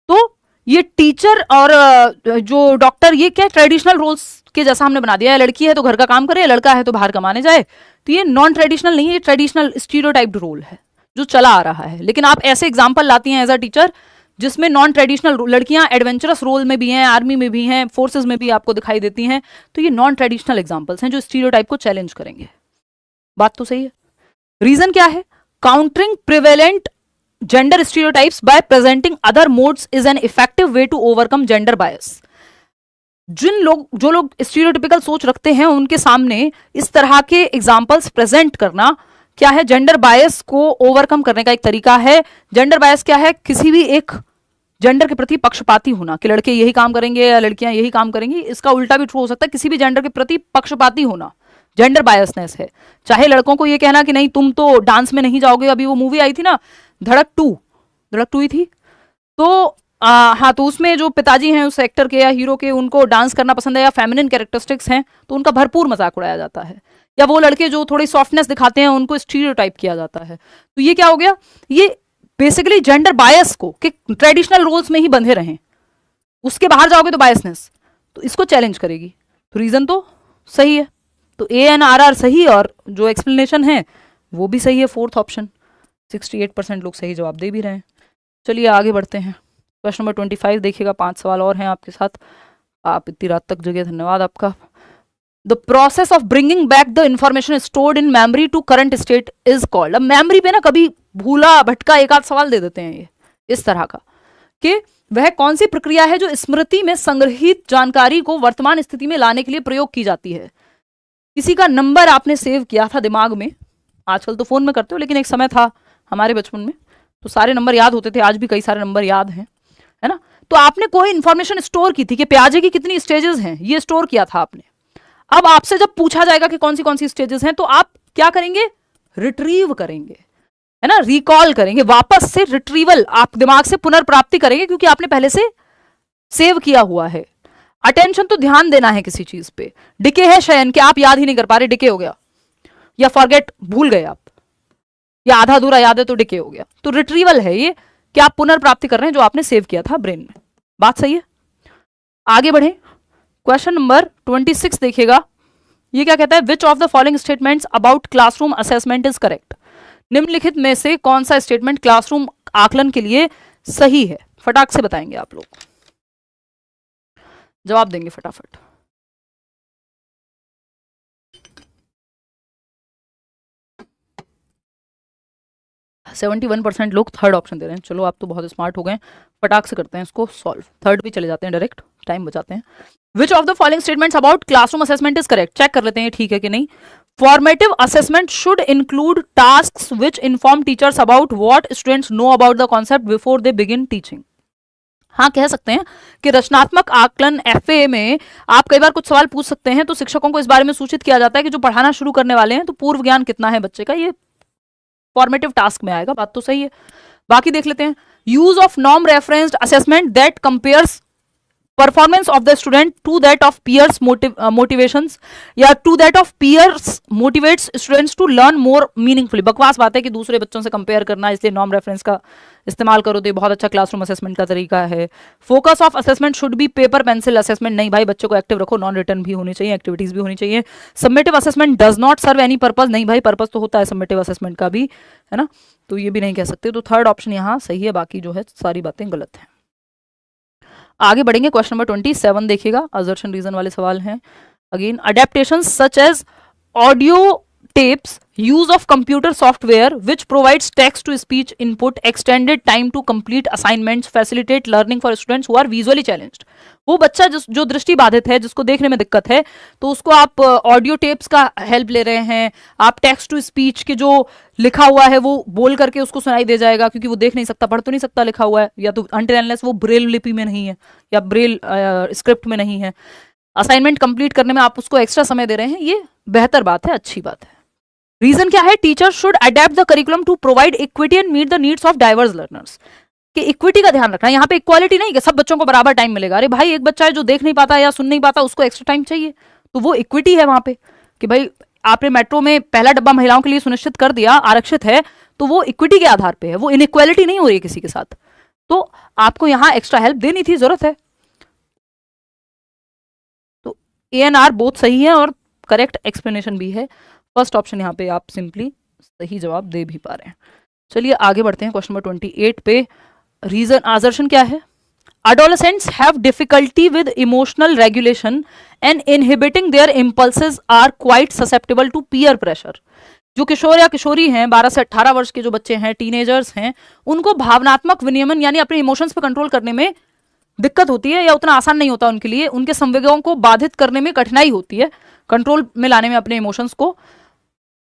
तो ये टीचर और जो डॉक्टर, ये क्या ट्रेडिशनल रोल्स के जैसा हमने बना दिया है। लड़की है तो घर का काम करे, लड़का है तो बाहर कमाने जाए। तो ये नॉन ट्रेडिशनल नहीं है, ये ट्रेडिशनल स्टीरियोटाइप्ड रोल है जो चला आ रहा है। लेकिन आप ऐसे एग्जाम्पल लाती हैं एज अ टीचर जिसमें नॉन ट्रेडिशनल, लड़कियां एडवेंचरस रोल में भी हैं, आर्मी में भी हैं, फोर्सेस में भी आपको दिखाई देती हैं। तो ये नॉन ट्रेडिशनल एग्जाम्पल्स हैं जो स्टीरियोटाइप को चैलेंज करेंगे। बात तो सही है। रीजन क्या है? Countering prevalent gender stereotypes by presenting other modes is an effective way to overcome gender bias. जो लोग स्टीरियोटिपिकल सोच रखते हैं उनके सामने इस तरह के एग्जाम्पल्स प्रेजेंट करना क्या है? जेंडर बायस को ओवरकम करने का एक तरीका है। जेंडर बायस क्या है? किसी भी एक जेंडर के प्रति पक्षपाती होना कि लड़के यही काम करेंगे या लड़कियां यही काम करेंगी। इसका उल्टा भी ट्रू हो सकता है, किसी भी जेंडर के प्रति पक्षपाती होना जेंडर बायसनेस है। चाहे लड़कों को ये कहना कि नहीं तुम तो डांस में नहीं जाओगे, अभी वो मूवी आई थी ना धड़क टू ही थी, तो हाँ, तो उसमें जो पिताजी हैं उस एक्टर के या हीरो के, उनको डांस करना पसंद है या फेमिनिन कैरेक्टरिस्टिक्स हैं, तो उनका भरपूर मजाक उड़ाया जाता है। या वो लड़के जो थोड़ी सॉफ्टनेस दिखाते हैं उनको स्टीरियोटाइप किया जाता है। तो ये क्या हो गया? ये बेसिकली जेंडर बायस को कि ट्रेडिशनल रोल्स में ही बंधे रहें, उसके बाहर जाओगे तो बायसनेस, तो इसको चैलेंज करेगी। तो रीजन तो सही है, तो ANRR सही और जो एक्सप्लेनेशन है वो भी सही है। फोर्थ ऑप्शन 68% लोग सही जवाब दे भी रहे हैं। चलिए आगे बढ़ते हैं। क्वेश्चन नंबर 25 देखिएगा, 5 सवाल और हैं आपके साथ। आप इतनी रात तक जगे, धन्यवाद आपका। The process of bringing back the information stored in memory to current state is called. अब मेमोरी पे ना कभी भूला भटका एक आध सवाल दे देते हैं ये इस तरह का कि वह कौन सी प्रक्रिया है जो स्मृति में संग्रहित जानकारी को वर्तमान स्थिति में लाने के लिए प्रयोग की जाती है। किसी का नंबर आपने सेव किया था दिमाग में, आजकल तो फोन में करते हो, लेकिन एक समय था हमारे बचपन में तो सारे नंबर याद होते थे, आज भी कई सारे नंबर याद हैं, है ना। तो आपने कोई इंफॉर्मेशन स्टोर की थी कि प्याजे की कितनी स्टेजेस हैं, ये स्टोर किया था आपने। अब आपसे जब पूछा जाएगा कि कौन सी स्टेजेस हैं, तो आप क्या करेंगे? रिट्रीव करेंगे। है ना, रिकॉल करेंगे, वापस से रिट्रीवल, आप दिमाग से पुनर्प्राप्ति करेंगे क्योंकि आपने पहले से सेव किया हुआ है। अटेंशन तो ध्यान देना है किसी चीज पे। डिके है शयन, कि आप याद ही नहीं कर पा रहे, डिके हो गया, या फॉरगेट, भूल गए आप, या आधा अधूरा याद है तो डिके हो गया। तो रिट्रीवल है ये कि आप पुनर्प्राप्ति कर रहे हैं जो आपने सेव किया था ब्रेन में। बात सही है? आगे बढ़े, क्वेश्चन नंबर 26 देखिएगा। ये क्या कहता है, which of the following statements about classroom assessment is correct. निम्नलिखित में से कौन सा स्टेटमेंट क्लासरूम आकलन के लिए सही है? फटाक से बताएंगे आप लोग, जवाब देंगे फटाफट। सेवेंटी 1% लोग थर्ड ऑप्शन दे रहे हैं। चलो आप तो बहुत स्मार्ट हो गए, फटाक से करते हैं इसको सॉल्व। थर्ड पे चले जाते हैं डायरेक्ट, टाइम बचाते हैं। Which of the following statements about classroom assessment is correct. Check कर लेते हैं ठीक है कि नहीं। Formative assessment should include tasks which inform teachers about what students know about the concept before they begin teaching. हाँ, कह सकते हैं कि रचनात्मक आकलन एफए में आप कई बार कुछ सवाल पूछ सकते हैं, तो शिक्षकों को इस बारे में सूचित किया जाता है कि जो पढ़ाना शुरू करने वाले हैं तो पूर्व ज्ञान कितना है बच्चे का, ये फॉर्मेटिव टास्क में आएगा। बात तो सही है। बाकी देख लेते हैं। Use of norm referenced assessment that compares performance of the student to that of peers motivations, या to that of peers motivates students to learn more meaningfully. बकवास बात है कि दूसरे बच्चों से कंपेयर करना, इसलिए नॉर्म रेफरेंस का इस्तेमाल करो तो ये बहुत अच्छा क्लासरूम असेसमेंट का तरीका है। Focus of assessment should be paper pencil assessment. नहीं भाई, बच्चों को एक्टिव रखो, नॉन रिटर्न भी होनी चाहिए, एक्टिविटीज भी होनी चाहिए। Summative assessment does not serve any purpose. नहीं भाई, पर्पज तो होता है सबमिटिव असेसमेंट का भी, है ना, तो ये भी नहीं कह सकते। तो थर्ड ऑप्शन यहाँ सही है, बाकी जो है सारी बातें गलत हैं। आगे बढ़ेंगे, क्वेश्चन नंबर 27 देखिएगा, असर्शन रीजन वाले सवाल हैं। Again, adaptation such as audio tapes, use of computer software which provides text to speech input, extended time to complete assignments, facilitate learning for students who are visually challenged। वो बच्चा जो दृष्टि बाधित है, जिसको देखने में दिक्कत है, तो उसको आप ऑडियो टेप्स का हेल्प ले रहे हैं, आप टेक्स्ट टू स्पीच के जो लिखा हुआ है वो बोल करके उसको सुनाई दे जाएगा, क्योंकि वो देख नहीं सकता, पढ़ तो नहीं सकता लिखा हुआ है, या तो अनटिल अनलेस वो ब्रेल लिपि में नहीं है या ब्रेल स्क्रिप्ट में नहीं है। असाइनमेंट कंप्लीट करने में आप उसको एक्स्ट्रा समय दे रहे हैं, ये बेहतर बात है, अच्छी बात है। रीजन क्या है, teacher should adapt the curriculum to provide equity and meet the needs of diverse learners. कि इक्विटी का ध्यान रखना, यहाँ पे इक्वालिटी नहीं कि सब बच्चों को बराबर टाइम मिलेगा। अरे भाई, एक बच्चा है जो देख नहीं पाता या सुन नहीं पाता, उसको एक्स्ट्रा टाइम चाहिए, तो वो इक्विटी है वहां पे कि भाई आपने मेट्रो में पहला डब्बा महिलाओं के लिए सुनिश्चित कर दिया, आरक्षित है, तो वो इक्विटी के आधार पे है, वो इनइक्वालिटी नहीं हो रही है किसी के साथ, तो आपको यहाँ एक्स्ट्रा हेल्प देनी थी, जरूरत है। तो ANR बोथ सही है और करेक्ट एक्सप्लेनेशन भी है। फर्स्ट ऑप्शन यहाँ पे आप सिंपली सही जवाब दे भी पा रहे हैं। चलिए आगे बढ़ते हैं, क्वेश्चन नंबर 28 पे। रीजन असर्शन क्या है, adolescents have difficulty with emotional regulation and inhibiting their impulses are quite susceptible to peer pressure। जो किशोर या किशोरी हैं, 12 से 18 वर्ष के जो बच्चे हैं, टीनेजर्स हैं, उनको भावनात्मक विनियमन यानी अपने इमोशंस पे कंट्रोल करने में दिक्कत होती है, या उतना आसान नहीं होता उनके लिए, उनके संवेगों को बाधित करने में कठिनाई होती है, कंट्रोल में लाने में अपने इमोशंस को,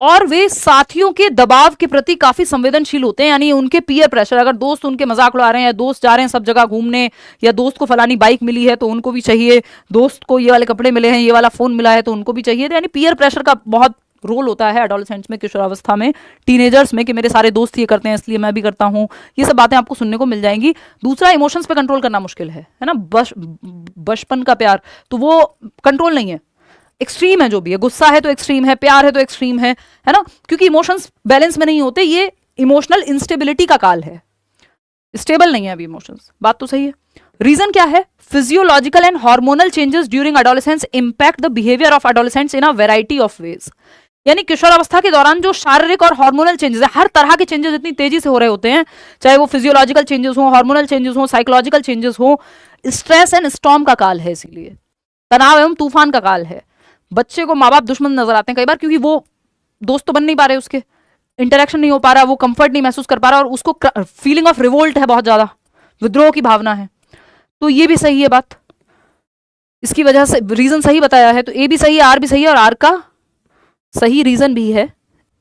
और वे साथियों के दबाव के प्रति काफी संवेदनशील होते हैं, यानी उनके पीयर प्रेशर, अगर दोस्त उनके मजाक उड़ा रहे हैं, दोस्त जा रहे हैं सब जगह घूमने, या दोस्त को फलानी बाइक मिली है तो उनको भी चाहिए, दोस्त को ये वाले कपड़े मिले हैं, ये वाला फोन मिला है तो उनको भी चाहिए, तो यानी पीयर प्रेशर का बहुत रोल होता है एडोलेसेंट्स में, किशोरावस्था में, टीनेजर्स में, कि मेरे सारे दोस्त ये करते हैं इसलिए मैं भी करता हूँ, ये सब बातें आपको सुनने को मिल जाएंगी। दूसरा, इमोशंस पे कंट्रोल करना मुश्किल है ना, बचपन का प्यार तो वो कंट्रोल नहीं है, एक्सट्रीम है, जो भी है, गुस्सा है तो एक्सट्रीम है, प्यार है तो एक्सट्रीम है ना, क्योंकि इमोशंस बैलेंस में नहीं होते, ये इमोशनल इंस्टेबिलिटी का काल है, स्टेबल नहीं है अभी इमोशंस। बात तो सही है। रीजन क्या है, physiological and hormonal changes during adolescence impact the behaviour of adolescents in a variety of ways. यानी किशोरावस्था के दौरान जो शारीरिक और हार्मोनल चेंजेस है, हर तरह के चेंजेस इतनी तेजी से हो रहे होते हैं, चाहे वो फिजियोलॉजिकल चेंजेस हो, हार्मोनल चेंजेस हो, साइकोलॉजिकल चेंजेस हो, स्ट्रेस एंड स्टॉर्म का काल है, इसीलिए तनाव एवं तूफान का काल है। बच्चे को माँ बाप दुश्मन नजर आते हैं कई बार, क्योंकि वो दोस्त तो बन नहीं पा रहे, उसके इंटरेक्शन नहीं हो पा रहा, वो कंफर्ट नहीं महसूस कर पा रहा, और उसको फीलिंग ऑफ रिवोल्ट है, बहुत ज्यादा विद्रोह की भावना है। तो ये भी सही है बात, इसकी वजह से रीजन सही बताया है, तो ए भी सही है, आर भी सही है, और आर का सही रीजन भी है,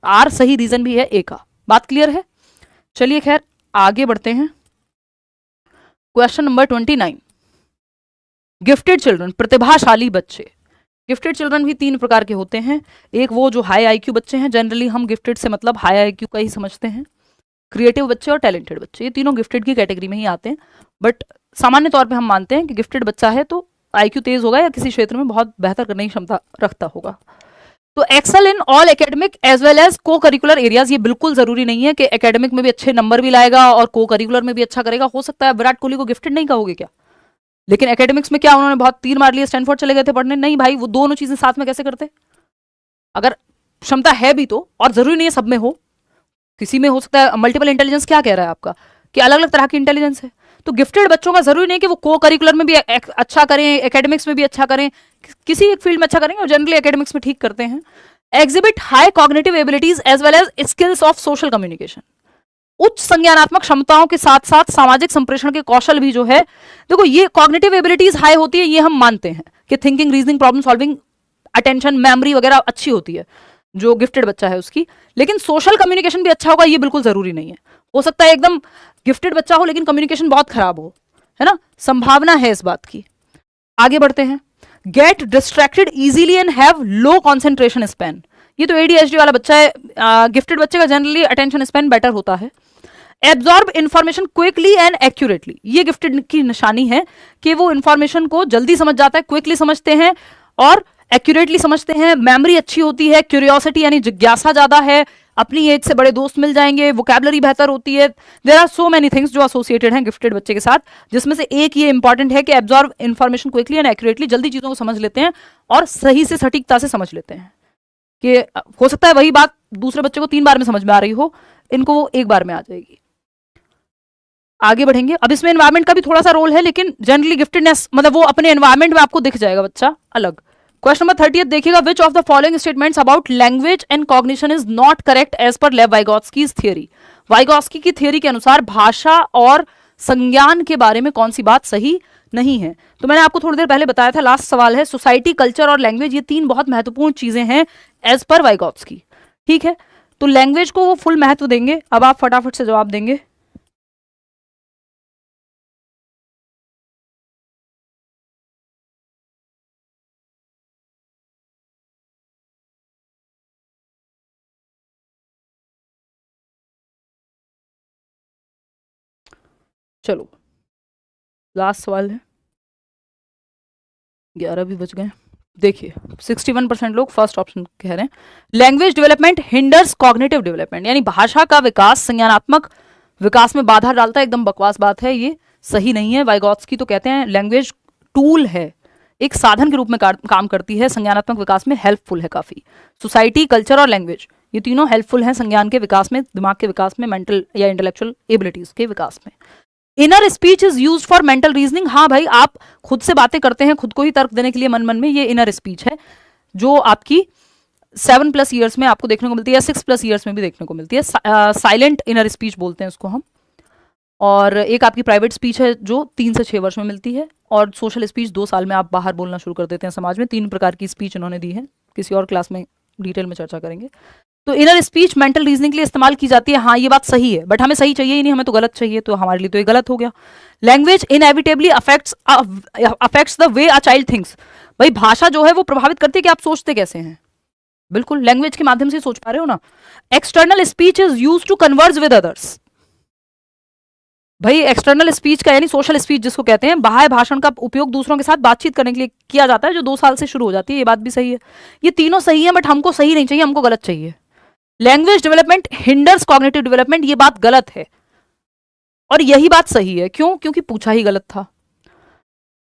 आर सही रीजन भी है ए का। बात क्लियर है। चलिए खैर आगे बढ़ते हैं, क्वेश्चन नंबर 29। गिफ्टेड चिल्ड्रन, प्रतिभाशाली बच्चे। गिफ्टेड चिल्ड्रन भी 3 प्रकार के होते हैं। एक वो जो हाई IQ बच्चे हैं, जनरली हम गिफ्टेड से मतलब हाई IQ का ही समझते हैं, क्रिएटिव बच्चे और टैलेंटेड बच्चे, ये तीनों गिफ्टेड की कैटेगरी में ही आते हैं। बट सामान्य तौर पे हम मानते हैं कि गिफ्टेड बच्चा है तो आईक्यू तेज होगा या किसी क्षेत्र में बहुत बेहतर करने की क्षमता रखता होगा। तो excel in all academic as well as co curricular areas, ये बिल्कुल जरूरी नहीं है कि एकेडमिक में भी अच्छे नंबर भी लाएगा और को करिकुलर में भी अच्छा करेगा। हो सकता है विराट कोहली को गिफ्टेड नहीं कहोगे क्या, लेकिन एकेडमिक्स में क्या उन्होंने बहुत तीर मार लिए, स्टैनफोर्ड चले गए थे पढ़ने? नहीं भाई, वो दोनों चीजें साथ में कैसे करते? अगर क्षमता है भी तो, और जरूरी नहीं है सब में हो, किसी में हो सकता है। मल्टीपल इंटेलिजेंस क्या कह रहा है आपका कि अलग अलग तरह की इंटेलिजेंस है। तो गिफ्टेड बच्चों का जरूरी नहीं कि वो को करिकुलर में भी अच्छा करें, एकेडमिक्स में भी अच्छा करें, किसी एक फील्ड में अच्छा करेंगे, और जनरली एकेडमिक्स में ठीक करते हैं। Exhibit high cognitive abilities as well as skills of social communication, उच्च संज्ञानात्मक क्षमताओं के साथ साथ सामाजिक संप्रेषण के कौशल भी जो है, देखो ये कॉग्निटिव एबिलिटीज हाई होती है, ये हम मानते हैं कि thinking, reasoning, problem solving, attention, memory वगैरह अच्छी होती है जो गिफ्टेड बच्चा है उसकी। लेकिन सोशल कम्युनिकेशन भी अच्छा होगा ये बिल्कुल जरूरी नहीं है। हो सकता है एकदम गिफ्टेड बच्चा हो लेकिन कम्युनिकेशन बहुत खराब हो, है ना, संभावना है इस बात की। आगे बढ़ते हैं। Get distracted easily and have low concentration span, ये तो एडीएचडी वाला बच्चा है। गिफ्टेड बच्चे का जनरली अटेंशन स्पैन बेटर होता है। Absorb information quickly and accurately, ये गिफ्टेड की निशानी है कि वो इंफॉर्मेशन को जल्दी समझ जाता है, क्विकली समझते हैं और एक्यूरेटली समझते हैं। मेमोरी अच्छी होती है, क्यूरियोसिटी यानी जिज्ञासा ज्यादा है, अपनी एज से बड़े दोस्त मिल जाएंगे, वोकैबुलरी बेहतर होती है। There are so many things जो एसोसिएटेड हैं गिफ्टेड बच्चे के साथ, जिसमें से एक ये इंपॉर्टेंट है कि absorb information quickly and accurately, जल्दी चीजों को समझ लेते हैं और सही से सटीकता से समझ लेते हैं। कि हो सकता है वही बात दूसरे बच्चे को 3 बार में समझ में आ रही हो, इनको वो 1 बार में आ जाएगी। आगे बढ़ेंगे। अब इसमें एनवायरमेंट का भी थोड़ा सा रोल है, लेकिन जनरली गिफ्टेडनेस मतलब वो अपने एनवायरमेंट में आपको दिख जाएगा बच्चा अलग। क्वेश्चन नंबर 30 देखिएगा, which of the following statements about language and cognition is not correct as per Lev Vygotsky's theory. Vygotsky की थियरी के अनुसार भाषा और संज्ञान के बारे में कौन सी बात सही नहीं है? तो मैंने आपको थोड़ी देर पहले बताया था, लास्ट सवाल है, सोसाइटी, कल्चर और लैंग्वेज ये 3 बहुत महत्वपूर्ण चीजें हैं एज पर वाइगोत्स्की। ठीक है, तो लैंग्वेज को वो फुल महत्व देंगे। अब आप फटाफट से जवाब देंगे। चलो लास्ट सवाल है, 11 भी बज गए। देखिए 61% लोग फर्स्ट ऑप्शन कह रहे हैं। Language development hinders cognitive development, यानी भाषा का विकास संज्ञानात्मक विकास में बाधा डालता है। एकदम बकवास बात है, ये सही नहीं है। वाइगोत्स्की तो कहते हैं लैंग्वेज टूल है, एक साधन के रूप में काम करती है, संज्ञानात्मक विकास में हेल्पफुल है काफी। सोसाइटी, कल्चर और लैंग्वेज ये तीनों हेल्पफुल हैं संज्ञान के विकास में, दिमाग के विकास में, मेंटल या इंटेलेक्चुअल एबिलिटीज के विकास में। Inner speech is use for mental reasoning, हाँ भाई आप खुद से बातें करते हैं, खुद को ही तर्क देने के लिए मन मन में, ये इनर स्पीच है जो आपकी 7+ ईयर्स में आपको देखने को मिलती है, 6+ ईयर्स में भी देखने को मिलती है। साइलेंट इनर स्पीच बोलते हैं उसको हम। और एक आपकी प्राइवेट स्पीच है जो 3 से 6 वर्ष में मिलती है, और सोशल स्पीच 2 साल में आप बाहर बोलना शुरू कर देते हैं समाज में। 3 प्रकार की स्पीच इन्होंने दी है, किसी और क्लास में डिटेल में चर्चा करेंगे। तो इनर स्पीच मेंटल रीजनिंग के लिए इस्तेमाल की जाती है, हाँ ये बात सही है, बट हमें सही चाहिए ही नहीं, हमें तो गलत चाहिए, तो हमारे लिए तो ये गलत हो गया। Language inevitably affects the way a child thinks, भाई भाषा जो है वो प्रभावित करती है कि आप सोचते कैसे हैं। बिल्कुल लैंग्वेज के माध्यम से सोच पा रहे हो ना। External speech is use to converse with others, भाई एक्सटर्नल स्पीच का यानी सोशल स्पीच जिसको कहते हैं, बाह्य भाषण का उपयोग दूसरों के साथ बातचीत करने के लिए किया जाता है, जो 2 साल से शुरू हो जाती है। ये बात भी सही है, ये तीनों सही है, बट हमको सही नहीं चाहिए, हमको गलत चाहिए। Language development hinders cognitive development, ये बात गलत है और यही बात सही है। क्यों? क्योंकि पूछा ही गलत था।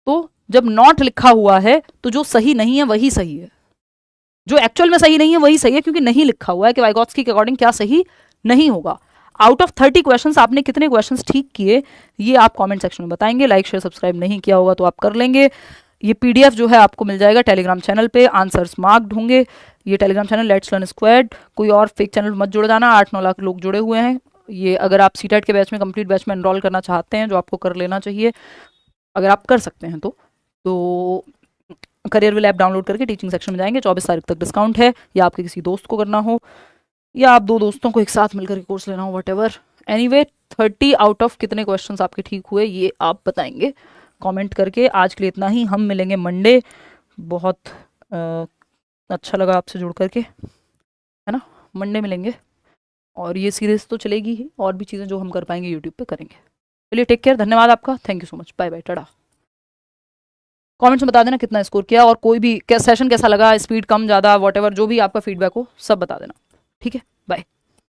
तो जब नॉट लिखा हुआ है तो जो सही नहीं है वही सही है, जो एक्चुअल में सही नहीं है वही सही है, क्योंकि नहीं लिखा हुआ है कि वाइगोत्स्की के अकॉर्डिंग क्या सही नहीं होगा। आउट ऑफ 30 क्वेश्चंस आपने कितने क्वेश्चंस ठीक किए ये आप कमेंट सेक्शन में बताएंगे। लाइक शेयर सब्सक्राइब नहीं किया होगा तो आप कर लेंगे। ये पीडीएफ जो है आपको मिल जाएगा टेलीग्राम चैनल पे, आंसर्स मार्क्ड होंगे। ये Telegram channel let's learn squad, कोई और फेक चैनल मत जुड़ जाना, 8-9 लाख लोग जुड़े हुए हैं। ये अगर आप सीटेट के बैच में, कंप्लीट बैच में एनरोल करना चाहते हैं, जो आपको कर लेना चाहिए अगर आप कर सकते हैं तो करियर विल ऐप डाउनलोड करके टीचिंग सेक्शन में जाएंगे। 24 तारीख तक डिस्काउंट है, या आपके किसी दोस्त को करना हो या आप 2 दोस्तों को एक साथ मिलकर कोर्स लेना हो, what ever. Anyway 30 out of कितने क्वेश्चंस आपके ठीक हुए ये आप बताएंगे कमेंट करके। आज के लिए इतना ही, हम मिलेंगे मंडे। बहुत अच्छा लगा आपसे जुड़ करके, है ना, मंडे मिलेंगे। और ये सीरीज तो चलेगी ही, और भी चीज़ें जो हम कर पाएंगे यूट्यूब पे करेंगे। चलिए टेक केयर, धन्यवाद आपका, thank you so much, bye bye, tata. Comments में बता देना कितना स्कोर किया, और कोई भी सेशन कैसा लगा, स्पीड कम ज़्यादा, वॉट एवर जो भी आपका फीडबैक हो सब बता देना, ठीक है, बाय।